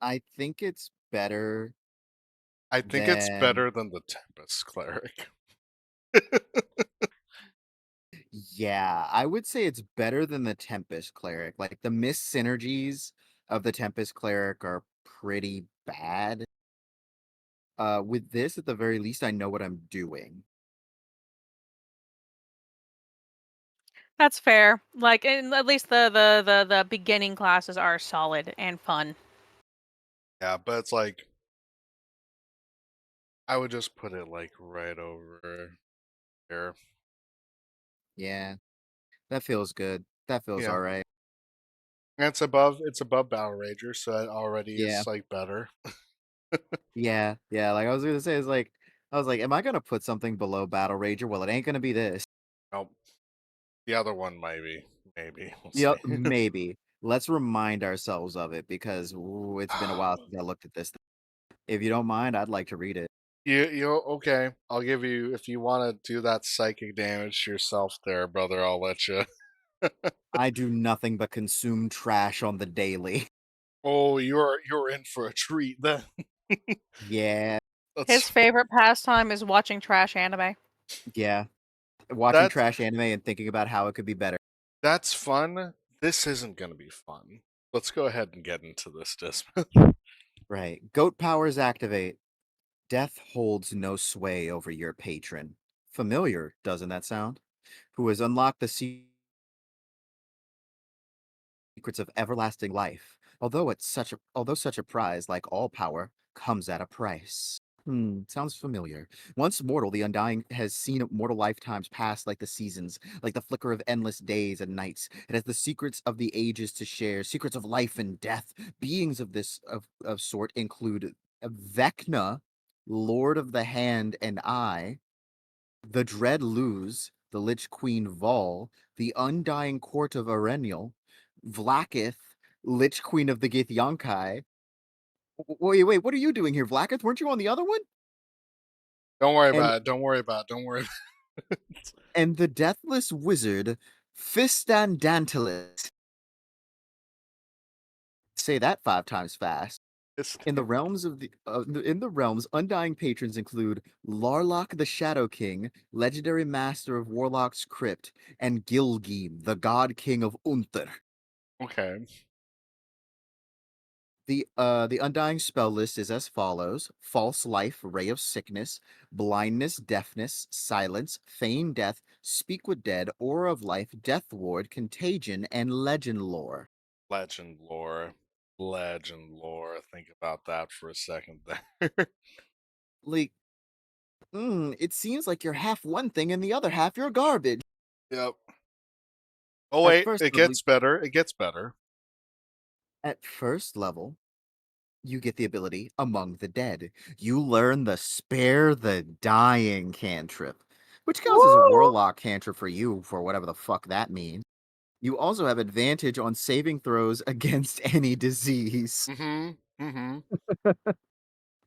I think it's better I think it's than better than the Tempest cleric. yeah, I would say it's better than the Tempest Cleric. Like the miss synergies of the Tempest Cleric are pretty bad. With this, at the very least, I know what I'm doing. That's fair. Like, and at least the beginning classes are solid and fun. Yeah, but it's like I would just put it like right over here. Yeah, that feels good. That feels Yeah. all right. And it's above Battle Rager, so that already Yeah, is like better. yeah. Like I was gonna say, I was like, am I gonna put something below Battle Rager? Well, it ain't gonna be this. Nope. The other one maybe. Maybe. We'll see. Yep, maybe. Let's remind ourselves of it because ooh, it's been a while since I looked at this. If you don't mind, I'd like to read it. You okay. I'll give you if you want to do that psychic damage to yourself there, brother, I'll let you. I do nothing but consume trash on the daily. Oh, you're in for a treat then. Yeah, His That's favorite pastime is watching trash anime. yeah. Watching that's trash anime and thinking about how it could be better. that's fun. This isn't gonna be fun. Let's go ahead and get into this disc. Right. Goat powers activate. Death holds no sway over your patron. Familiar, doesn't that sound? Who has unlocked the secrets of everlasting life. Although such a prize, like all power, comes at a price. Sounds familiar. Once mortal, the Undying has seen mortal lifetimes pass like the seasons, like the flicker of endless days and nights. It has the secrets of the ages to share, secrets of life and death. Beings of this of sort include Vecna, Lord of the Hand and Eye, the Dread Luz, the Lich Queen Vol, the Undying Court of Arennial, Vlakith, Lich Queen of the Githyankai. Wait, what are you doing here, Vlakith? Weren't you on the other one? Don't worry And about it. Don't worry about it. Don't worry. and the Deathless Wizard, Fistandantilus. say that 5 times fast. It's In the realms, undying patrons include Larlock the Shadow King, legendary master of Warlock's Crypt, and Gilgeem, the God King of Unther. okay. The undying spell list is as follows: False Life, Ray of Sickness, Blindness, Deafness, Silence, Feign Death, Speak with Dead, Aura of Life, Death Ward, Contagion, and Legend Lore. Legend lore. Legend lore. Think about that for a second there. Like, it seems like you're half one thing and the other half you're garbage. Yep. Oh At wait, first it level, gets better. It gets better. at first level, you get the ability Among the Dead. You learn the Spare the Dying cantrip, which counts as a Woo! warlock cantrip for you for whatever the fuck that means. You also have advantage on saving throws against any disease. Mm-hmm. Mm-hmm.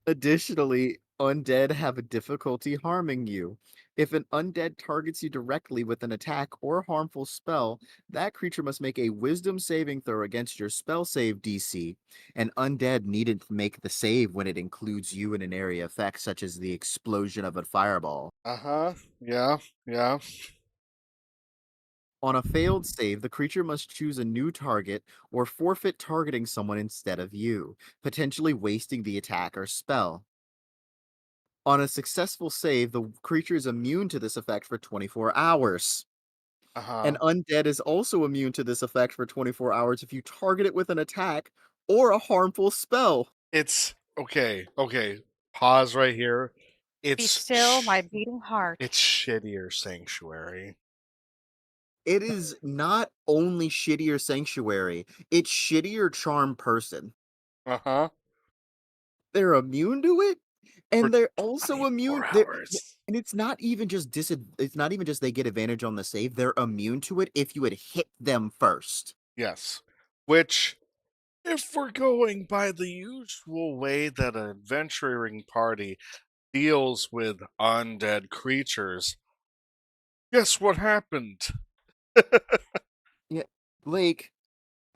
Additionally, undead have a difficulty harming you. If an undead targets you directly with an attack or harmful spell, that creature must make a wisdom saving throw against your spell save DC. An undead needn't make the save when it includes you in an area effect, such as the explosion of a fireball. Uh-huh. Yeah. Yeah. On a failed save, the creature must choose a new target or forfeit targeting someone instead of you, potentially wasting the attack or spell. On a successful save, the creature is immune to this effect for 24 hours. An Uh-huh. undead is also immune to this effect for 24 hours if you target it with an attack or a harmful spell. It's okay. Okay. Pause right here. Be It's still, my beating heart. it's shittier Sanctuary. It is not only shittier Sanctuary, it's shittier Charm Person. Uh-huh. They're immune to it, For and they're also 24 immune. hours. And it's not even just it's not even just they get advantage on the save. They're immune to it if you had hit them first. Yes. Which, if we're going by the usual way that an adventuring party deals with undead creatures, guess what happened? Yeah, like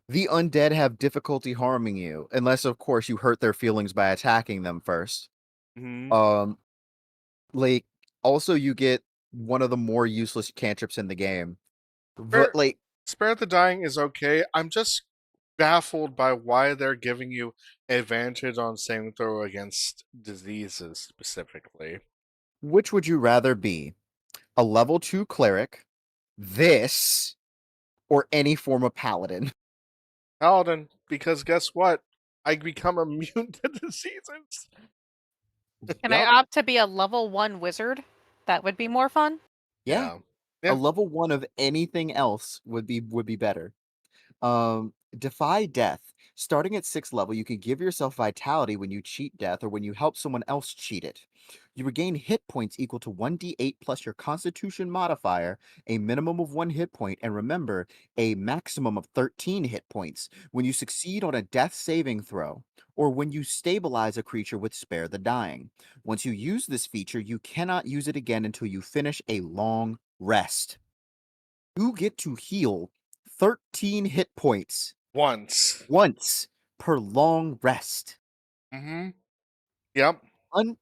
the undead have difficulty harming you, unless of course you hurt their feelings by attacking them first. Hmm. Um, like also you get one of the more useless cantrips in the game. But Spare, like, Spare the Dying is okay. I'm just baffled by why they're giving you advantage on saving throw against diseases specifically. which would you rather be? A level 2 cleric, this, or any form of paladin? Paladin, because guess what? I become immune to diseases. Can I Yup. opt to be a level 1 wizard? That would be more fun. Yeah. Yeah. A Yeah. level 1 of anything else would be better. Defy death. Starting at 6th level, you can give yourself vitality when you cheat death or when you help someone else cheat it. You regain hit points equal to 1d8 plus your constitution modifier, a minimum of 1 hit point, and remember, a maximum of 13 hit points when you succeed on a death saving throw, or when you stabilize a creature with Spare the Dying. Once you use this feature, you cannot use it again until you finish a long rest. You get to heal 13 hit points Once. once per long rest. Mm-hmm. Yep. Un-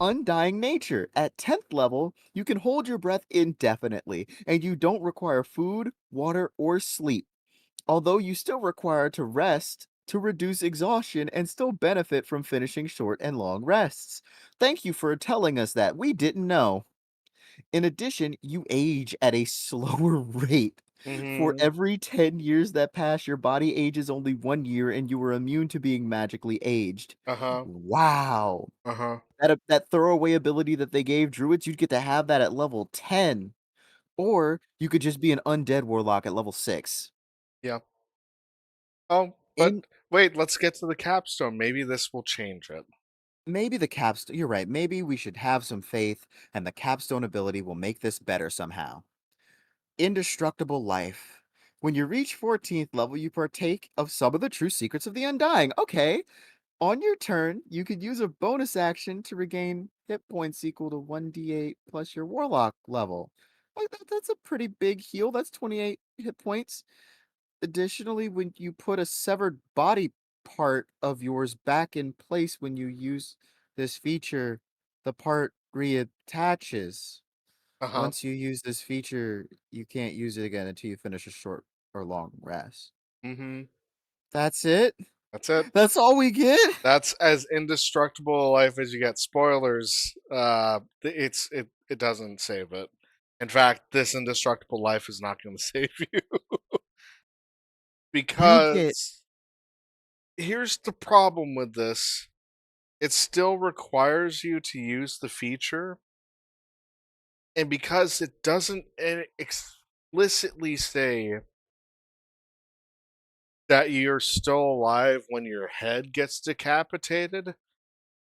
Undying Nature. At 10th level, you can hold your breath indefinitely, and you don't require food, water, or sleep, although you still require to rest to reduce exhaustion and still benefit from finishing short and long rests. Thank you for telling us that. We didn't know. In addition, you age at a slower rate. For Mm-hmm. every 10 years that pass, your body ages only 1 year and you are immune to being magically aged. Uh-huh. Wow. Uh-huh. That throwaway ability that they gave druids, you'd get to have that at level 10. Or you could just be an undead warlock at level 6. Yeah. Oh, but In wait, let's get to the capstone. Maybe this will change it. maybe the capstone, you're right, maybe we should have some faith and the capstone ability will make this better somehow. Indestructible life. When you reach 14th level, you partake of some of the true secrets of the Undying. Okay. On your turn, you could use a bonus action to regain hit points equal to 1d8 plus your warlock level. Like that's a pretty big heal. That's 28 hit points. Additionally, when you put a severed body part of yours back in place when you use this feature, the part reattaches. Uh-huh. Once you use this feature, you can't use it again until you finish a short or long rest. Mm-hmm. That's it? That's it. That's all we get? That's as indestructible a life as you get. Spoilers. It doesn't save it. In fact, this indestructible life is not going to save you You get because here's the problem with this. It still requires you to use the feature, and because it doesn't explicitly say that you're still alive when your head gets decapitated,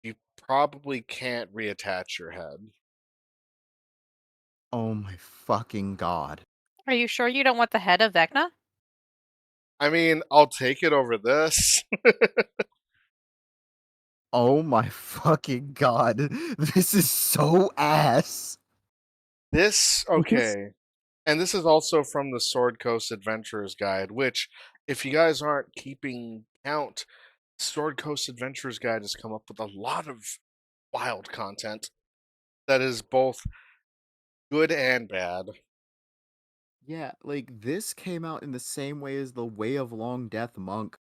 you probably can't reattach your head. oh my fucking god. Are you sure you don't want the head of Vecna? I mean, I'll take it over this. Oh my fucking god. This is so ass. This, This okay. And this is also from the Sword Coast Adventurers Guide, which, if you guys aren't keeping count, Sword Coast Adventurers Guide has come up with a lot of wild content that is both good and bad. Yeah, like this came out in the same way as the Way of Long Death Monk.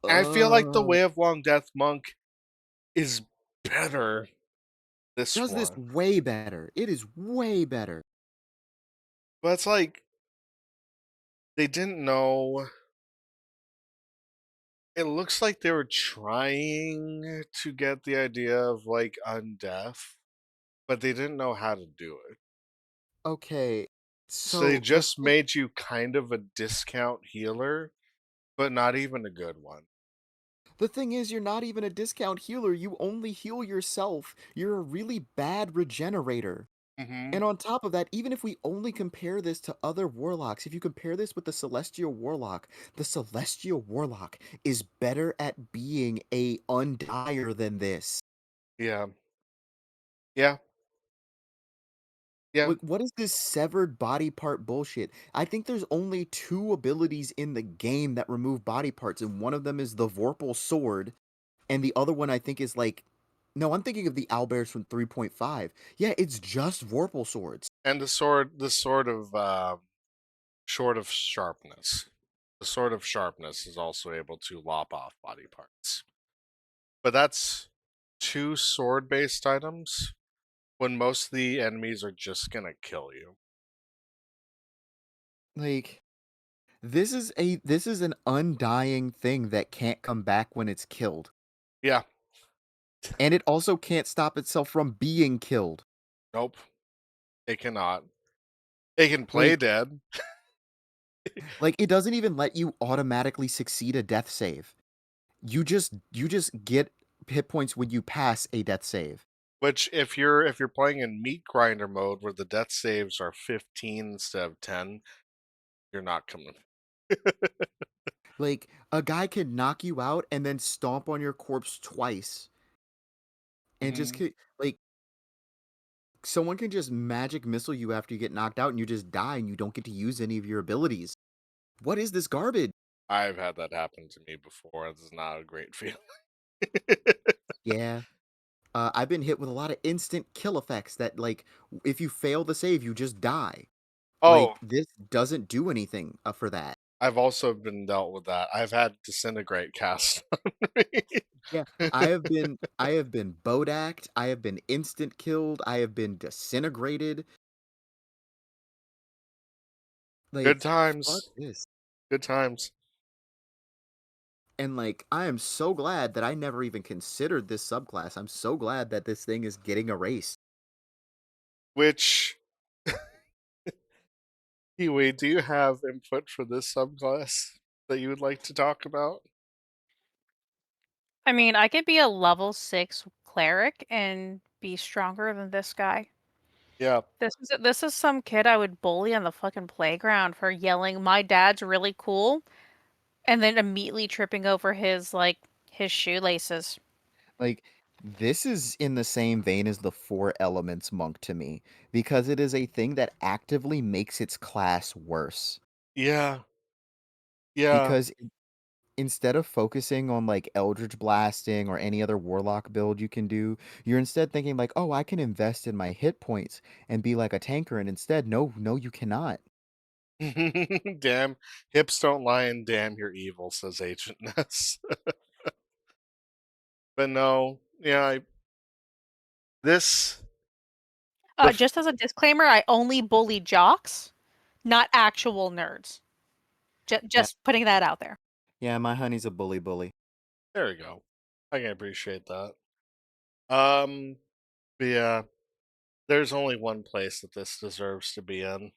And I feel like the Uh, Way of Long Death Monk is better this does this one. way better. It is way better. But it's like they didn't know. It looks like they were trying to get the idea of like undeath, but they didn't know how to do it. Okay, So they so just made you kind of a discount healer, but not even a good one. the thing is, you're not even a discount healer. You only heal yourself. You're a really bad regenerator. Hmm. And on top of that, even if we only compare this to other warlocks, if you compare this with the Celestial Warlock is better at being a undyer than this. Yeah. Yeah. Yeah. Like, what is this severed body part bullshit? I think there's only two abilities in the game that remove body parts, and one of them is the Vorpal Sword, and the other one I think is like, no, I'm thinking of the owlbears from 3.5. Yeah, it's just Vorpal Swords. And the sword of short of sharpness. The sword of sharpness is also able to lop off body parts. But that's two sword based items when most of the enemies are just gonna kill you. Like, this is an undying thing that can't come back when it's killed. Yeah. And it also can't stop itself from being killed. Nope. It cannot. It can play Like dead. like it doesn't even let you automatically succeed a death save. You just get hit points when you pass a death save. Which if you're playing in meat grinder mode where the death saves are 15 instead of 10, you're not coming. Like a guy can knock you out and then stomp on your corpse twice and just Hmm. like someone can just magic missile you after you get knocked out and you just die and you don't get to use any of your abilities. What is this garbage? I've had that happen to me before. This is not a great feeling. Yeah. I've been hit with a lot of instant kill effects that like if you fail the save, you just die. Oh, Like this doesn't do anything for that. I've also been dealt with that. I've had disintegrate cast on Yeah, me. I have been bodacked, I have been instant killed, I have been disintegrated. Good Like fuck times. this. Good times. And like I am so glad that I never even considered this subclass. I'm so glad that this thing is getting erased. Which, anyway, do you have input for this subclass that you would like to talk about? I mean, I could be a level 6 cleric and be stronger than this guy. Yeah. This is some kid I would bully on the fucking playground for yelling, "My dad's really cool," and then immediately tripping over his shoelaces. Like this is in the same vein as the Four Elements monk to me because it is a thing that actively makes its class worse. Yeah. Yeah. because instead of focusing on like Eldritch blasting or any other warlock build you can do, you're instead thinking like, oh, I can invest in my hit points and be like a tanker. And instead, no, you cannot. Damn, hips don't lie, and damn, you're evil, says Agent Ness. But no, yeah, this the f- Just as a disclaimer, I only bully jocks, not actual nerds. Yeah, Just putting that out there. yeah, my honey's a bully. there we go. I can appreciate that. Um, but yeah, there's only one place that this deserves to be in,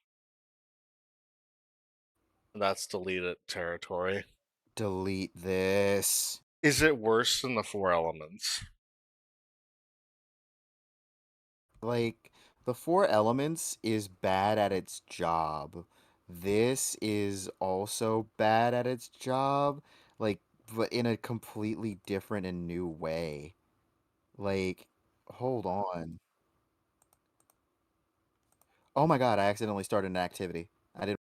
and that's deleted territory. Delete this. Is it worse than the Four Elements? Like, the Four Elements is bad at its job. This is also bad at its job, like, but in a completely different and new way. Like, hold on. Oh my God, I accidentally started an activity. I didn't.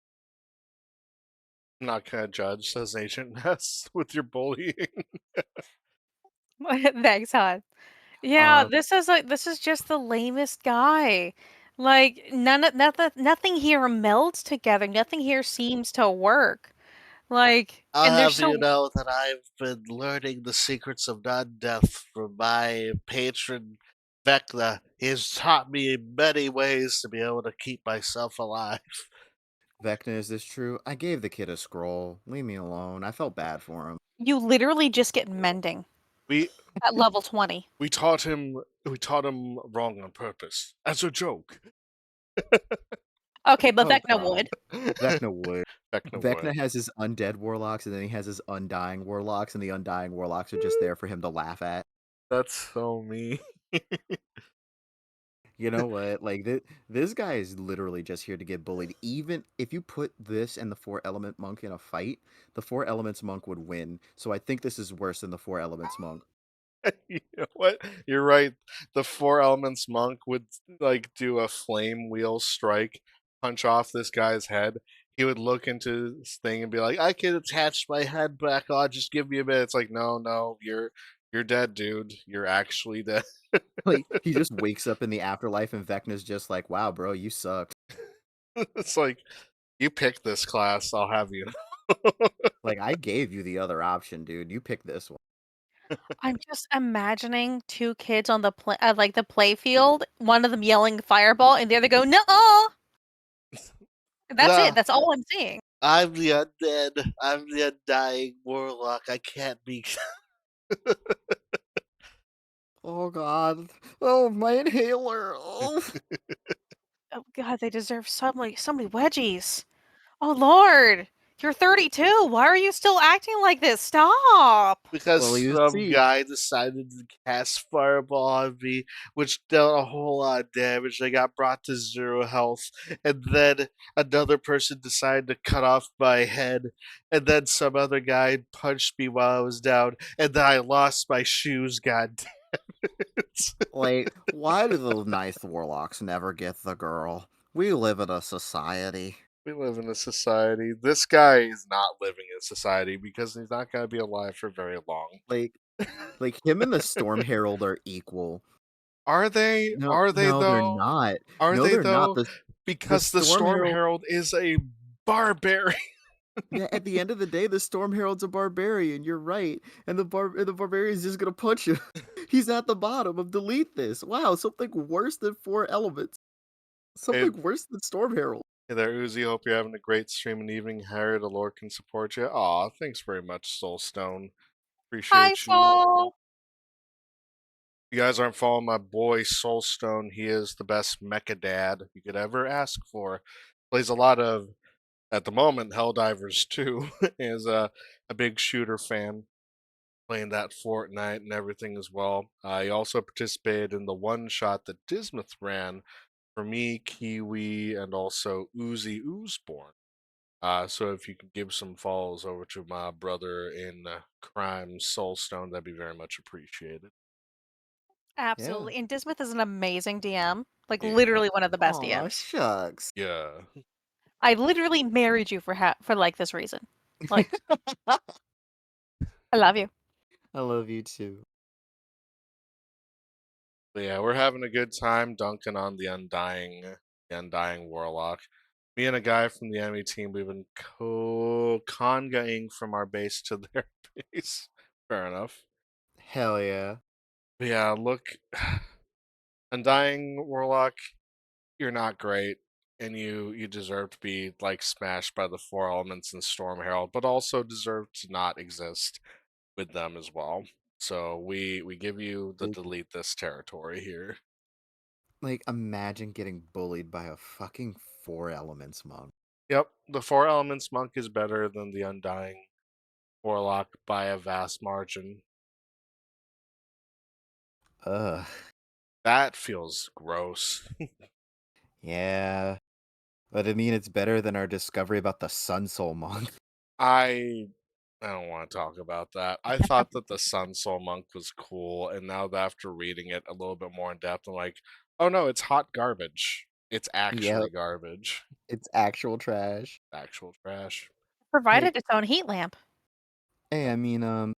I'm not gonna judge, says Agent Ness, with your bullying. Thanks, hon. Yeah, Um, this is just the lamest guy. Like nothing here melds together. Nothing here seems to work. Like, I'll and they're have you so know that I've been learning the secrets of non-death from my patron Vecna. He's taught me in many ways to be able to keep myself alive. Vecna, is this true? I gave the kid a scroll. Leave me alone. I felt bad for him. you literally just get mending We at level 20. we taught him wrong on purpose as a joke. Okay, but Oh Vecna God. would. Vecna would. Vecna Vecna would. has his undead warlocks, and then he has his undying warlocks, and the undying warlocks are just there for him to laugh at. That's so mean. You know what? Like this guy is literally just here to get bullied. Even if you put this and the four element monk in a fight, the four elements monk would win. So I think this is worse than the four elements monk. You know what? You're right. The Four Elements monk would like do a flame wheel strike, punch off this guy's head. He would look into this thing and be like, "I can attach my head back on. Just give me a minute." It's like, no, no, you're dead, dude. You're actually dead. Like he just wakes up in the afterlife, and Vecna's just like, "Wow, bro, you sucked." It's like you picked this class. I'll have you. Like I gave you the other option, dude. You picked this one. I'm just imagining two kids on the like the play field, one of them yelling fireball and the other go, "No!" That's it. Ah, That's all I'm seeing. I'm the undead. I'm the undying warlock. I can't be. Oh God. Oh, my inhaler. Oh. Oh god, they deserve so many wedgies. Oh lord. You're 32. Why are you still acting like this? Stop. Because Well, you some see, guy decided to cast Fireball on me, which dealt a whole lot of damage. I got brought to 0 health, and then another person decided to cut off my head, and then some other guy punched me while I was down, and then I lost my shoes. God damn it! like, why do the nice warlocks never get the girl? We live in a society. We live in a society. This guy is not living in society because he's not going to be alive for very long. Like, like him and the Storm Herald are equal. Are they? No, Are they no, they're though? not. Are No, they they're not. though? The Because the Storm Storm Herald. Herald is a barbarian. Yeah, at the end of the day, the Storm Herald's a barbarian. You're right, and the barbarian's just gonna punch him. He's at the bottom of delete this. Wow, something worse than four elements. Hey, Something worse than Storm Herald. hey there, Oozy. Hope you're having a great stream and evening. Harry, the Lord can support you. Aw, thanks very much, Soulstone. Hi, Appreciate you. Soul. You guys aren't following my boy Soulstone. He is the best mecha dad you could ever ask for. Plays a lot of, at the moment, Helldivers too. Is a big shooter fan. Playing that Fortnite and everything as well. He also participated in the one shot that Dismuth ran for me, Kiwi, and also Oozy Oozeborn. So if you could give some follows over to my brother in crime, Soulstone, that'd be very much appreciated. Yeah. Absolutely. And Dismith is an amazing DM. Like Yeah. literally one of the best Aw, DMs. shucks. Yeah. I literally married you for like this reason. Like, I love you. I love you too. But yeah, we're having a good time dunking on the undying warlock. Me and a guy from the enemy team, we've been congaing from our base to their base. Fair enough. Hell yeah. But yeah, look, undying warlock, you're not great, and you deserve to be like smashed by the four elements in Storm Herald, but also deserve to not exist with them as well. So we give you the Like, delete this territory here. imagine getting bullied by a fucking four elements monk. Yep, the four elements monk is better than the undying warlock by a vast margin. Ugh. That feels gross. Yeah. But I mean, it's better than our discovery about the Sun Soul monk. I I don't want to talk about that. I thought that the Sun Soul Monk was cool, and now that after reading it a little bit more in depth, I'm like, oh no, it's hot garbage. It's Yep, actually garbage. it's actual trash. Actual trash. Hey, Provided its own heat lamp. hey, I mean,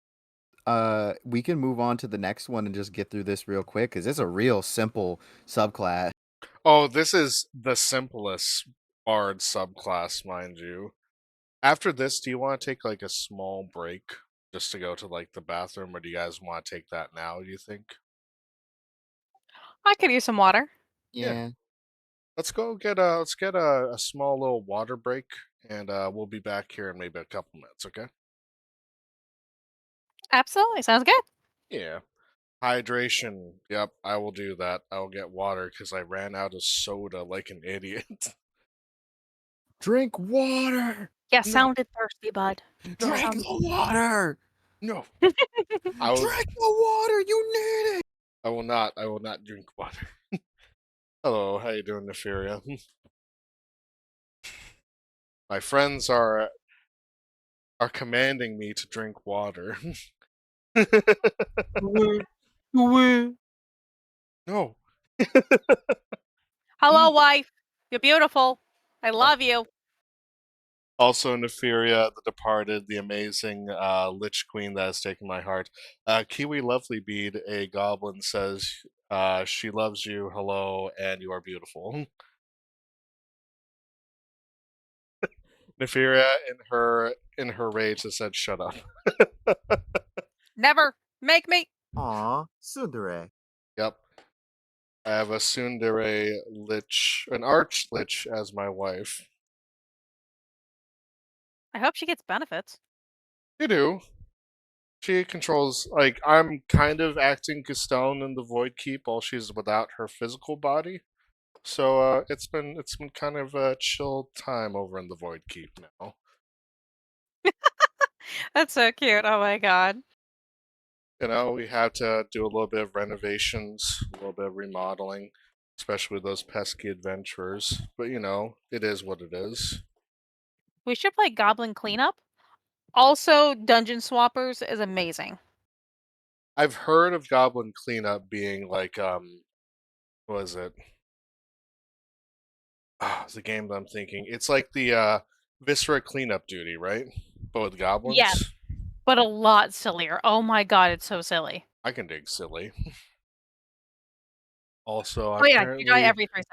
we can move on to the next one and just get through this real quick because it's a real simple subclass. Oh, this is the simplest Bard subclass, mind you. After this, do you want to take like a small break just to go to like the bathroom, or do you guys want to take that now, do you think? I could use some water. Yeah. Yeah. Let's get a small little water break, and we'll be back here in maybe a couple minutes, okay? Absolutely. Sounds good. Yeah. Hydration. Yep, I will do that. I will get water because I ran out of soda like an idiot. Drink water. Yeah, No, sounded thirsty, bud. no, Drink Sounded the water. no. I will Drink the water. You need it. I will not drink water. Hello, how you doing, Nefaria? My friends are commanding me to drink water. No. Hello, wife. You're beautiful. I love you. Also, Nefaria, the Departed, the amazing Lich Queen that has taken my heart. Kiwi Lovely Bead, a goblin, says she loves you, hello, and you are beautiful. Nefaria, in her rage, has said, "Shut up." Never make me. Aw, Sundere. Yep, I have a Tsundere Lich, an Arch Lich, as my wife. I hope she gets benefits. You do. She controls, like, I'm kind of acting Gastone in the Void Keep while she's without her physical body. So it's been kind of a chill time over in the Void Keep now. That's so cute. Oh my god. You know, we had to do a little bit of renovations, a little bit of remodeling, especially with those pesky adventurers. But you know, it is what it is. We should play Goblin Cleanup. Also, Dungeon Swappers is amazing. I've heard of Goblin Cleanup being like what is it? It's the game that I'm thinking. It's like the Viscera Cleanup Duty, right? But with Yes, goblins. but a lot sillier. Oh my god, it's so silly. I can dig silly. Also, Oh yeah, you die apparently every 3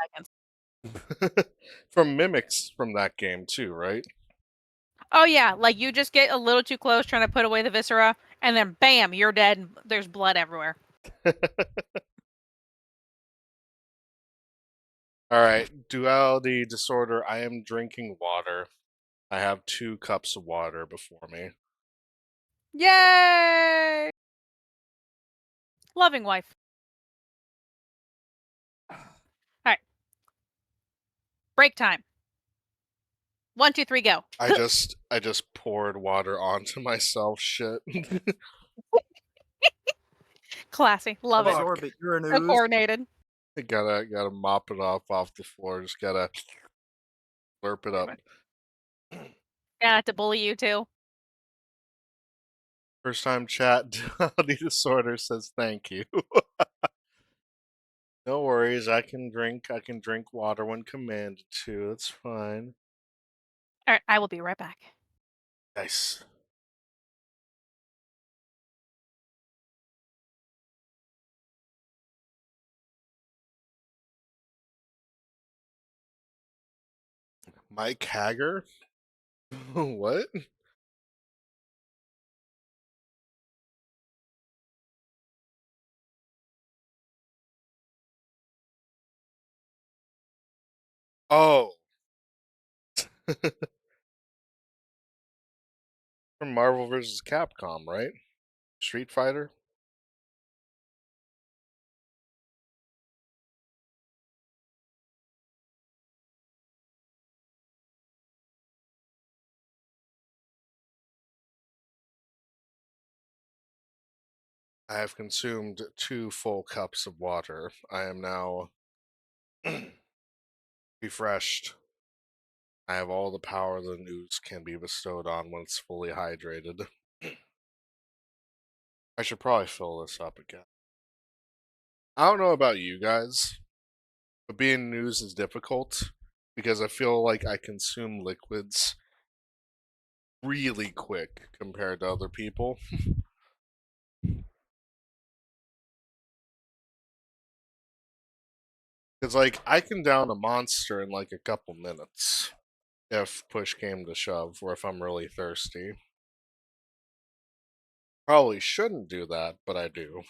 seconds. from mimics from that game too, right? Oh yeah, like you just get a little too close trying to put away the viscera, and then bam, you're dead and there's blood everywhere. All right, duality disorder. I am drinking water. I have 2 cups of water before me. Yay! Loving wife. Alright, break time. 1, 2, 3, go. I just poured water onto myself. Shit. Classy. Love it. Absorb Fuck. it. You're an So ooze. coordinated. I gotta mop it off the floor. Just gotta slurp it up. Yeah, to bully you too. First time chat. Duality disorder says thank you. No worries. I can drink. I can drink water when commanded to. It's fine. Alright, I will be right back. Nice. Mike Hager? What? Oh, from Marvel vs. Capcom, right? Street Fighter? I have consumed 2 full cups of water. I am now refreshed. I have all the power the news can be bestowed on when it's fully hydrated. I should probably fill this up again. I don't know about you guys, but being news is difficult because I feel like I consume liquids really quick compared to other people. Because, like, I can down a monster in like a couple minutes if push came to shove, or if I'm really thirsty. Probably shouldn't do that, but I do.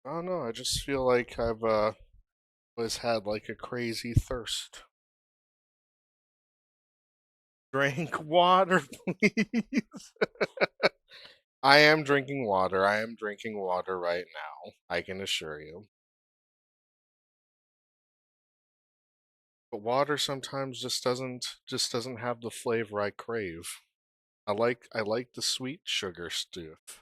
I don't know, I just feel like I've always had like a crazy thirst. Drink water, please. I am drinking water. I am drinking water right now. I can assure you. But water sometimes just doesn't have the flavor I crave. I like the sweet sugar stuff.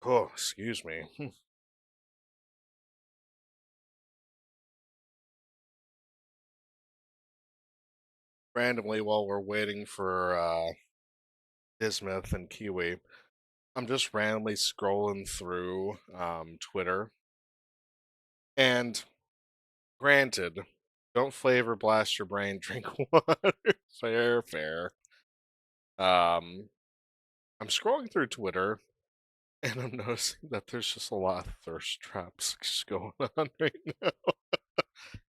Oh, excuse me. Randomly, while we're waiting for Bismuth and Kiwi, I'm just randomly scrolling through Twitter. And granted, don't flavor blast your brain, drink water. Fair, fair. Um, I'm scrolling through Twitter and I'm noticing that there's just a lot of thirst traps just going on right now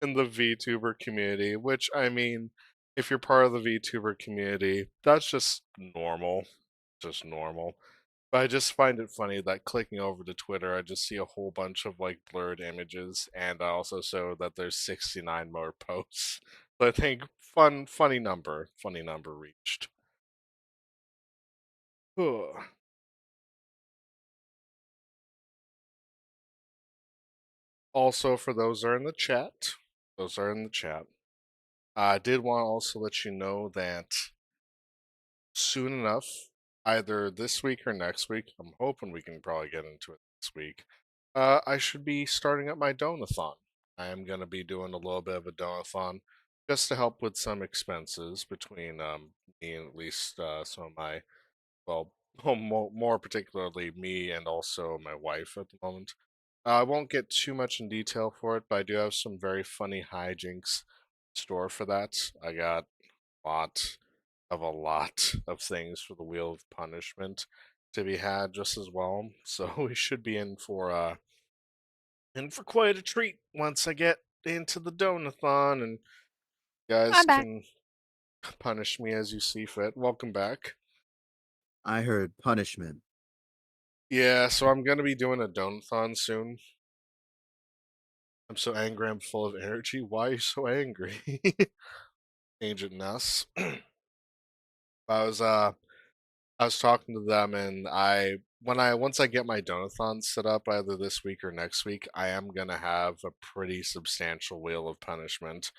in the VTuber community, which I mean, if you're part of the VTuber community, that's just normal. Just normal. But I just find it funny that clicking over to Twitter, I just see a whole bunch of like blurred images, and I also saw that there's 69 more posts. So I think funny number reached. Also, for those that are in the chat, those are in the chat. I did want to also let you know that soon enough, either this week or next week, I'm hoping we can probably get into it this week. I should be starting up my donathon. I am going to be doing a little bit of a donathon just to help with some expenses between me and at least some of my, well, more particularly me and also my wife at the moment. I won't get too much in detail for it, but I do have some very funny hijinks in store for that. I got lot a lot of things for the Wheel of Punishment to be had just as well. So we should be in for quite a treat once I get into the donathon, and you guys I'm back. can punish me as you see fit. Welcome back. I heard punishment. Yeah, so I'm gonna be doing a donathon soon. I'm so angry, I'm full of energy. Why are you so angry? Agent Ness. I was I was talking to them, and once I get my donathon set up either this week or next week, I am gonna have a pretty substantial wheel of punishment.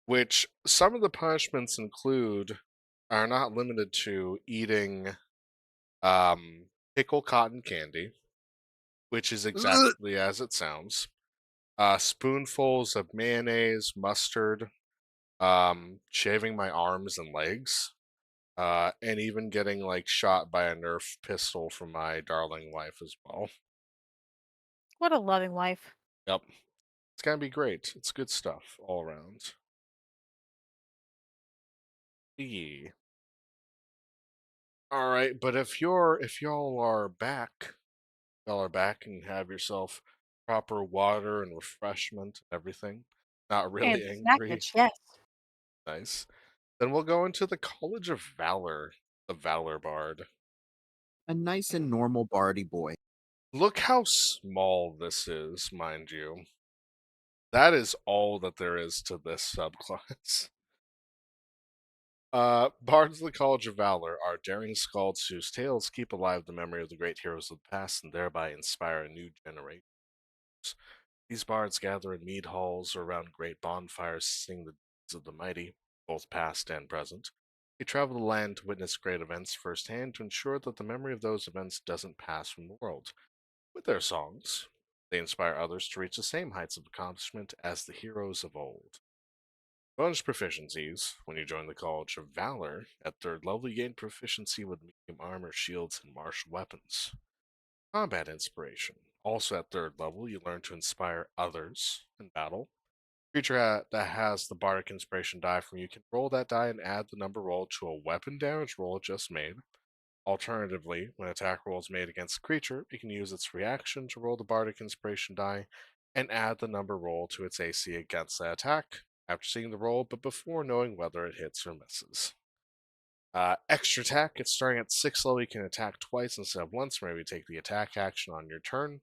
Which some of the punishments include are not limited to eating pickle cotton candy, which is Ugh. exactly as it sounds. Spoonfuls of mayonnaise, mustard, shaving my arms and legs, and even getting like shot by a Nerf pistol from my darling wife as well. What a loving wife. Yep, it's gonna be great. It's good stuff all around. Yeah. All right, but if y'all are back and have yourself proper water and refreshment, everything, not And really angry, package, yes. nice. Then we'll go into the College of Valor, the Valor Bard. A nice and normal bardy boy. Look how small this is, mind you. That is all that there is to this subclass. Bards of the College of Valor are daring skalds whose tales keep alive the memory of the great heroes of the past and thereby inspire a new generation. These bards gather in mead halls or around great bonfires to sing the deeds of the mighty, both past and present. They travel the land to witness great events firsthand to ensure that the memory of those events doesn't pass from the world. With their songs, they inspire others to reach the same heights of accomplishment as the heroes of old. Bonus proficiencies. When you join the College of Valor, at 3rd level you gain proficiency with medium armor, shields, and martial weapons. Combat inspiration. Also at 3rd level, you learn to inspire others in battle. Creature that has the bardic inspiration die from you can roll that die and add the number rolled to a weapon damage roll it just made. Alternatively, when attack roll is made against a creature, it can use its reaction to roll the bardic inspiration die and add the number roll to its AC against that attack after seeing the roll, but before knowing whether it hits or misses. Extra attack, it's starting at 6th level, you can attack twice instead of once, maybe take the attack action on your turn.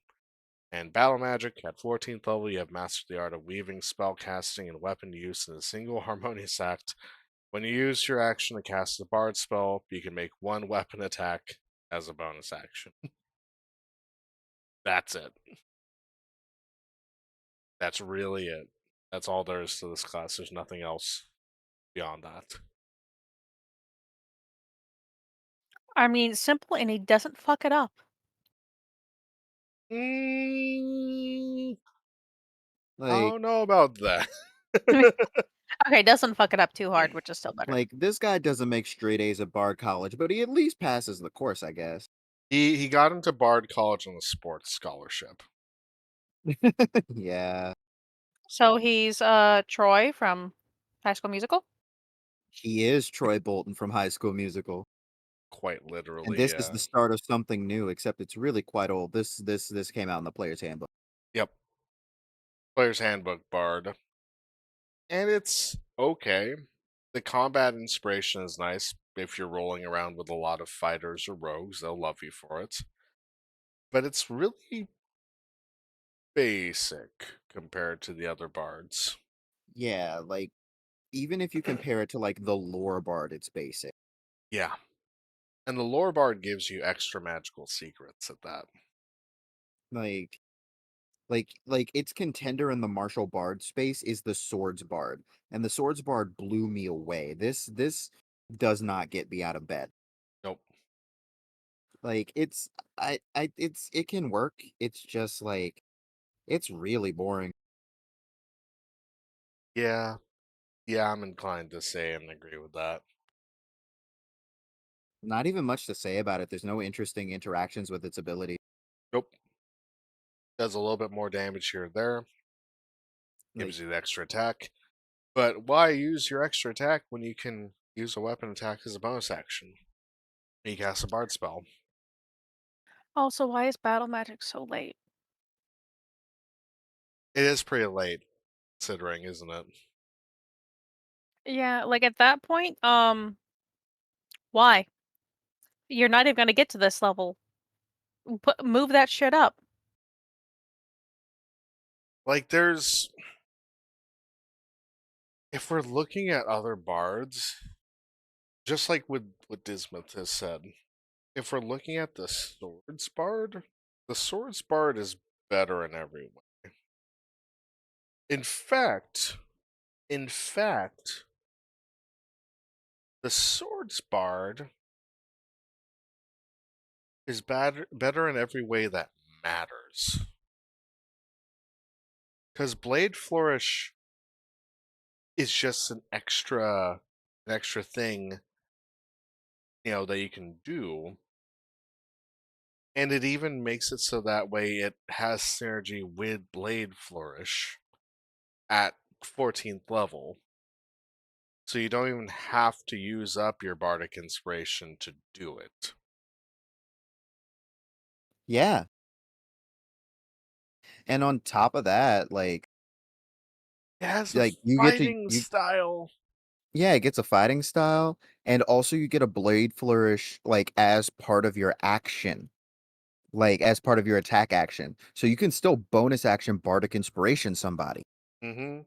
And Battle Magic, at 14th level, you have mastered the art of weaving, spell casting, and weapon use in a single harmonious act. When you use your action to cast a Bard spell, you can make one weapon attack as a bonus action. That's it. That's really it. That's all there is to this class. There's nothing else beyond that. I mean, simple, and he doesn't fuck it up. I Like, don't know about that. Okay, doesn't fuck it up too hard, which is still better. this guy doesn't make straight A's at Bard College, but he at least passes the course, I guess. He got into Bard College on a sports scholarship. Yeah, So he's Troy from High School Musical. he is Troy Bolton from High School Musical. Quite And literally, this is yeah. the start of something new, except it's really quite old. This came out in the player's handbook. Yep. Player's Handbook Bard. And it's okay. The combat inspiration is nice. If you're rolling around with a lot of fighters or rogues, they'll love you for it. But it's really basic compared to the other bards. Yeah, like even if you compare it to like the lore bard, it's basic. Yeah. And the lore bard gives you extra magical secrets at that. Like like its contender in the martial bard space is the swords bard, and the swords bard blew me away. This does not get me out of bed. Nope. Like it's it can work. It's just like it's really boring. Yeah. Yeah, I'm inclined to say and agree with that. Not even much to say about it. There's no interesting interactions with its ability. Nope. Does a little bit more damage here or there. Like Gives you the extra attack. But why use your extra attack when you can use a weapon attack as a bonus action? You cast a bard spell. Also, why is battle magic so late? It is pretty late, considering, isn't it? Yeah, like at that point, why? You're not even gonna get to this level. Move that shit up. Like, if we're looking at other bards, just like what Dismuth has said, if we're looking at the Swords Bard is better in every way. In fact, in fact, the Swords Bard is better in every way that matters. Because Blade Flourish is just an extra thing, that you can do. And it even makes it so that way it has synergy with Blade Flourish at 14th level. So you don't even have to use up your Bardic Inspiration to do it. Yeah. And on top of that, It has a like you get to fighting you style. yeah, it gets a fighting style, and also you get a blade flourish as part of your action, as part of your attack action. So you can still bonus action bardic inspiration somebody. Hmm.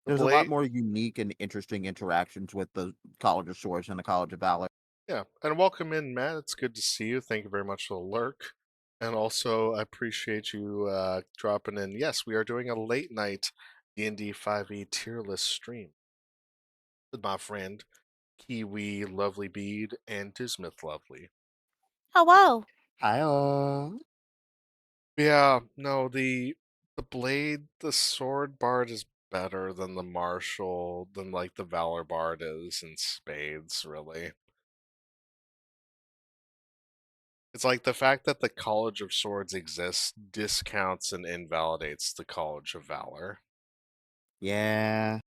The There's a lot Blade, more unique and interesting interactions with the College of Swords and the College of Valor. yeah. And welcome in, Matt. It's good to see you. Thank you very much for the lurk. And also, I appreciate you dropping in. Yes, we are doing a late night D&D 5e tier list stream with my friend Kiwi Lovely Bead and Dismith Lovely. Hello. Hi. Yeah, no, the sword bard is better than the martial, than like the valor bard is in spades, really. It's like the fact that the College of Swords exists discounts and invalidates the College of Valor. Yeah.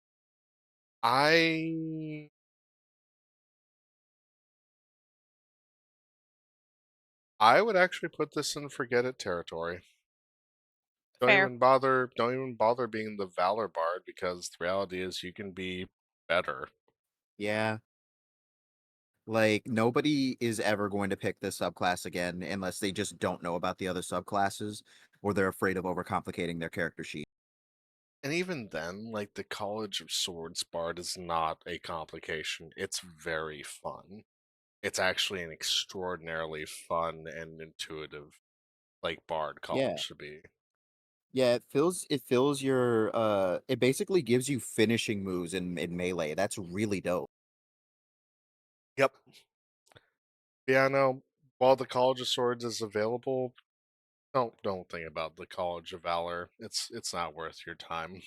I I would actually put this in forget it territory. Fair. Don't even bother being the Valor bard because the reality is you can be better. Yeah. Nobody is ever going to pick this subclass again unless they just don't know about the other subclasses or they're afraid of overcomplicating their character sheet. And even then, like the College of Swords bard is not a complication. It's very fun. It's actually an extraordinarily fun and intuitive bard Yeah. college to be. Yeah, it fills your it basically gives you finishing moves in melee. That's really dope. Yep. Yeah, no. While the College of Swords is available, don't think about the College of Valor. It's not worth your time.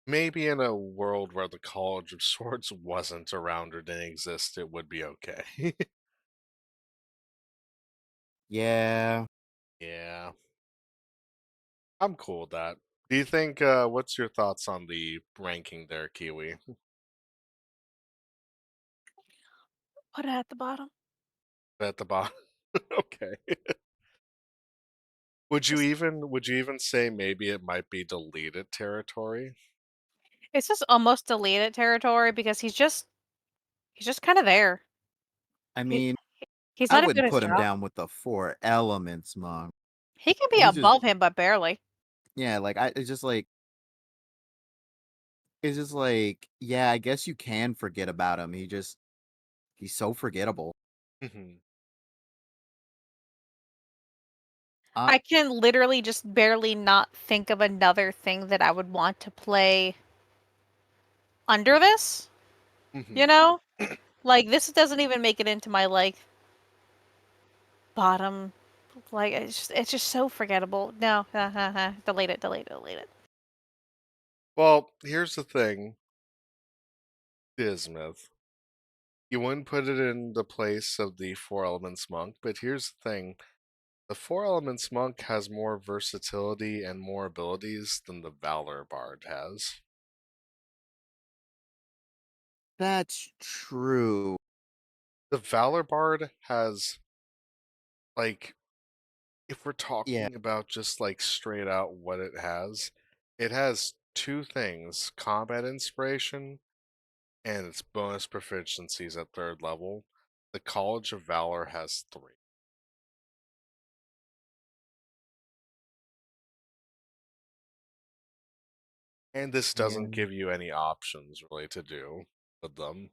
Maybe in a world where the College of Swords wasn't around or didn't exist, it would be okay. Yeah. Yeah, I'm cool with that. Do you think what's your thoughts on the ranking there, Kiwi? Put it at the bottom. At the bottom. Okay. Just Would you even say maybe it might be deleted territory? it's just almost deleted territory because he's just kind of there. I He mean, he's I not good wouldn't at his put him job. down with the four elements, monk. He can be He's just above him, but barely. yeah, it's just yeah, I guess you can forget about him. He's so forgettable. Mhm. Uh I can literally just barely not think of another thing that I would want to play under this. You Mhm. know, like this doesn't even make it into my bottom. Like it's just so forgettable. No, delete it, delete it, delete it. Well, here's the thing, Bismuth. You wouldn't put it in the place of the Four Elements Monk, but here's the thing. The Four Elements Monk has more versatility and more abilities than the Valor Bard has. that's true. The Valor Bard has, like, if we're Yeah. talking about just like straight out what it has two things: combat inspiration and its bonus proficiencies at third level. The College of Valor has three. And this doesn't Yeah. give you any options really to do with them.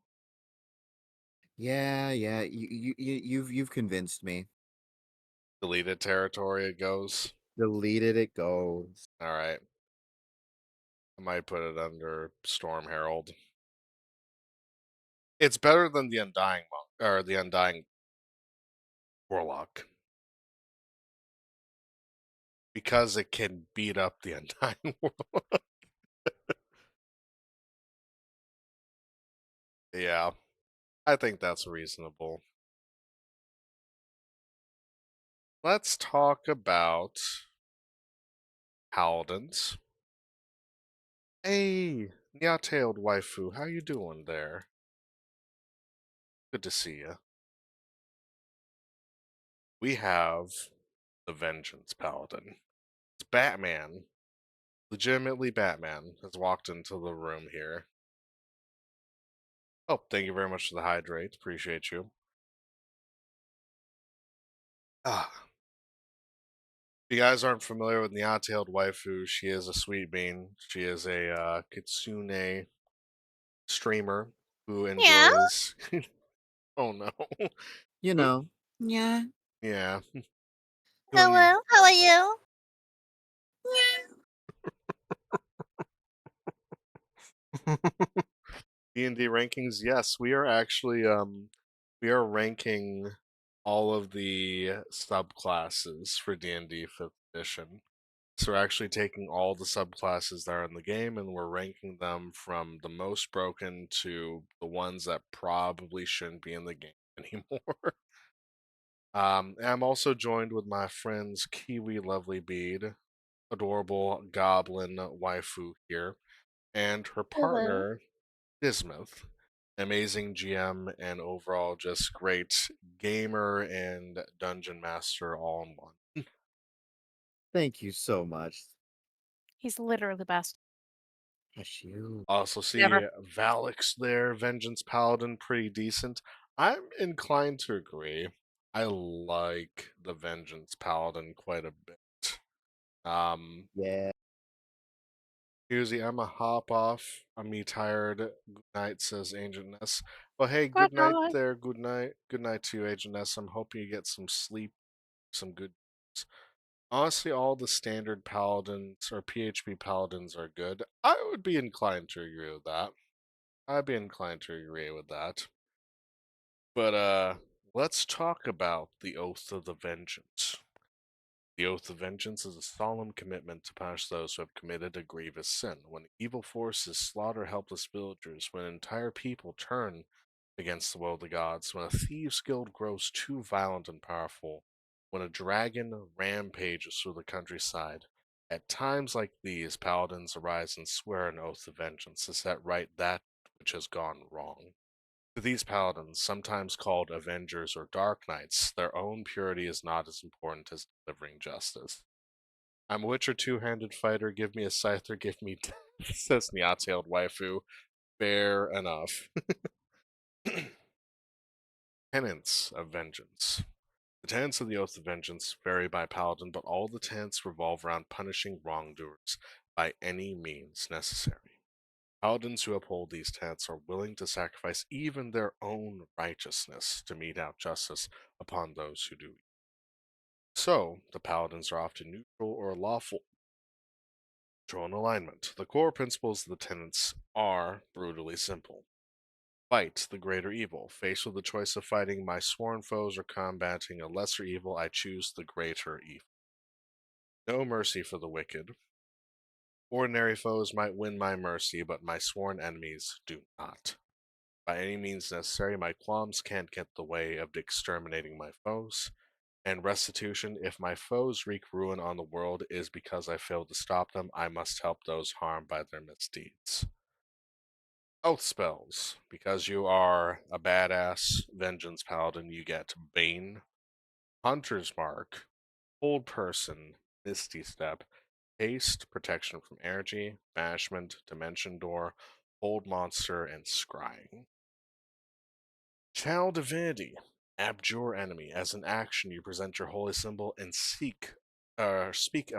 Yeah. You've convinced me. Deleted territory it goes. Deleted it goes. Alright. I might put it under Storm Herald. It's better than the Undying Monk or the Undying warlock because it can beat up the Undying World. Yeah, I think that's reasonable. Let's talk about paladins. Hey, Nyatailed waifu, how you doing there? Good to see you. We have the Vengeance Paladin. It's Batman, legitimately Batman, has walked into the room here. Oh, thank you very much for the hydrate. Appreciate you. Ah, if you guys aren't familiar with Nyatailed waifu, she is a sweet bean. She is a kitsune streamer who Yeah. enjoys. Oh no. You Who- know. Yeah. yeah. Hello. How are you? D&D rankings, yes, we are actually we are ranking all of the subclasses for D&D 5th edition. So we're actually taking all the subclasses that are in the game and we're ranking them from the most broken to the ones that probably shouldn't be in the game anymore. And I'm also joined with my friends Kiwi Lovely Bead, adorable goblin waifu here, and her Hello. partner Bismuth, amazing GM and overall just great gamer and dungeon master all in one. Thank you so much. He's literally the best. Bless you. Also see Never. Valix there, Vengeance Paladin, pretty decent. I'm inclined to agree. I like the Vengeance Paladin quite a bit. Yeah. Usually I'm a hop off. I'm me tired. Good night, says Agent Ness. Well, hey, Good good night God. there. Good night. Good night to you, Agent Ness. I'm hoping you get some sleep, some good. Honestly, all the standard paladins or PHP paladins are good. I would be inclined to agree with that. I'd be inclined to agree with that. But let's talk about the Oath of the Vengeance. The Oath of Vengeance is a solemn commitment to punish those who have committed a grievous sin. When evil forces slaughter helpless villagers, when entire people turn against the will of the gods, when a thieves' guild grows too violent and powerful, when a dragon rampages through the countryside, at times like these, paladins arise and swear an oath of vengeance to set right that which has gone wrong. To these paladins, sometimes called avengers or dark knights, their own purity is not as important as delivering justice. I'm a Witcher two-handed fighter, give me a scythe or give me death, says Nyatailed waifu. Fair enough. Tenets of Vengeance. The tenets of the Oath of Vengeance vary by paladin, but all the tenets revolve around punishing wrongdoers by any means necessary. Paladins who uphold these tenets are willing to sacrifice even their own righteousness to mete out justice upon those who do. So, the paladins are often neutral or lawful. Neutral in alignment. The core principles of the tenets are brutally simple. Fight the greater evil. Faced with the choice of fighting my sworn foes or combating a lesser evil, I choose the greater evil. No mercy for the wicked. Ordinary foes might win my mercy, but my sworn enemies do not. By any means necessary, my qualms can't get the way of exterminating my foes. And restitution, if my foes wreak ruin on the world is because I failed to stop them, I must help those harmed by their misdeeds. Oath spells. Because you are a badass vengeance paladin, you get Bane, Hunter's Mark, Hold Person, Misty Step, Haste, Protection from Energy, Banishment, Dimension Door, Hold Monster, and Scrying. Channel Divinity. Abjure enemy. As an action, you present your holy symbol and speak a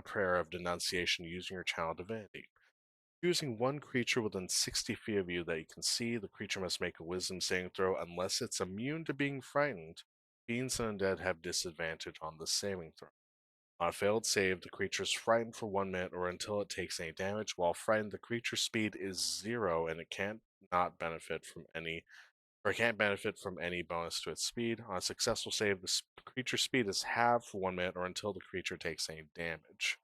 prayer of denunciation using your channel divinity. Choosing one creature within 60 feet of you that you can see, the creature must make a wisdom saving throw unless it's immune to being frightened. Fiends and undead have disadvantage on the saving throw. On a failed save, the creature is frightened for 1 minute or until it takes any damage. While frightened, the creature's speed is 0 and it can't not benefit from any or it can't benefit from any bonus to its speed. On a successful save, the creature's speed is halved for 1 minute or until the creature takes any damage.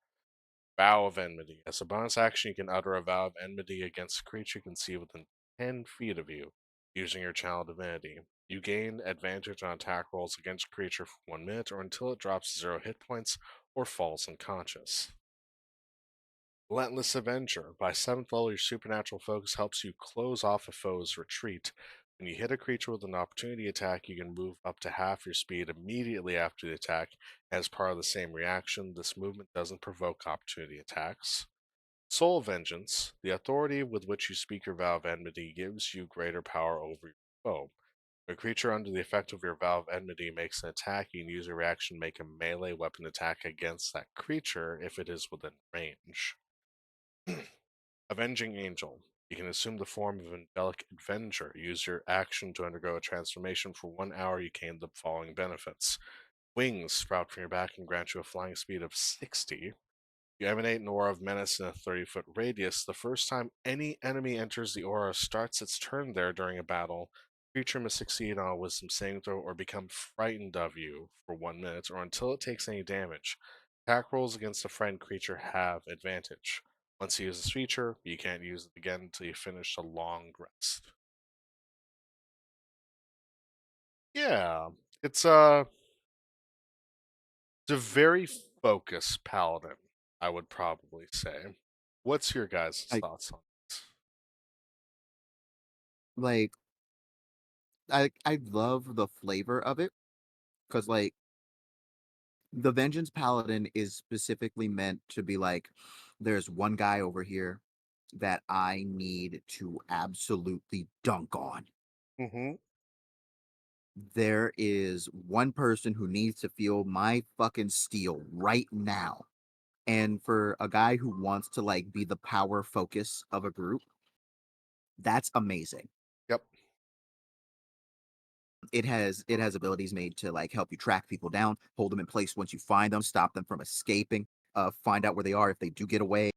Vow of Enmity. As a bonus action, you can utter a vow of enmity against a creature you can see within 10 feet of you using your channel divinity. You gain advantage on attack rolls against a creature for 1 minute or until it drops 0 hit points or falls unconscious. Relentless Avenger. By 7th level, your supernatural focus helps you close off a foe's retreat. When you hit a creature with an opportunity attack, you can move up to half your speed immediately after the attack. As part of the same reaction, this movement doesn't provoke opportunity attacks. Soul Vengeance. The authority with which you speak your vow of enmity gives you greater power over your foe. When a creature under the effect of your vow of enmity makes an attack, you can use a reaction to make a melee weapon attack against that creature if it is within range. Avenging Angel. You can assume the form of Angelic Avenger. Use your action to undergo a transformation. For 1 hour, you gain the following benefits. Wings sprout from your back and grant you a flying speed of 60. You emanate an aura of menace in a 30-foot radius. The first time any enemy enters the aura or starts its turn there during a battle, the creature must succeed on a wisdom saving throw or become frightened of you for 1 minute or until it takes any damage. Attack rolls against a frightened creature have advantage. Once you use this feature, you can't use it again until you finish a long rest. Yeah, it's a it's a very focused paladin, I would probably say. What's your guys' I thoughts on this? like I love the flavor of it because like the Vengeance Paladin is specifically meant to be like, there's one guy over here that I need to absolutely dunk on. Mm-hmm. There is one person who needs to feel my fucking steel right now. And for a guy who wants to like be the power focus of a group, that's amazing. Yep. It has abilities made to like help you track people down, hold them in place once you find them, stop them from escaping, find out where they are if they do get away.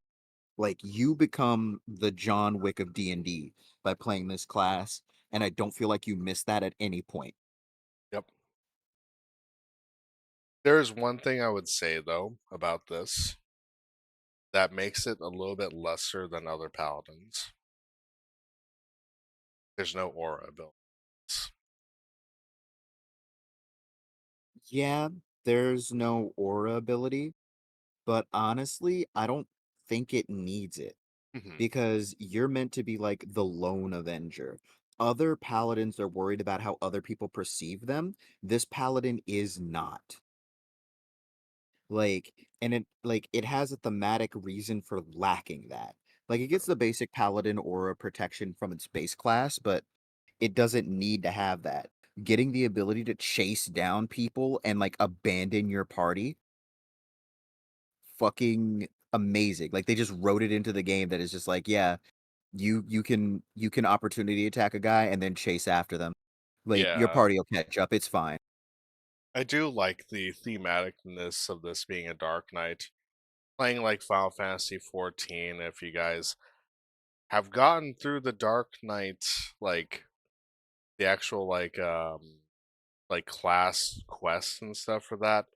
Like you become the John Wick of D&D by playing this class, and I don't feel like you miss that at any point. Yep. There's one thing I would say though about this that makes it a little bit lesser than other paladins. There's no aura abilities. Yeah, there's no aura ability, but honestly, I don't think it needs it Mm-hmm. because you're meant to be like the lone avenger. Other paladins are worried about how other people perceive them. This paladin is not. Like, and it has a thematic reason for lacking that. Like it gets True. the basic paladin aura protection from its base class, but it doesn't need to have that. Getting the ability to chase down people and like abandon your party, fucking amazing. Like they just wrote it into the game that is just like, yeah, you can opportunity attack a guy and then chase after them. Like your Yeah, party will catch up. It's fine. I do like the thematicness of this being a Dark Knight. Playing like Final Fantasy 14, if you guys have gotten through the Dark Knight, like the actual like class quests and stuff for that,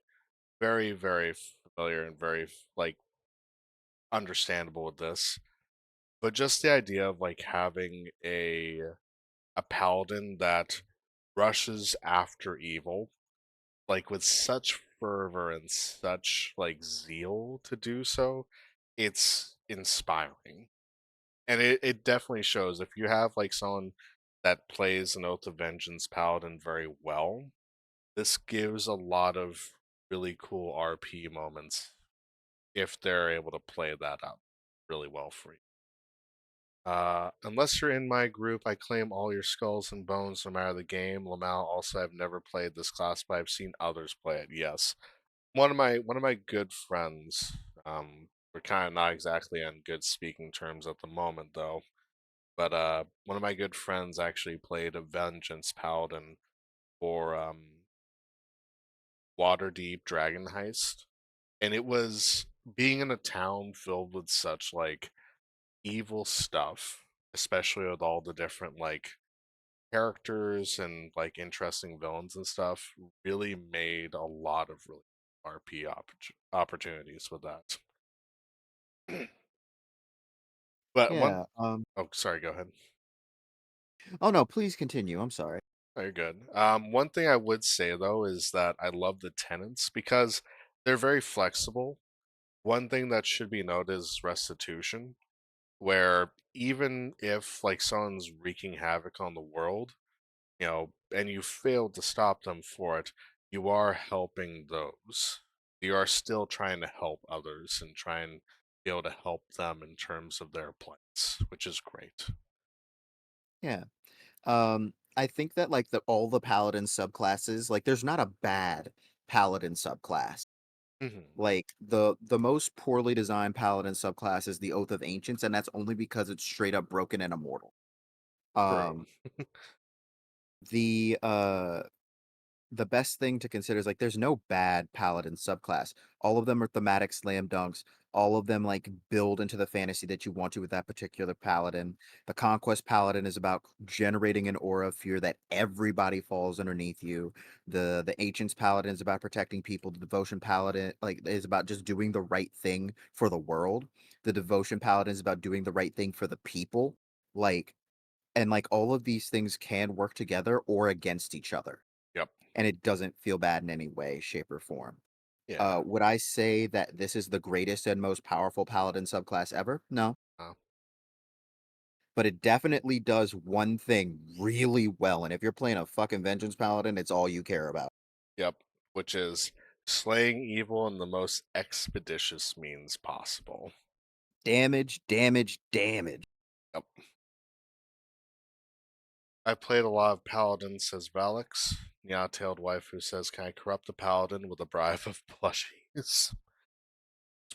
very very familiar and very like understandable with this. But just the idea of like having a paladin that rushes after evil like with such fervor and such like zeal to do so, it's inspiring. And it definitely shows if you have like someone that plays an Oath of Vengeance paladin very well, this gives a lot of really cool RP moments if they're able to play that up really well for you. Unless you're in my group, I claim all your skulls and bones no matter the game. Lamau also I've never played this class, but I've seen others play it. Yes. One of my good friends, we're kind of not exactly on good speaking terms at the moment though, but one of my good friends actually played a Vengeance Paladin for Waterdeep Dragon Heist, and it was being in a town filled with such like evil stuff, especially with all the different like characters and like interesting villains and stuff really made a lot of really RP opportunities with that. But one, Yeah. oh, sorry, go ahead. Oh no, please continue. I'm sorry. Oh, you're good. One thing I would say though is that I love the tenants because they're very flexible. One thing that should be noted is restitution, where even if like someone's wreaking havoc on the world, and you fail to stop them for it, you are helping those. You are still trying to help others and try and be able to help them in terms of their plights, which is great. Yeah. I think that like all the paladin subclasses, like there's not a bad paladin subclass. Hmm. Like the most poorly designed paladin subclass is the Oath of Ancients, and that's only because it's straight up broken and immortal. True. Um, the uh the best thing to consider is like there's no bad paladin subclass. All of them are thematic slam dunks. All of them like build into the fantasy that you want to with that particular paladin. The conquest paladin is about generating an aura of fear that everybody falls underneath you. The ancients paladin is about protecting people. The devotion paladin like is about just doing the right thing for the world. The devotion paladin is about doing the right thing for the people. Like and like all of these things can work together or against each other, Yep. and it doesn't feel bad in any way, shape, or form. Yeah. Would I say that this is the greatest and most powerful paladin subclass ever? No. Uh, But it definitely does one thing really well. And if you're playing a fucking Vengeance Paladin, it's all you care about. yep. Which is slaying evil in the most expeditious means possible. Damage, damage, damage. Yep. I played a lot of paladins, says Valix. Meow-tailed wife who says, "Can I corrupt the paladin with a bribe of plushies?" It's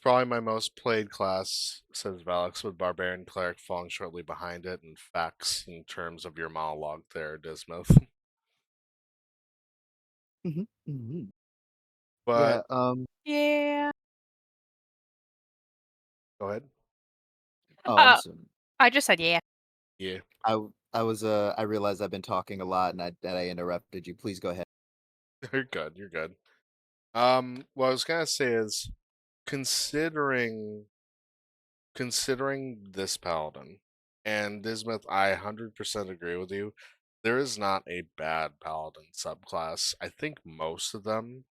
probably my most played class, says Valix, with Barbarian Cleric falling shortly behind it, and facts in terms of your monologue there, Dismuth. Mhm. But Yeah, Yeah. go ahead. oh, I'm Uh, sorry. I just said yeah. Yeah, I realized I've been talking a lot and I interrupted you. Please go ahead. you're good. You're good. What I was gonna say is considering considering this paladin and Dismuth, I 100% agree with you. There is not a bad paladin subclass. I think most of them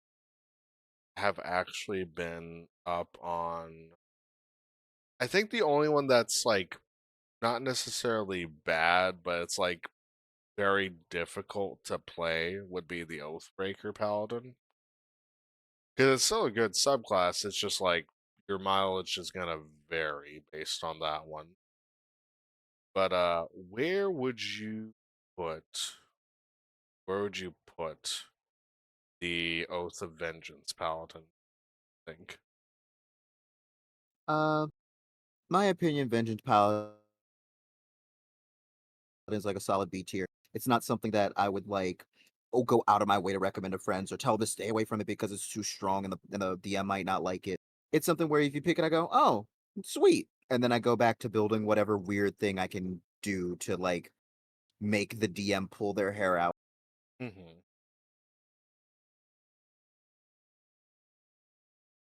have actually been up on. I think the only one that's like not necessarily bad, but it's like very difficult to play would be the Oathbreaker Paladin. Because it's still a good subclass. It's just like your mileage is gonna vary based on that one. But put where would you put the Oath of Vengeance Paladin, I think? Uh, my opinion, Vengeance Paladin is like a solid B tier. It's not something that I would like go out of my way to recommend to friends or tell them to stay away from it because it's too strong and the DM might not like it. It's something where if you pick it, I go, oh, sweet. And then I go back to building whatever weird thing I can do to like make the DM pull their hair out. Hmm.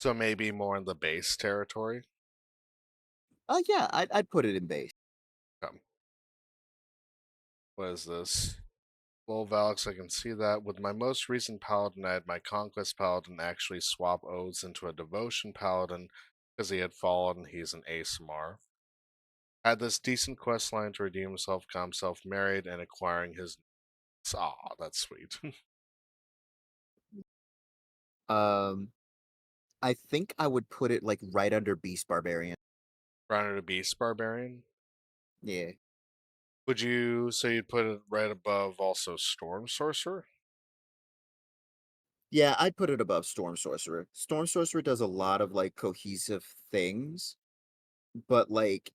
So maybe more in the base territory. Yeah, I'd put it in base. Okay. What is this? Well, Valix, I can see that. With my most recent paladin, I had my conquest paladin actually swap oaths into a devotion paladin because he had fallen. He's an ASMR. Had this decent quest line to redeem himself, got himself married, and acquiring his. Ah, that's sweet. Um, I think I would put it like right under Beast Barbarian. Runner to Beast Barbarian. Yeah. Would you say you'd put it right above also Storm Sorcerer? Yeah, I'd put it above Storm Sorcerer. Storm Sorcerer does a lot of like cohesive things, but like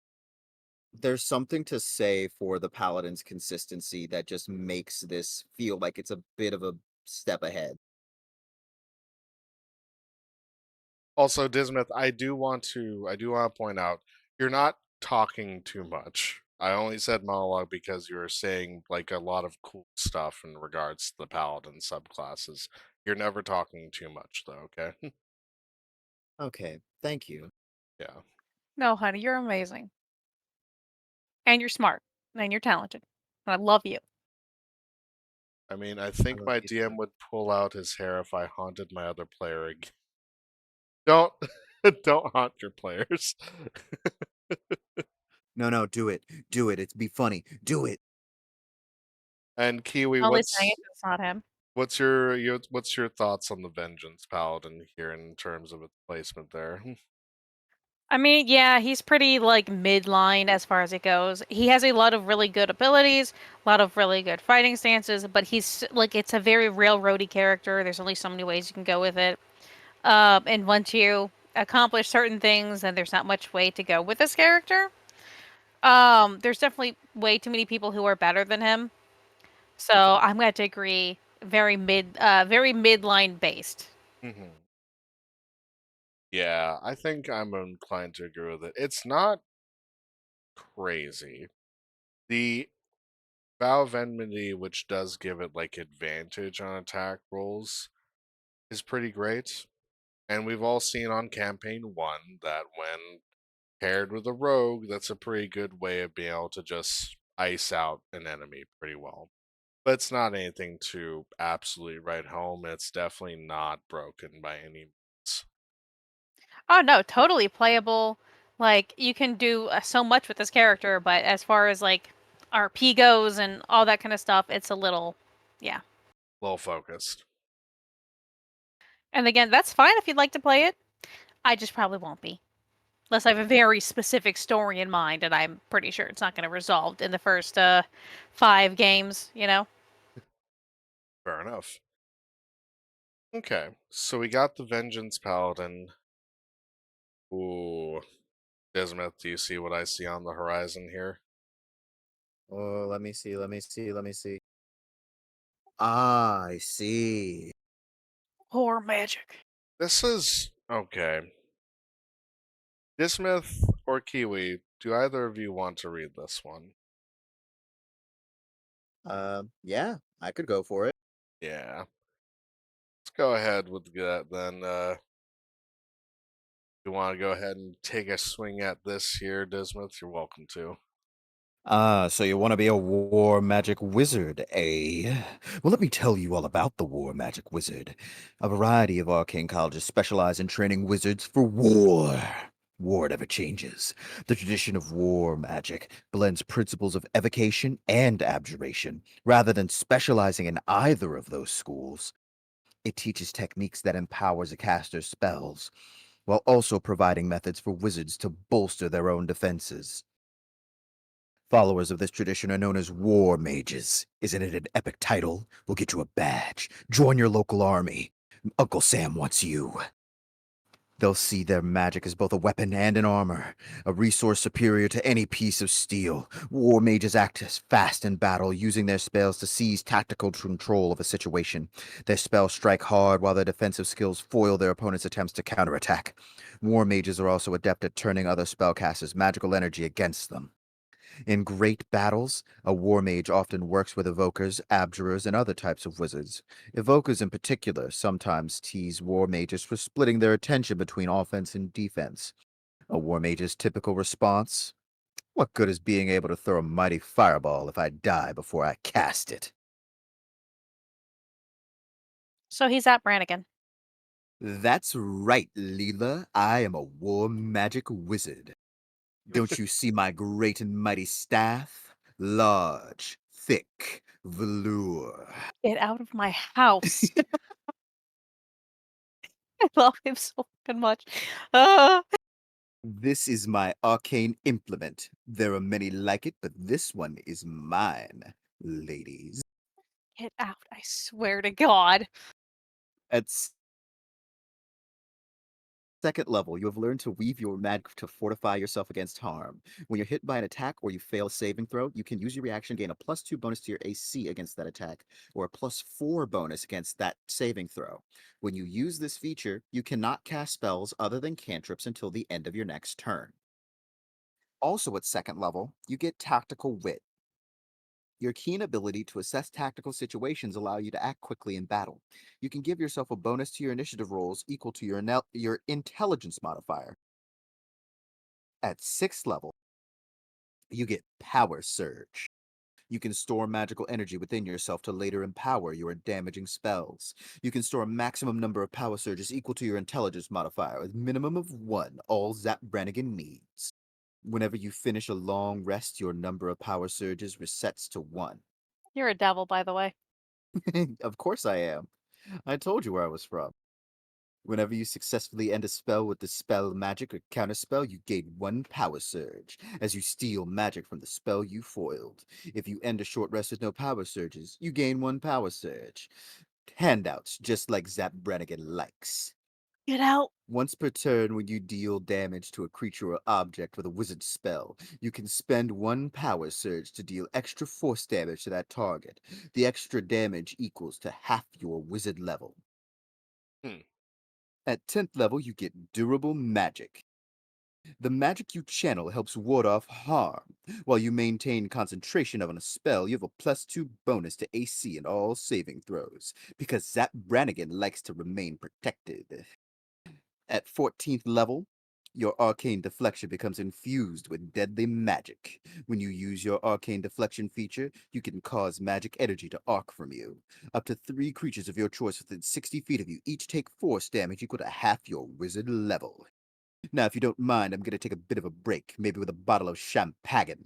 there's something to say for the Paladin's consistency that just makes this feel like it's a bit of a step ahead. Also, Dismith, I do want to point out you're not talking too much. I only said monologue because you were saying like a lot of cool stuff in regards to the paladin subclasses. You're never talking too much though, okay? Okay, thank you. Yeah. No, honey, you're amazing. And you're smart. And you're talented. And I love you. I mean, I I think love my you DM too. would pull out his hair if I haunted my other player again. Don't don't haunt your players. No, no, do it. Do it. It's be funny. Do it. And Kiwi, Only saying it 'cause it's not him. what's your thoughts on the Vengeance Paladin here in terms of its placement there? I mean, yeah, he's pretty like midline as far as it goes. He has a lot of really good abilities, a lot of really good fighting stances, but he's like it's a very railroady character. There's only so many ways you can go with it. And once you accomplish certain things, then there's not much way to go with this character. There's definitely way too many people who are better than him. So I'm going to agree. Very midline based. Mhm. Yeah, I think I'm inclined to agree with it. It's not crazy. The Vow of Enmity, which does give it like advantage on attack rolls, is pretty great. And we've all seen on campaign one that when paired with a rogue, that's a pretty good way of being able to just ice out an enemy pretty well. But it's not anything to absolutely write home. It's definitely not broken by any means. Oh no, totally playable. Like you can do so much with this character, but as far as like RP goes and all that kind of stuff, it's a little, yeah. Well focused. And again, that's fine if you'd like to play it. I just probably won't be. Unless I have a very specific story in mind, and I'm pretty sure it's not going to resolve in the first 5 games, you know? Fair enough. Okay, so we got the Vengeance Paladin. Ooh, Bismuth, do you see what I see on the horizon here? Oh, let me see. Let me see. Let me see. Ah, I see. Horror magic. This is okay. Bismuth or Kiwi, do either of you want to read this one? Yeah, I could go for it. Yeah. Let's go ahead with that then. You want to go ahead and take a swing at this here, Bismuth? You're welcome to. Ah, so you want to be a war magic wizard, eh? Well, let me tell you all about the war magic wizard. A variety of arcane colleges specialize in training wizards for war. War never changes. The tradition of war magic blends principles of evocation and abjuration, rather than specializing in either of those schools. It teaches techniques that empowers a caster's spells, while also providing methods for wizards to bolster their own defenses. Followers of this tradition are known as war mages. Isn't it an epic title? We'll get you a badge. Join your local army. Uncle Sam wants you. They'll see their magic as both a weapon and an armor, a resource superior to any piece of steel. War mages act as fast in battle, using their spells to seize tactical control of a situation. Their spells strike hard, while their defensive skills foil their opponent's attempts to counterattack. War mages are also adept at turning other spellcasters' magical energy against them. In great battles, a war mage often works with evokers, abjurers, and other types of wizards. Evokers, in particular, sometimes tease war mages for splitting their attention between offense and defense. A war mage's typical response: what good is being able to throw a mighty fireball if I die before I cast it? So he's at Brannigan. That's right, Leela. I am a war magic wizard. Don't you see my great and mighty staff? Large, thick, velour. Get out of my house. I love him so fucking much. Uh, This is my arcane implement. There are many like it, but this one is mine, ladies. get out, I swear to God. At second level, you have learned to weave your magic to fortify yourself against harm. When you're hit by an attack or you fail a saving throw, you can use your reaction, gain a +2 bonus to your AC against that attack, or a +4 bonus against that saving throw. When you use this feature, you cannot cast spells other than cantrips until the end of your next turn. Also at second level, you get tactical wit. Your keen ability to assess tactical situations allow you to act quickly in battle. You can give yourself a bonus to your initiative rolls equal to your intelligence modifier. At sixth level, you get power surge. You can store magical energy within yourself to later empower your damaging spells. You can store a maximum number of power surges equal to your intelligence modifier, with minimum of one, all Zap Brannigan needs. Whenever you finish a long rest, your number of power surges resets to one. You're a devil, by the way. Of course I am. I told you where I was from. Whenever you successfully end a spell with the spell magic or counterspell, you gain one power surge as you steal magic from the spell you foiled. If you end a short rest with no power surges, you gain one power surge. Handouts, just like Zap Brannigan likes. Get out. Once per turn, when you deal damage to a creature or object with a wizard spell, you can spend one power surge to deal extra force damage to that target. The extra damage equals to half your wizard level. Hmm. At 10th level, you get durable magic. The magic you channel helps ward off harm. While you maintain concentration on a spell, you have a +2 bonus to AC and all saving throws, because Zap Brannigan likes to remain protected. At 14th level, your arcane deflection becomes infused with deadly magic. When you use your arcane deflection feature, you can cause magic energy to arc from you. Up to 3 creatures of your choice within 60 feet of you each take force damage equal to half your wizard level. Now, if you don't mind, I'm gonna take a bit of a break, maybe with a bottle of champagne.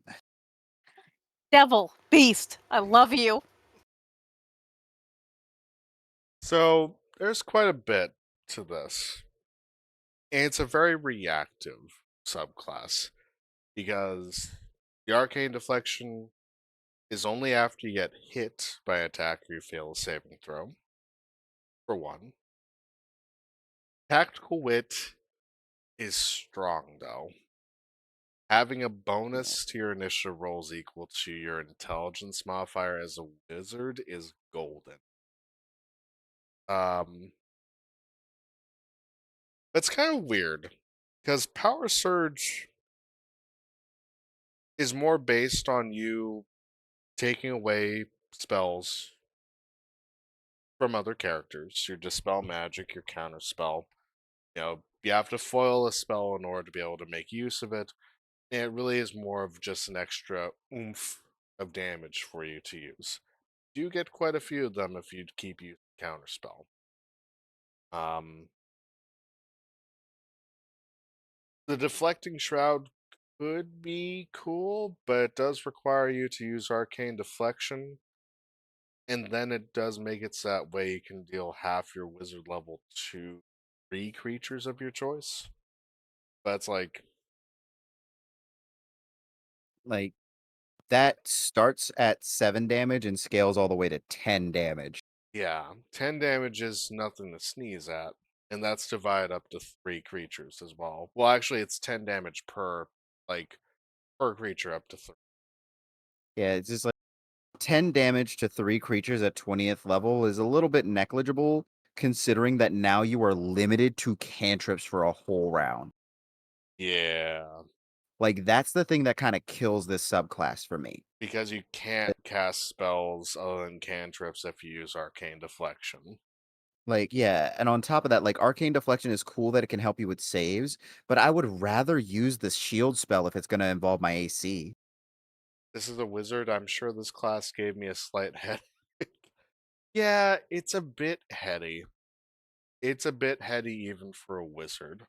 Devil. Beast. I love you. So there's quite a bit to this. And it's a very reactive subclass because the arcane deflection is only after you get hit by an attack or you fail a saving throw, for one. Tactical wit is strong though. Having a Yeah. bonus to your initiative rolls equal to your intelligence modifier as a wizard is golden. Um, it's kind of weird because Power Surge is more based on you taking away spells from other characters, your dispel magic, your counter spell. You have to foil a spell in order to be able to make use of it. And it really is more of just an extra oomph of damage for you to use. You get quite a few of them if you keep using counter spell. Um, the deflecting shroud could be cool, but it does require you to use arcane deflection, and then it does make it so that way you can deal half your wizard level to 3 creatures of your choice. That's like, Like, that starts at 7 damage and scales all the way to 10 damage. yeah, 10 damage is nothing to sneeze at, and that's divided up to 3 creatures as well. Well, actually, it's 10 damage like, per creature up to 3. Yeah, it's just like 10 damage to 3 creatures at 20th level is a little bit negligible, considering that now you are limited to cantrips for a whole round. Yeah, Like, that's the thing that kind of kills this subclass for me. because you can't cast spells other than cantrips if you use arcane deflection. Like, yeah, and on top of that, like, arcane deflection is cool that it can help you with saves, but I would rather use the shield spell if it's going to involve my AC. This is a wizard. I'm sure this class gave me a slight head. Yeah, it's a bit heady. It's a bit heady even for a wizard.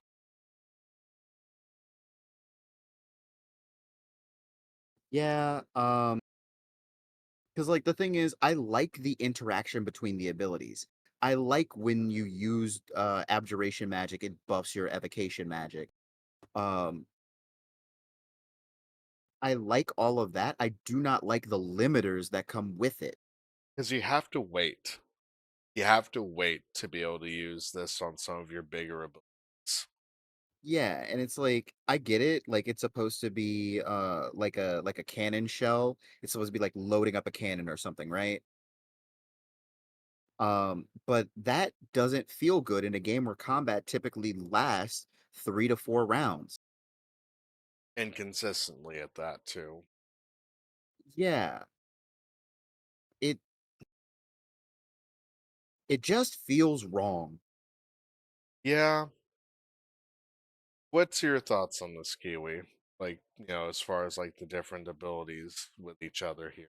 Yeah, because like the thing is, I like the interaction between the abilities. I like when you use abjuration magic, it buffs your evocation magic. Um, I like all of that. I do not like the limiters that come with it. Because you have to wait. You have to wait to be able to use this on some of your bigger abilities. Yeah, and it's like I get it. Like it's supposed to be like a cannon shell. It's supposed to be like loading up a cannon or something, right? But that doesn't feel good in a game where combat typically lasts 3 to 4 rounds. and consistently at that too. Yeah, it it just feels wrong. Yeah. What's your thoughts on this Kiwi? Like, as far as like the different abilities with each other here.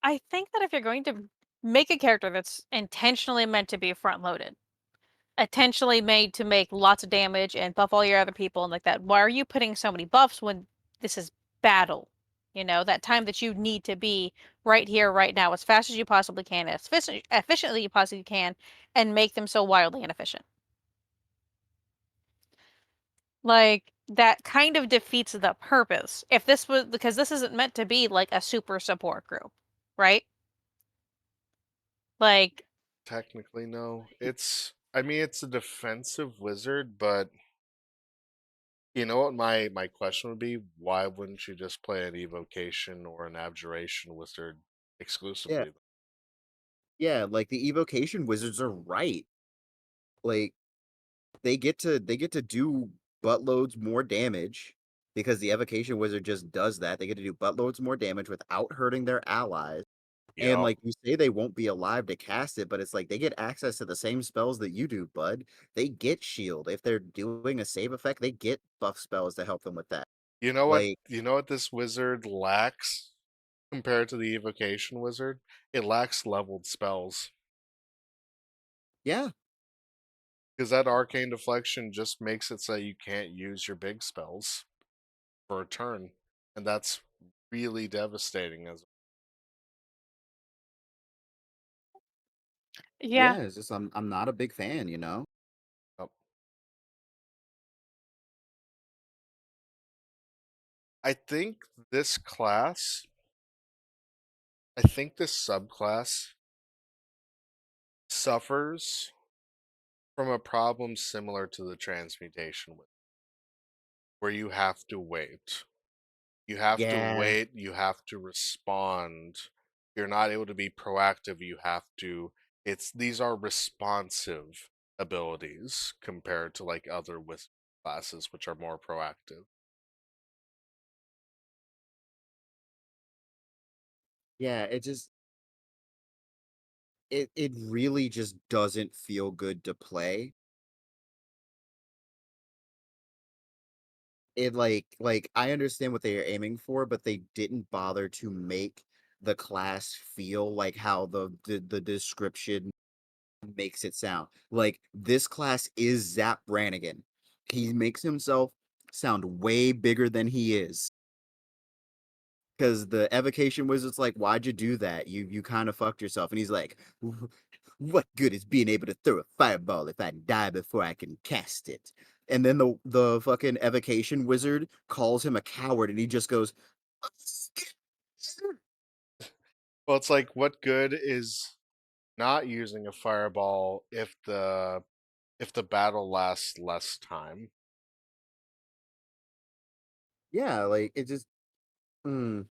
I think that if you're going to make a character that's intentionally meant to be front loaded, intentionally made to make lots of damage and buff all your other people and like that, why are you putting so many buffs when this is battle? That time that you need to be right here, right now, as fast as you possibly can, as efficiently you possibly can, and make them so wildly inefficient. Like, that kind of defeats the purpose. If this was, because this isn't meant to be like a super support group, right? Like, Technically, no. I mean, it's a defensive wizard, but you know what my question would be? Why wouldn't you just play an evocation or an abjuration wizard Yeah, exclusively? yeah, like the evocation wizards are right. Like they get to do buttloads more damage because the evocation wizard just does that. They get to do buttloads more damage without hurting their allies. And Yep. like you say, they won't be alive to cast it, but it's like they get access to the same spells that you do, bud. They get shield. If they're doing a save effect, they get buff spells to help them with that. You know what? Like, You know what this wizard lacks compared to the evocation wizard? It lacks leveled spells yeah, because that arcane deflection just makes it so you can't use your big spells for a turn, and that's really devastating. As yeah, yeah, it's just I'm not a big fan. oh, I think this class, I think this subclass suffers from a problem similar to the transmutation wizard, where you have to wait. You have to Yeah, wait, you have to respond. You're not able to be proactive, you have to these are responsive abilities compared to like other wizard classes which are more proactive. yeah, it really just doesn't feel good to play. It like I understand what they are aiming for, but they didn't bother to make the class feel like how the description makes it sound. Like this class is Zap Brannigan. He makes himself sound way bigger than he is. Because the evocation wizard's like, why'd you do that? You kind of fucked yourself. And he's like, what good is being able to throw a fireball if I die before I can cast it? And then the fucking evocation wizard calls him a coward, and he just goes, Well, it's like what good is not using a fireball if the battle lasts less time? yeah, like it just, mm,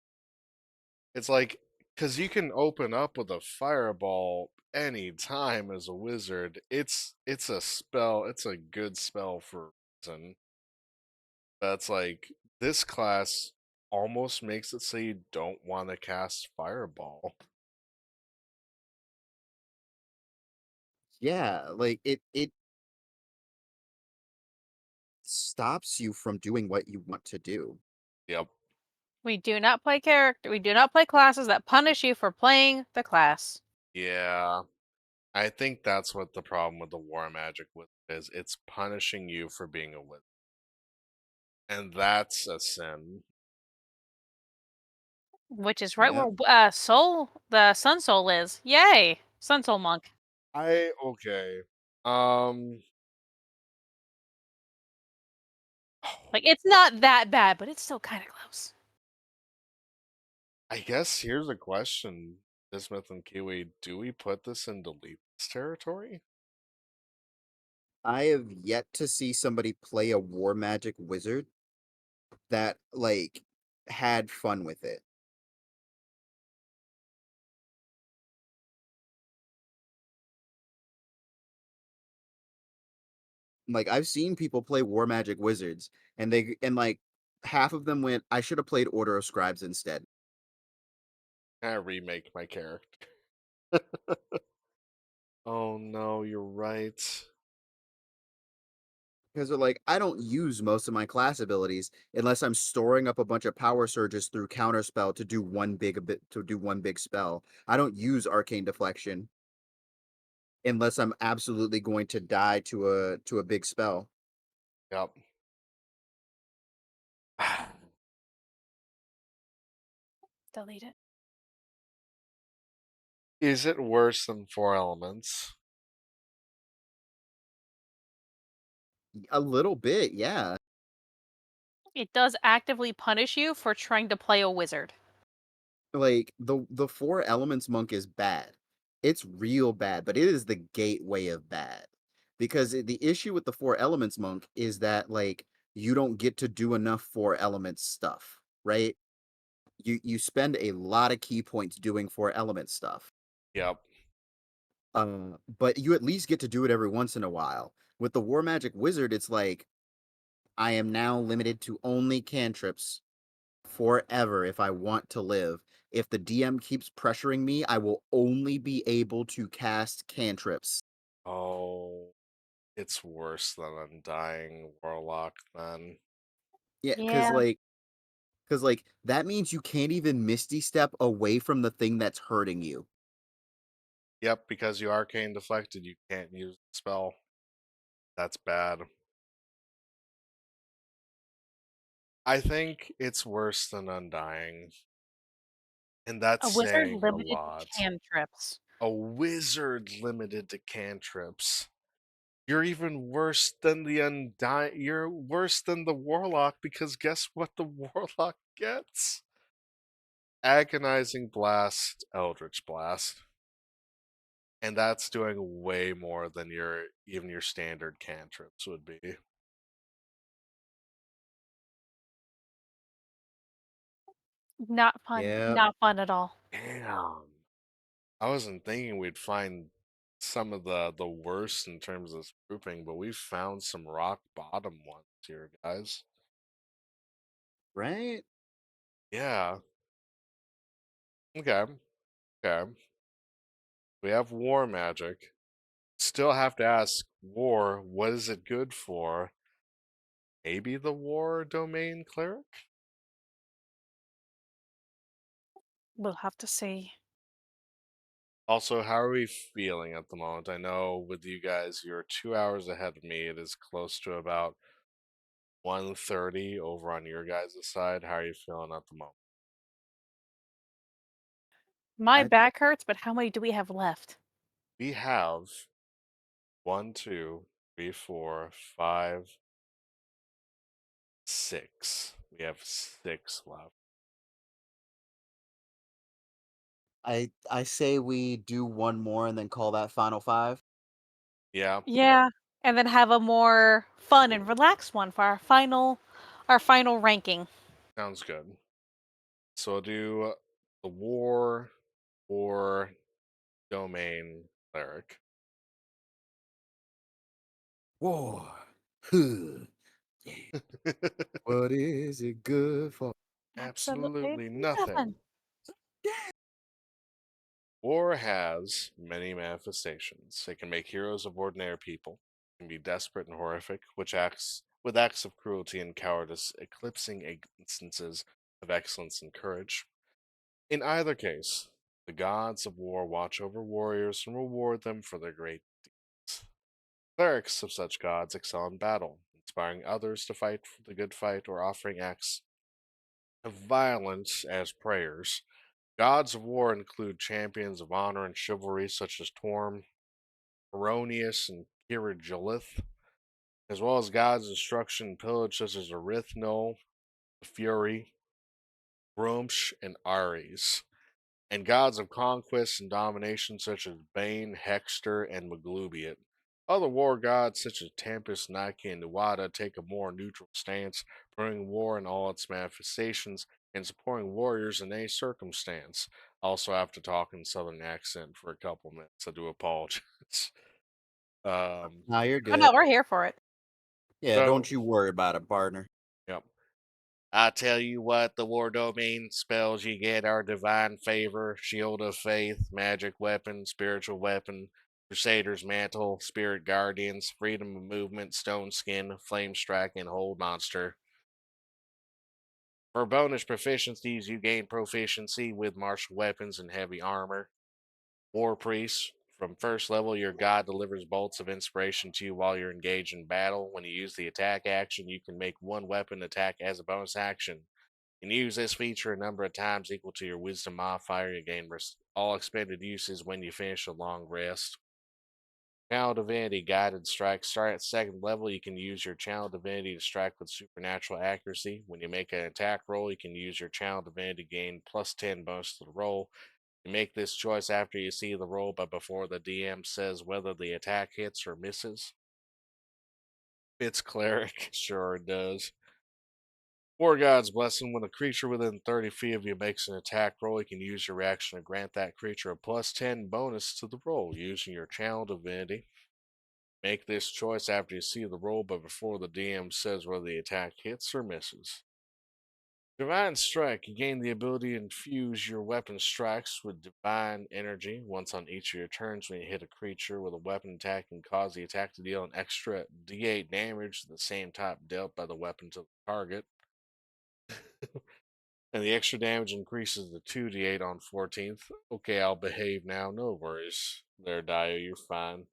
It's like because you can open up with a fireball any time as a wizard. It's a spell. It's a good spell for a reason. That's like this class almost makes it so you don't want to cast fireball. yeah, like it stops you from doing what you want to do. Yep. we do not play classes that punish you for playing the class. Yeah. I think that's what the problem with the war magic wizard is. It's punishing you for being a wizard. And that's a sin. Which is right Yep. where the Sun Soul is. Yay! Sun Soul Monk. Okay. Um Like, it's not that bad, but it's still kind of close. I guess here's a question, Bismuth and Kiwi. Do we put this into Leap's territory? I have yet to see somebody play a war magic wizard that like had fun with it. Like I've seen people play War Magic Wizards, and like half of them went, "I should have played Order of Scribes instead." I remake my character. Oh no, you're right. Because they're like, I don't use most of my class abilities unless I'm storing up a bunch of power surges through counterspell to do one big spell. I don't use arcane deflection unless I'm absolutely going to die to a big spell. Yep. Delete it. Is it worse than Four Elements? A little bit, yeah. It does actively punish you for trying to play a wizard. Like the four elements monk is bad. It's real bad, but it is the gateway of bad. Because the issue with the four elements monk is that like you don't get to do enough four elements stuff, right? You spend a lot of key points doing four element stuff. Yep. But you at least get to do it every once in a while. With the War Magic Wizard, it's like I am now limited to only cantrips forever if I want to live. If the DM keeps pressuring me, I will only be able to cast cantrips. Oh, it's worse than Undying Warlock then. Yeah, Yeah. cause like that means you can't even Misty Step away from the thing that's hurting you. Yep, because you arcane deflected, you can't use the spell. That's bad. I think it's worse than Undying, and that's A wizard saying a limited to lot. cantrips. A wizard limited to cantrips. You're even worse than the Undying. You're worse than the Warlock because guess what the Warlock gets? Agonizing Blast, Eldritch Blast. And that's doing way more than even your standard cantrips would be. Not fun. Yeah. Not fun at all. Damn. I wasn't thinking we'd find some of the worst in terms of grouping, but we found some rock bottom ones here, guys. Right? Yeah. Okay. Okay. We have war magic. Still have to ask war, what is it good for? Maybe the war domain cleric? We'll have to see. Also, how are we feeling at the moment? I know with you guys, you're 2 hours ahead of me. It is close to about 1:30 over on your guys' side. How are you feeling at the moment? My I back hurts, but how many do we have left? We have one, two, three, four, five, six. We have six left. I say we do one more and then call that final five. Yeah, Yeah. And then have a more fun and relaxed one for our final ranking. sounds good. So I'll do the war domain cleric. War. Huh. Yeah. What is it good for? Absolutely Absolutely nothing. nothing. War has many manifestations. It can make heroes of ordinary people. It can be desperate and horrific, which acts with acts of cruelty and cowardice eclipsing instances of excellence and courage. In either case, the gods of war watch over warriors and reward them for their great deeds. Clerics of such gods excel in battle, inspiring others to fight the good fight or offering acts of violence as prayers. Gods of war include champions of honor and chivalry such as Torm, Erroneous, and Kirigilith, as well as gods of destruction and pillage such as Arithno, Fury, Grumsh, and Ares, and gods of conquest and domination such as Bane, Hexter, and Maglubiot. Other war gods such as Tempest, Nike, and Nuada take a more neutral stance, promoting war in all its manifestations and supporting warriors in any circumstance. I also have to talk in southern accent for a couple minutes. I do apologize. um, Nah, you're Oh no, good. we're here for it. Yeah, So, don't you worry about it, partner. yep. I tell you what, the war domain spells you get are divine favor, shield of faith, magic weapon, spiritual weapon, crusader's mantle, spirit guardians, freedom of movement, stone skin, flame strike, and hold monster. For bonus proficiencies, you gain proficiency with martial weapons and heavy armor. War priest. From first level, your god delivers bolts of inspiration to you while you're engaged in battle. When you use the attack action, you can make one weapon attack as a bonus action. You can use this feature a number of times equal to your wisdom modifier. You gain all expended uses when you finish a long rest. Channel Divinity Guided Strike. Start at second level. You can use your Channel Divinity to strike with supernatural accuracy. When you make an attack roll, you can use your Channel Divinity to gain plus 10 bonus to the roll. You make this choice after you see the roll, but before the DM says whether the attack hits or misses. It's Cleric. Sure it does. War God's Blessing. When a creature within 30 feet of you makes an attack roll, you can use your reaction to grant that creature a plus 10 bonus to the roll using your Channel Divinity. Make this choice after you see the roll, but before the DM says whether the attack hits or misses. Divine Strike. You gain the ability to infuse your weapon strikes with divine energy once on each of your turns. When you hit a creature with a weapon attack, and cause the attack to deal an extra d8 damage to the same type dealt by the weapon to the target. And the extra damage increases to 2d8 on 14th. Okay, I'll behave now. No worries. There, Dio, you're fine.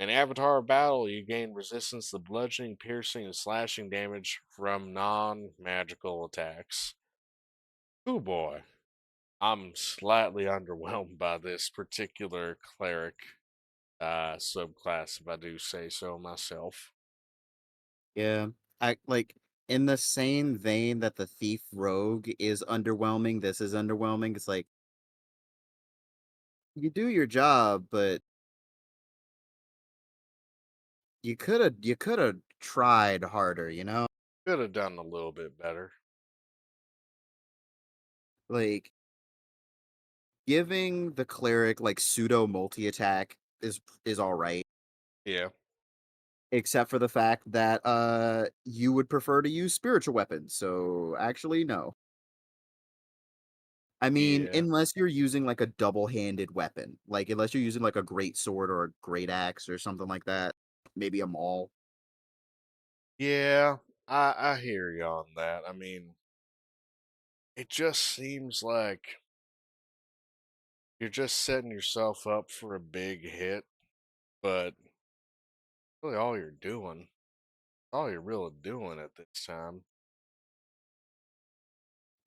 In Avatar Battle, you gain resistance to bludgeoning, piercing, and slashing damage from non magical attacks. Oh boy. I'm slightly underwhelmed by this particular cleric subclass, if I do say so myself. Yeah. I like in the same vein that the thief rogue is underwhelming, this is underwhelming. It's like you do your job, but you could have tried harder, you know? Could have done a little bit better. Like giving the cleric like pseudo multi attack is all right, Yeah. except for the fact that you would prefer to use spiritual weapons. So actually no. I mean, Yeah. unless you're using like a double-handed weapon, like unless you're using like a great sword or a great axe or something like that, maybe a maul. Yeah. I hear you on that. I mean, it just seems like you're just setting yourself up for a big hit, but really all you're really doing at this time.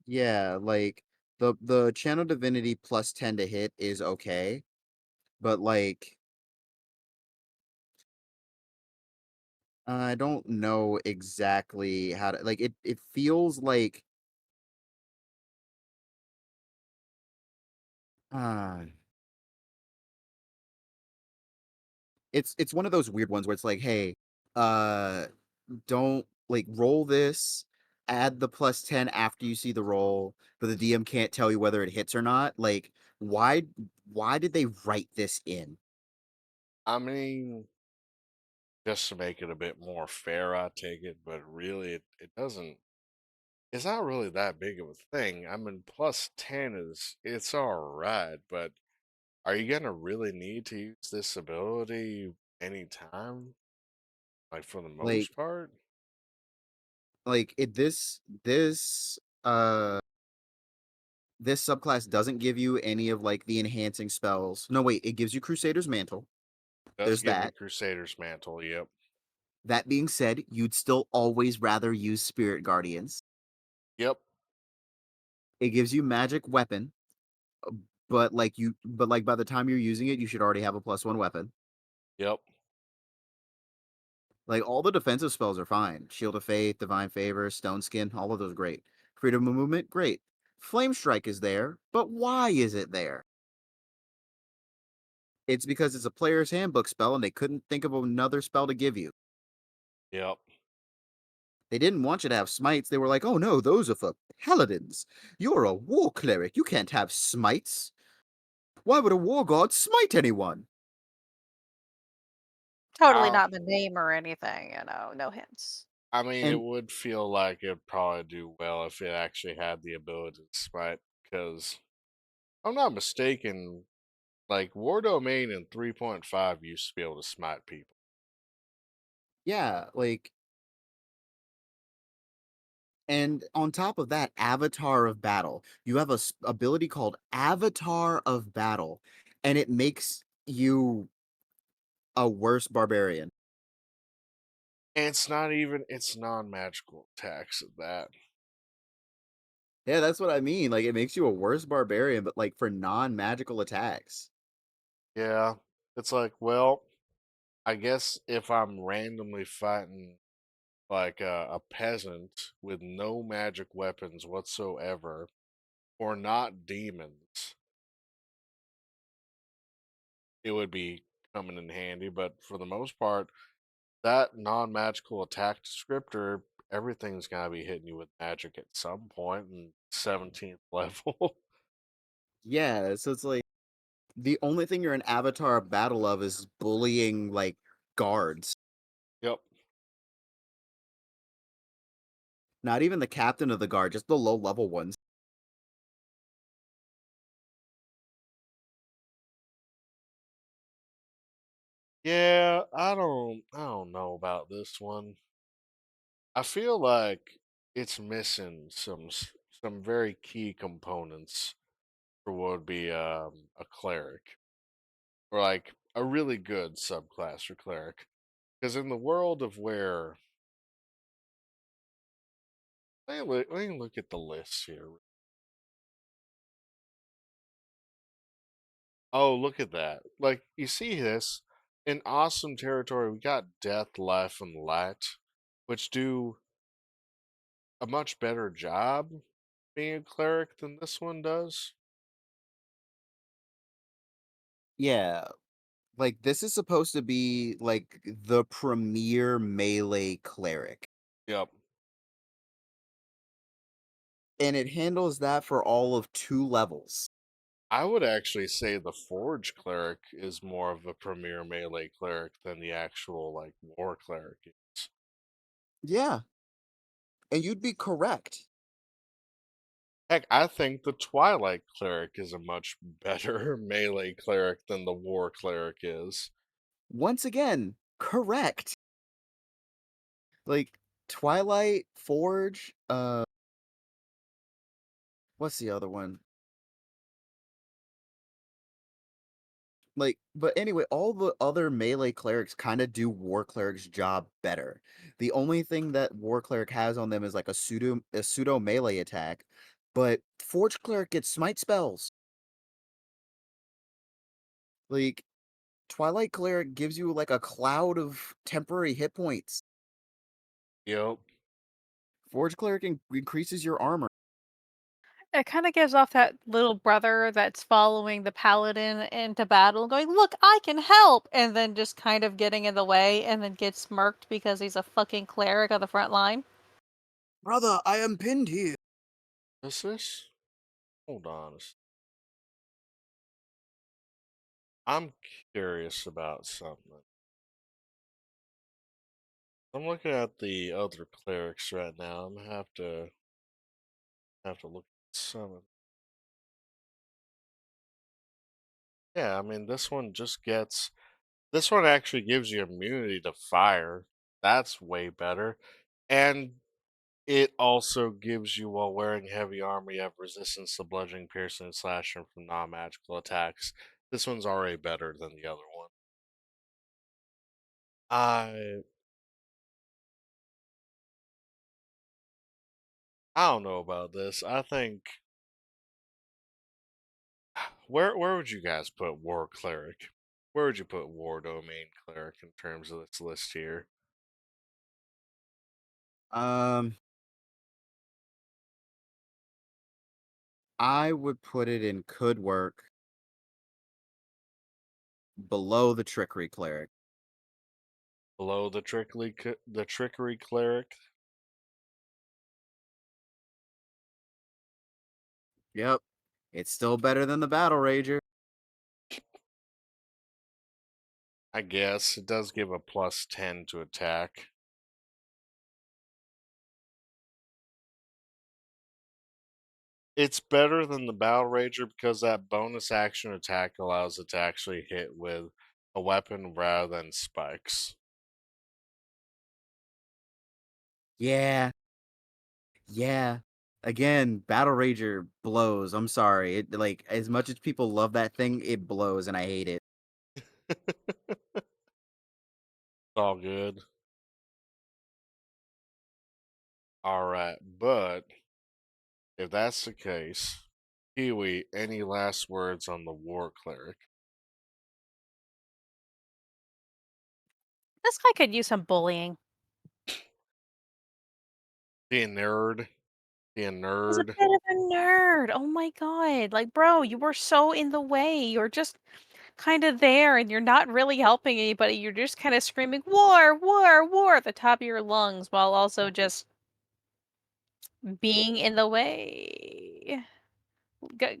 Yeah, like the channel divinity plus 10 to hit is okay, but like I don't know exactly how to like it feels like uh it's one of those weird ones where it's like, hey, uh don't like roll this, add the plus 10 after you see the roll, but the DM can't tell you whether it hits or not. Like, why why did they write this in? I mean, just to make it a bit more fair, I take it, but really, it doesn't. It's not really that big of a thing. I mean, plus 10 it's all right, but are you gonna really need to use this ability anytime? Like, for the Like most part? this this subclass doesn't give you any of like the enhancing spells. No, wait, it gives you Crusader's Mantle. Does There's give me that. Crusader's Mantle, yep. That being said, you'd still always rather use Spirit Guardians. Yep, It gives you Magic Weapon, uh, but like by the time you're using it, you should already have a plus one weapon. yep, Like all the defensive spells are fine. Shield of Faith, Divine Favor, Stone Skin, all of those great. Freedom of Movement, great. Flame Strike is there, but why is it there? It's because it's a player's handbook spell and they couldn't think of another spell to give you. yep. They didn't want you to have smites. They were like, oh no, those are for paladins. You're a war cleric. You can't have smites. Why would a war god smite anyone? Totally I not the name or anything, no hints. I mean, it And would feel like it'd probably do well if it actually had the ability to smite, because I'm not mistaken, like War Domain in 3.5 used to be able to smite people. yeah, like, and on top of that, Avatar of Battle. You have a ability called Avatar of Battle, and it makes you a worse barbarian. And it's non-magical attacks at that. Yeah, that's what I mean. Like, it makes you a worse barbarian, but like for non-magical attacks. Yeah. It's like, well, I guess if I'm randomly fighting like a peasant with no magic weapons whatsoever, or not demons, it would be coming in handy. But for the most part, that non-magical attack descriptor, everything's gonna be hitting you with magic at some point in 17th level. Yeah, so it's like the only thing you're an Avatar of Battle of is bullying like guards. Yep. Not even the captain of the guard, just the low level ones. Yeah, I don't know about this one. I feel like it's missing some very key components for what would be a cleric, or like a really good subclass for cleric. Because in the world of where, let me look at the list here. Oh, look at that! Like you see this in awesome territory. We got death, life, and light, which do a much better job being a cleric than this one does. Yeah, like this is supposed to be like the premier melee cleric. Yep. And it handles that for all of 2 levels. I would actually say the Forge cleric is more of a premier melee cleric than the actual like war cleric is. Yeah, and you'd be correct. Heck, I think the Twilight cleric is a much better melee cleric than the war cleric is. Once again, correct. Like Twilight, Forge, what's the other one? Like, but anyway, all the other melee clerics kind of do war cleric's job better. The only thing that war cleric has on them is like a pseudo melee attack, but forge cleric gets smite spells. Like Twilight cleric gives you like a cloud of temporary hit points. Yep. Forge cleric increases your armor. It kinda gives off that little brother that's following the paladin into battle going, "Look, I can help!" And then just kind of getting in the way and then gets smirked because he's a fucking cleric on the front line. Brother, I am pinned here. Is this? Hold on. I'm curious about something. I'm looking at the other clerics right now. I'm gonna have to look at some of. Yeah, I mean this one actually gives you immunity to fire. That's way better. And it also gives you, while wearing heavy armor, you have resistance to bludgeoning, piercing, and slashing from non-magical attacks. This one's already better than the other one. I I don't know about this. I think where would you guys put War Cleric? Where would you put War Domain Cleric in terms of this list here? Um, I would put it in could work below the trickery cleric. Below the Trickery Cleric? Yep. It's still better than the battle rager. I guess it does give a +10 to attack. It's better than the Battle Rager because that bonus action attack allows it to actually hit with a weapon rather than spikes. Yeah, yeah. Again, Battle Rager blows. I'm sorry. It like as much as people love that thing, it blows and I hate it. It's all good. Alright, but if that's the case, Kiwi, any last words on the War Cleric? This guy could use some bullying. Be a nerd. Be a He's a nerd. bit of a nerd. Oh my god. Like, bro, you were so in the way. You're just kind of there and you're not really helping anybody. You're just kind of screaming, war, war, war at the top of your lungs while also just being in the way.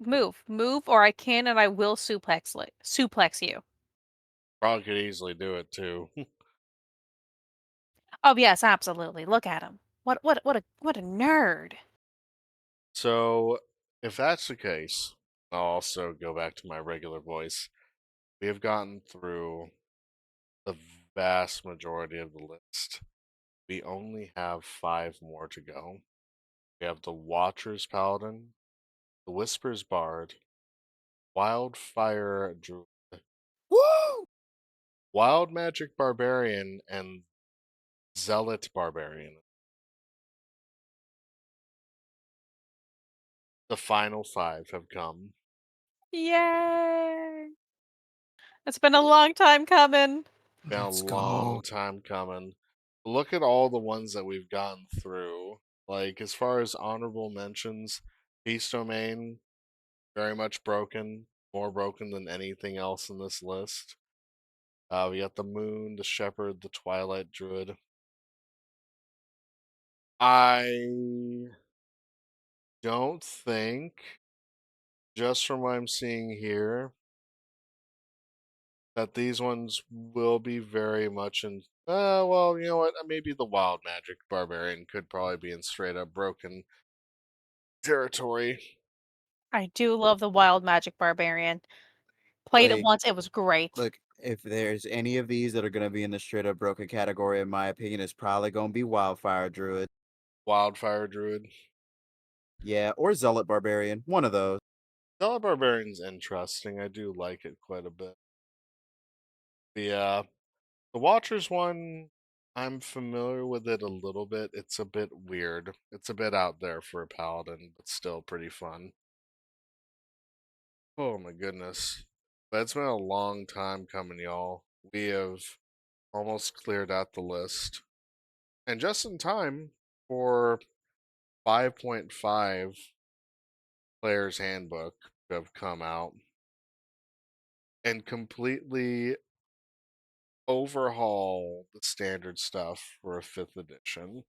Move, move, or I can and I will suplex you. Probably could easily do it too. Oh yes, absolutely. Look at him. What a nerd. So, if that's the case, I'll also go back to my regular voice. We have gotten through the vast majority of the list. We only have 5 more to go. We have the Watcher's Paladin, the Whisper's Bard, Wildfire Druid, Woo! Wild Magic Barbarian, and Zealot Barbarian. The final 5 have come. Yay! It's been a long time coming. Been a Let's long go. time coming. Look at all the ones that we've gotten through. Like, as far as honorable mentions, Beast Domain, very much broken. More broken than anything else in this list. We got the Moon, the Shepherd, the Twilight Druid. I don't think, just from what I'm seeing here, that these ones will be very much in. Well, you know what? Maybe the Wild Magic Barbarian could probably be in straight up broken territory. I do love the Wild Magic Barbarian. Played it Like, once, it was great. look, if there's any of these that are gonna be in the straight up broken category, in my opinion, it's probably gonna be Wildfire Druid. Wildfire Druid. Yeah, or Zealot Barbarian. One of those. Dollar Barbarian's interesting. I do like it quite a bit. The Watchers one, I'm familiar with it a little bit. It's a bit weird. It's a bit out there for a paladin, but still pretty fun. Oh my goodness. But it's been a long time coming, y'all. We have almost cleared out the list. And just in time for 5.5 Player's Handbook to have come out and completely overhaul the standard stuff for a 5th edition.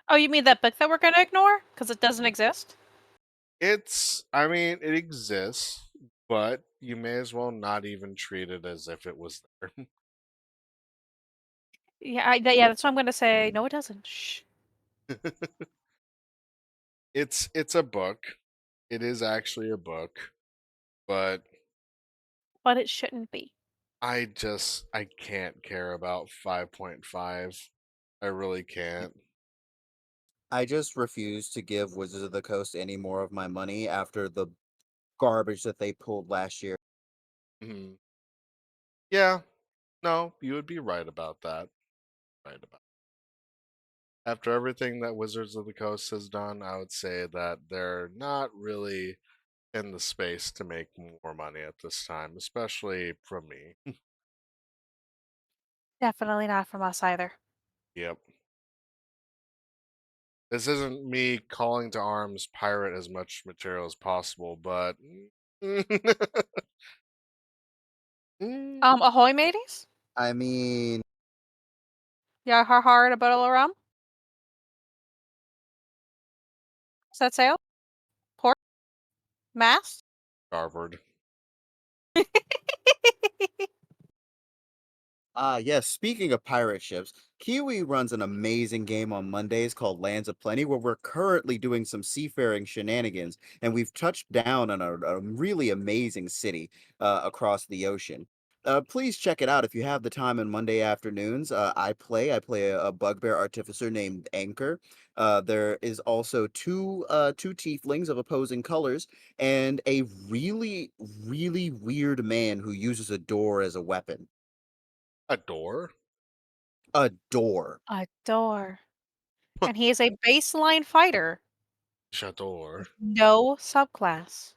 Oh, you mean that book that we're gonna ignore? Because it doesn't exist? I mean, it exists, but you may as well not even treat it as if it was there. Yeah, yeah, that's what I'm gonna say. No, it doesn't. Shh. It's a book. It is actually a book, but But it shouldn't be. I can't care about 5.5. I really can't. I just refuse to give Wizards of the Coast any more of my money after the garbage that they pulled last year. Mhm. Yeah, no, you would be right about that. Right about. After everything that Wizards of the Coast has done, I would say that they're not really in the space to make more money at this time, especially from me. Definitely not from us either. Yep. This isn't me calling to arms pirate as much material as possible, but Ahoy mateys? I mean, Yeah, har har and a bottle of rum? Set sail? Port? Mast? Harvard. Yes, speaking of pirate ships, Kiwi runs an amazing game on Mondays called Lands of Plenty, where we're currently doing some seafaring shenanigans, and we've touched down on a really amazing city across the ocean. Please check it out if you have the time on Monday afternoons. I play a bugbear artificer named Anchor. There is also two tieflings of opposing colors, and a really weird man who uses a door as a weapon. A door? A door. A door. And he is a baseline fighter. J'adore. No subclass.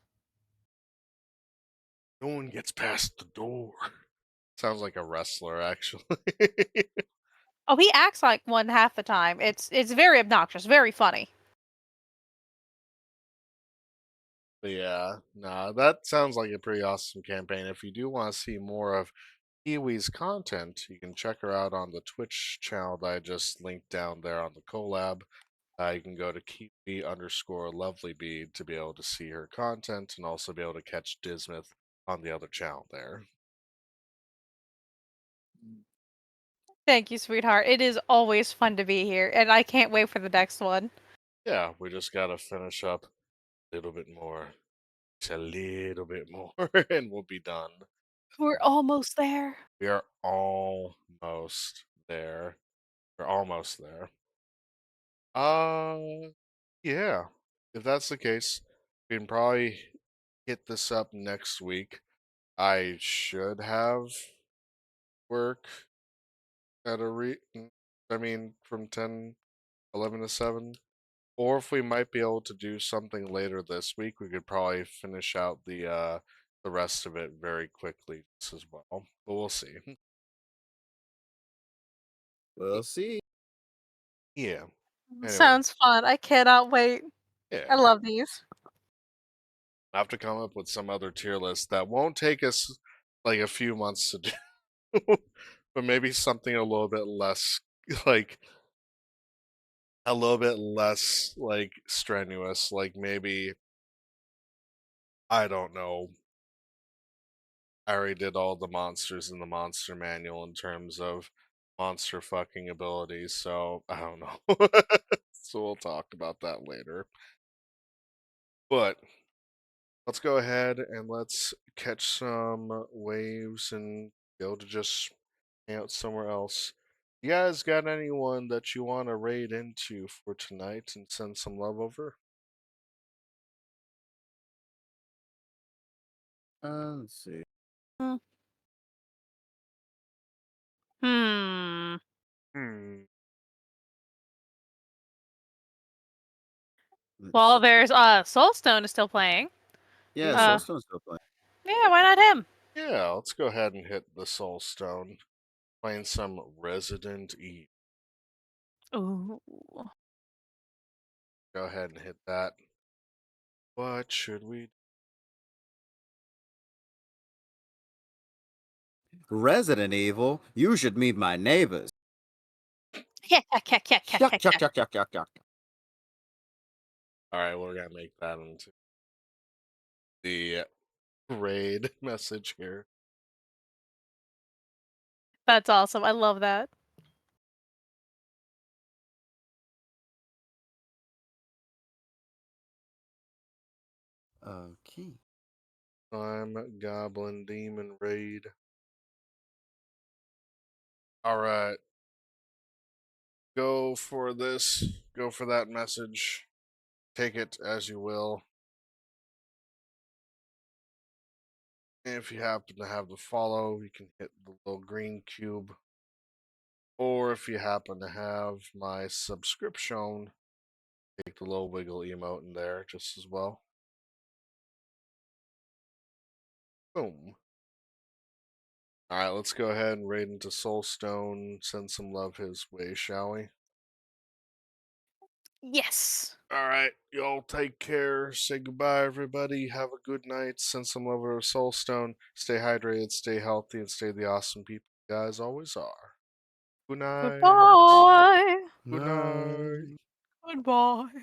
No one gets past the door. Sounds like a wrestler, actually. Oh, he acts like one half the time. It's very obnoxious, very funny. But yeah, nah, that sounds like a pretty awesome campaign. If you do want to see more of Kiwi's content, you can check her out on the Twitch channel that I just linked down there on the collab. You can go to Kiwi underscore lovelybead to be able to see her content and also be able to catch Dismith on the other channel there. Thank you, sweetheart. It is always fun to be here, and I can't wait for the next one. Yeah, we just gotta finish up a little bit more. Just a little bit more, and we'll be done. We're almost there. We are almost there. We're almost there. Yeah. If that's the case, we can probably hit this up next week. I should have work at a I mean, from 10, 11 to 7. Or if we might be able to do something later this week, we could probably finish out the rest of it very quickly as well. But we'll see. We'll see. Yeah. Anyway, Sounds fun. I cannot wait. I yeah. love these. I have to come up with some other tier list that won't take us like a few months to do, but maybe something a little bit less like a little bit less like strenuous. Like maybe I don't know. I already did all the monsters in the monster manual in terms of monster fucking abilities, so I don't know. So we'll talk about that later. But let's go ahead and let's catch some waves and go to just hang out somewhere else. You guys got anyone that you want to raid into for tonight and send some love over? Let's see. Hmm. Hmm. Hmm. Let's Well, see. there's Soulstone is still playing. Yeah, Ooh, Soulstone's still playing. Yeah, why not him? yeah, let's go ahead and hit the Soul Stone. Playing some Resident Evil. Ooh. Go ahead and hit that. What should we? Resident Evil, you should meet my neighbors. Yeah, yeah, yeah, yeah, Yuck, yeah, yuck, yeah. yuck, yuck, yuck, yuck. All right, we're gonna make that into the raid message here. That's awesome. I love that. Okay. I'm Goblin Demon Raid. All right, go for this. Go for that message. Take it as you will. If you happen to have the follow, you can hit the little green cube. Or if you happen to have my subscription, take the little wiggle emote in there just as well. Boom. Alright, let's go ahead and raid into Soulstone, send some love his way, shall we? Yes. Alright, y'all take care. Say goodbye, everybody. Have a good night. Send some love over to Soulstone. Stay hydrated, stay healthy, and stay the awesome people you guys always are. Good night. Goodbye. Good night. Night. Goodbye.